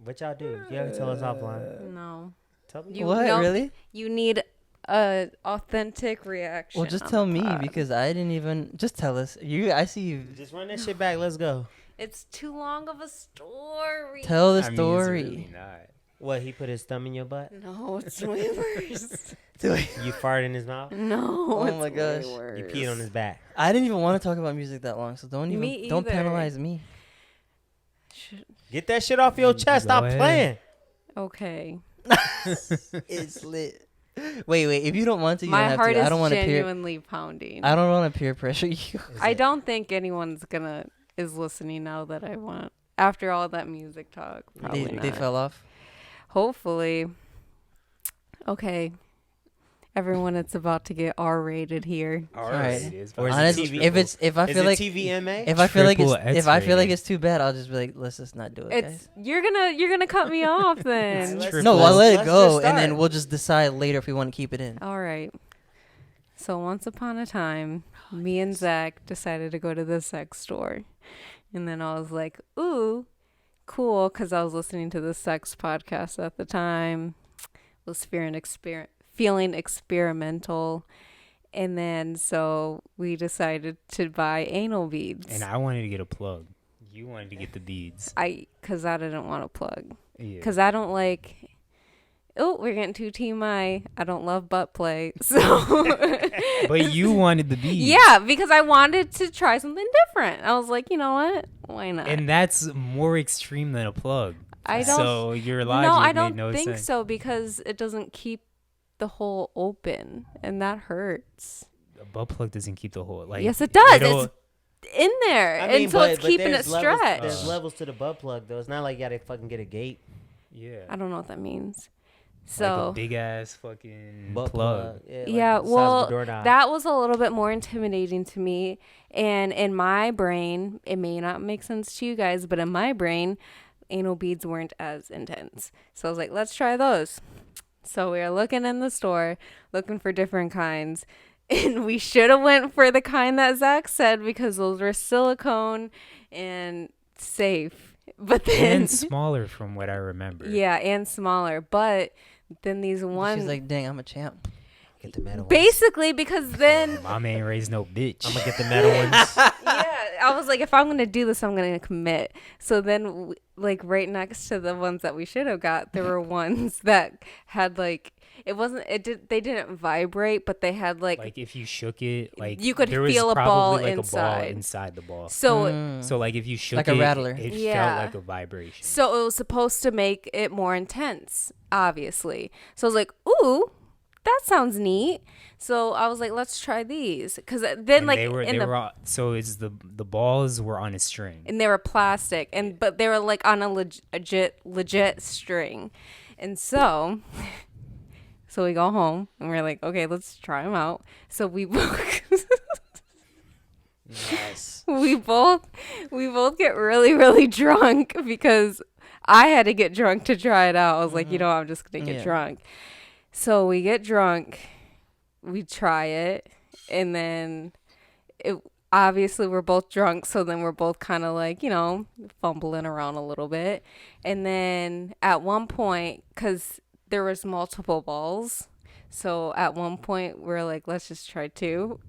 what y'all do? You gotta tell us offline. No. Tell me. Really? You need a authentic reaction. Well, just on tell the me pod. because I didn't even. Just tell us. I see you. Just run that shit back. Let's go. It's too long of a story. Tell the I mean, it's story. really not. What? He put his thumb in your butt? No, it's way worse. You farted in his mouth? No, Oh it's my gosh. way worse. You peed on his back. I didn't even want to talk about music that long, so don't Me don't either. penalize me. Get that shit off your chest. Stop ahead. playing. Okay. It's lit. Wait. If you don't want to, you My don't have heart to. I is don't want to peer. genuinely pounding. I don't want to peer pressure you. I don't think anyone's is listening now that I want. After all that music talk, probably They not. fell off. Hopefully. Okay. Everyone, it's about to get R-rated here. All right. Or is it Honestly, TV? if I Is feel it like TVMA? if I feel like Triple it's if I feel like X-rated. it's too bad, I'll just be like, let's just not do it, guys. You're gonna cut me off then. Let's- No, I'll let it let's go, just and then start. we'll just decide later if we want to keep it in. All right. So once upon a time, me and Zach decided to go to the sex store. And then I was like, ooh, cool, because I was listening to the sex podcast at the time. Was feeling experimental. And then so we decided to buy anal beads. And I wanted to get a plug. You wanted to get the beads. Because I didn't want to plug. Yeah. Because I don't like... Oh, we're getting too TMI. I don't love butt play. So... But you wanted the beads. Yeah, because I wanted to try something different. I was like, you know what? Why not? And that's more extreme than a plug. I don't. So your logic No, I made don't no think sense. so because it doesn't keep the hole open, and that hurts. A butt plug doesn't keep the hole. Like, Yes, it does. it'll- It's in there, I mean, and so it's keeping it there's levels- stretched. There's levels to the butt plug, though. It's not like you gotta fucking get a gate. yeah. I don't know what that means. Like So a big ass fucking Butt plug. Yeah, yeah, like the size of a well, doorknob. that was a little bit more intimidating to me. And in my brain, it may not make sense to you guys, but in my brain, anal beads weren't as intense. So I was like, let's try those. So we were looking in the store, looking for different kinds. And we should have went for the kind that Zach said because those were silicone and safe. But then... And smaller from what I remember. Yeah, and smaller. But then these ones... She's like, dang, I'm a champ. Get the metal ones. Basically, because then... Mom ain't raised no bitch. I'm gonna get the metal ones. Yeah, I was like, if I'm gonna do this, I'm gonna commit. So then, like right next to the ones that we should have got, there were ones that had like they didn't vibrate, but they had like if you shook it, like you could there was feel a probably, ball like, inside. a ball inside the ball. So like if you shook like it, a rattler. it Yeah. felt like a vibration. So it was supposed to make it more intense, obviously. So I was like, ooh, that sounds neat. So I was like, let's try these. Because then, And like, they were so it's the balls were on a string. and they were plastic, but they were like on a legit string. And so we go home and we're like, okay, let's try them out. So we both Nice. we both get really, really drunk because I had to get drunk to try it out. I was like, I'm just gonna get drunk. So we get drunk, we try it, and then obviously we're both drunk, so then we're both kind of like, fumbling around a little bit. And then at one point, because there was multiple balls, so at one point we're like, let's just try 2.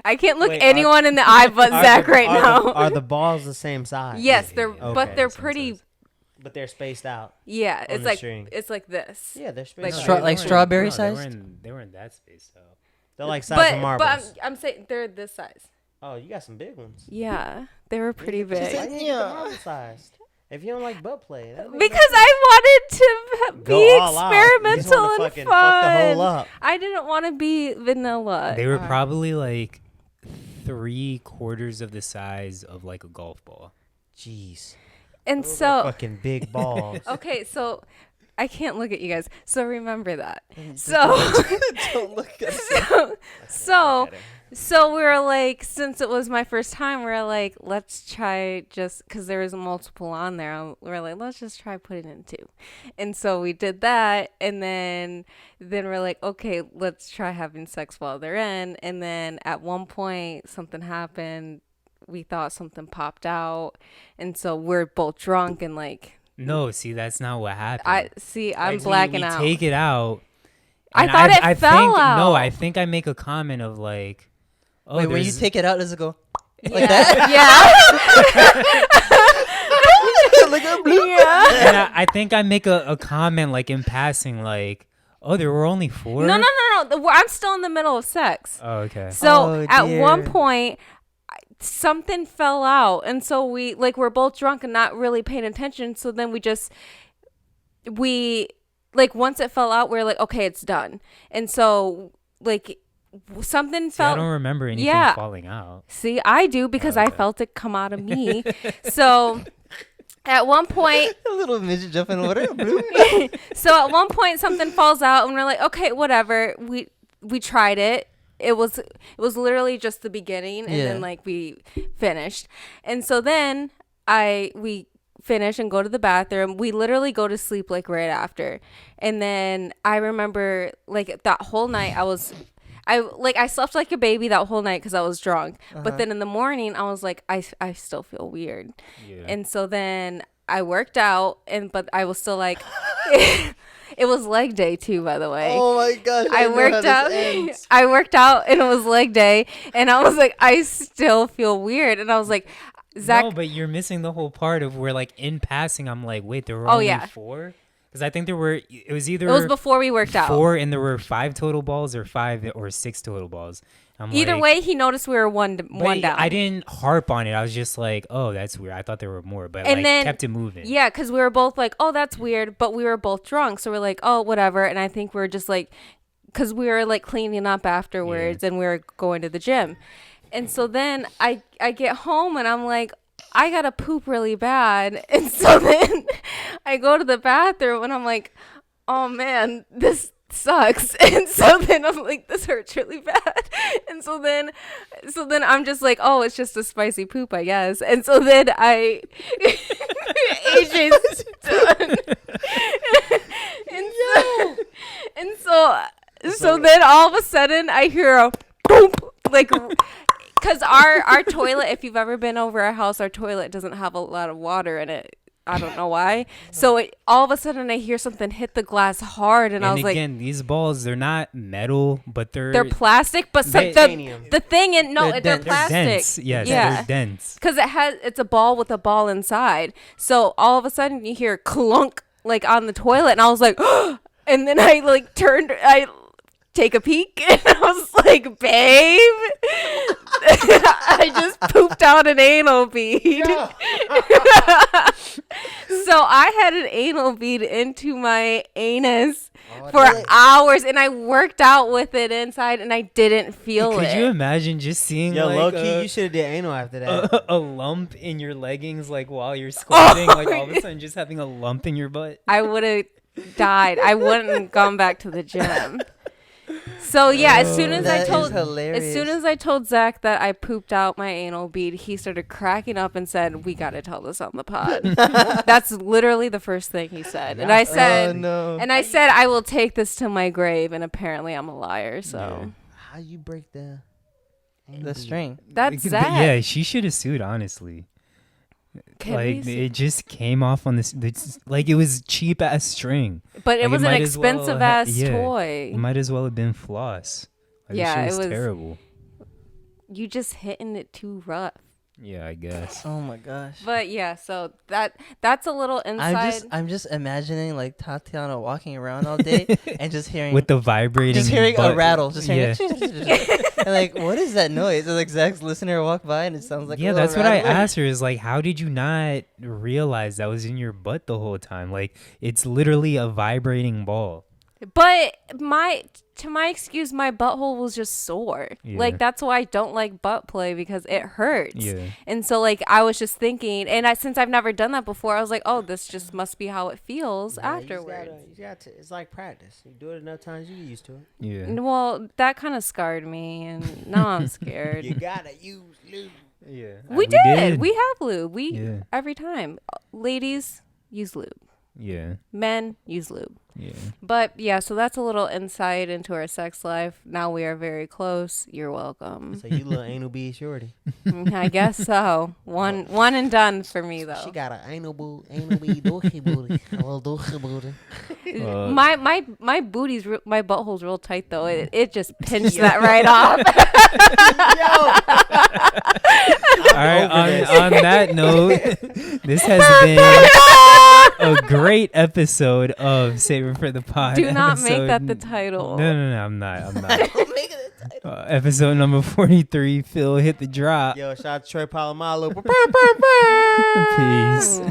I can't look Wait, anyone in the eye but Zach now. Are the balls the same size? Yes, they're Okay, but they're same pretty. size. But they're spaced out. Yeah, on it's the like string. it's like this. Yeah, they're Like spaced Stra- out. like strawberry sized? They weren't that spaced out. They're like size of marbles. But I'm saying they're this size. Oh, you got some big ones. Yeah, they were pretty Why big. you ain't get the marble sized? If you don't like butt play, that makes Because I wanted to Go be all out. You just experimental wanna and fucking fun. fuck the whole up. I didn't want to be vanilla. They were probably like 3/4 of the size of like a golf ball. Jeez. And Those are so, fucking big balls. okay, so I can't look at you guys. So remember that. So, Don't look at so we were like, since it was my first time, we were like, let's try just because there was multiple on there. We were like, let's just try putting in 2. And so we did that. And then we're like, okay, let's try having sex while they're in. And then at one point, something happened. We thought something popped out. And so we're both drunk and like, No, see, that's not what happened. I'm Like, blacking we out. take it out. I and thought it I fell think, out. No, I think I make a comment of like, oh, Wait, when you there's- take it out, does it go Yeah. like that? Like a bloop? Yeah. and I think I make a comment like in passing, like, oh, there were only 4. No. I'm still in the middle of sex. Oh, okay. So Oh, at one dear. point, something fell out, and so we're both drunk and not really paying attention. So then we once it fell out, we're like, okay, it's done. And so something See, fell. I don't remember anything Yeah. falling out. See, I do because I Okay. felt it come out of me. So at one point, A little midget jumping in the water. Bloop. so at one point something falls out and we're like, okay, whatever. We tried it. It was literally just the beginning, and Yeah. then we finished. And so then we finish and go to the bathroom. We literally go to sleep right after. And then I remember that whole night I slept like a baby that whole night because I was drunk. But then in the morning I was like, I still feel weird. Yeah. And so then I worked out, but I was still like, it was leg day too, by the way. Oh my gosh. I know how worked this out. ends. I worked out, and it was leg day, and I was like, I still feel weird, and I was like, Zach. No, but you're missing the whole part of where in passing, I'm like, wait, there were Oh, only yeah. 4? Because I think it was either It was before we worked out. 4 and there were 5 total balls, or 5 or 6 total balls. I'm Either like, way, he noticed we were one but down. I didn't harp on it. I was just like, oh, that's weird. I thought there were more, but And then- kept it moving. Yeah, because we were both like, oh, that's weird, but we were both drunk, so we're like, oh, whatever. And I think we're just because we were cleaning up afterwards, and we were going to the gym. And so then I get home, and I'm like, I gotta poop really bad. And so then I go to the bathroom, and I'm like, oh man, this sucks. And so then I'm like, this hurts really bad. And so then I'm just like, oh, it's just a spicy poop, I guess. And so then AJ's done. and so then all of a sudden I hear a boom, because our toilet, if you've ever been over our house, our toilet doesn't have a lot of water in it. I don't know why. So all of a sudden I hear something hit the glass hard, and I was again, these balls, they're not metal, but they're plastic. But the thing in they're plastic. Dense. Yes, they're dense. Because it's a ball with a ball inside. So all of a sudden you hear clunk like on the toilet, and I was like, and then I like I take a peek, and I was like, babe, I just pooped out an anal bead. So I had an anal bead into my anus for hours, and I worked out with it inside, and I didn't feel it. Could you imagine just seeing low key, you should have did anal after that. A lump in your leggings, like while you're squatting, like all of a sudden just having a lump in your butt? I would have died. I wouldn't have gone back to the gym. So yeah, as soon as I told Zach that I pooped out my anal bead, he started cracking up and said, "We got to tell this on the pod." That's literally the first thing he said. And I said, I will take this to my grave, and apparently I'm a liar. So how you break the string? That's Zach. Yeah, she should have sued, honestly. It just came off on this like it was cheap ass string, but it was an expensive ass toy. It might as well have been floss. Yeah, it was terrible. You just hitting it too rough. Yeah, I guess. Oh my gosh. But yeah, so that's a little inside. I'm just imagining like Tatiana walking around all day and just hearing with the vibrating, just hearing a rattle, just hearing and like, what is that noise? And like Zach's listener walk by and it sounds like that's what I asked her. Is like, how did you not realize that was in your butt the whole time? Like, it's literally a vibrating ball. But to my excuse, my butthole was just sore. Yeah. Like, that's why I don't like butt play, because it hurts. Yeah. And so, like, I was just thinking, and since I've never done that before, I was like, oh, this just must be how it feels afterwards. You got to, it's like practice. You do it enough times, you get used to it. Yeah. Well, that kind of scarred me, and now I'm scared. You gotta use lube. Yeah. We did. We have lube. Every time. Ladies, use lube. Yeah. Men, use lube. Yeah. But yeah, so that's a little insight into our sex life. Now we are very close. You're welcome. So you little anal bead shorty. I guess so. One and done for me though. She got an anal bead dookie booty. A little dookie booty. My booty's my butthole's real tight though. It just pinched that right off. All right. On that note, this has been a great episode of Save It for the Pod. Do not make that the title. No, I'm not. Don't make it the title. Episode number 43. Phil hit the drop. Yo, shout out to Trey Palomalo. Peace.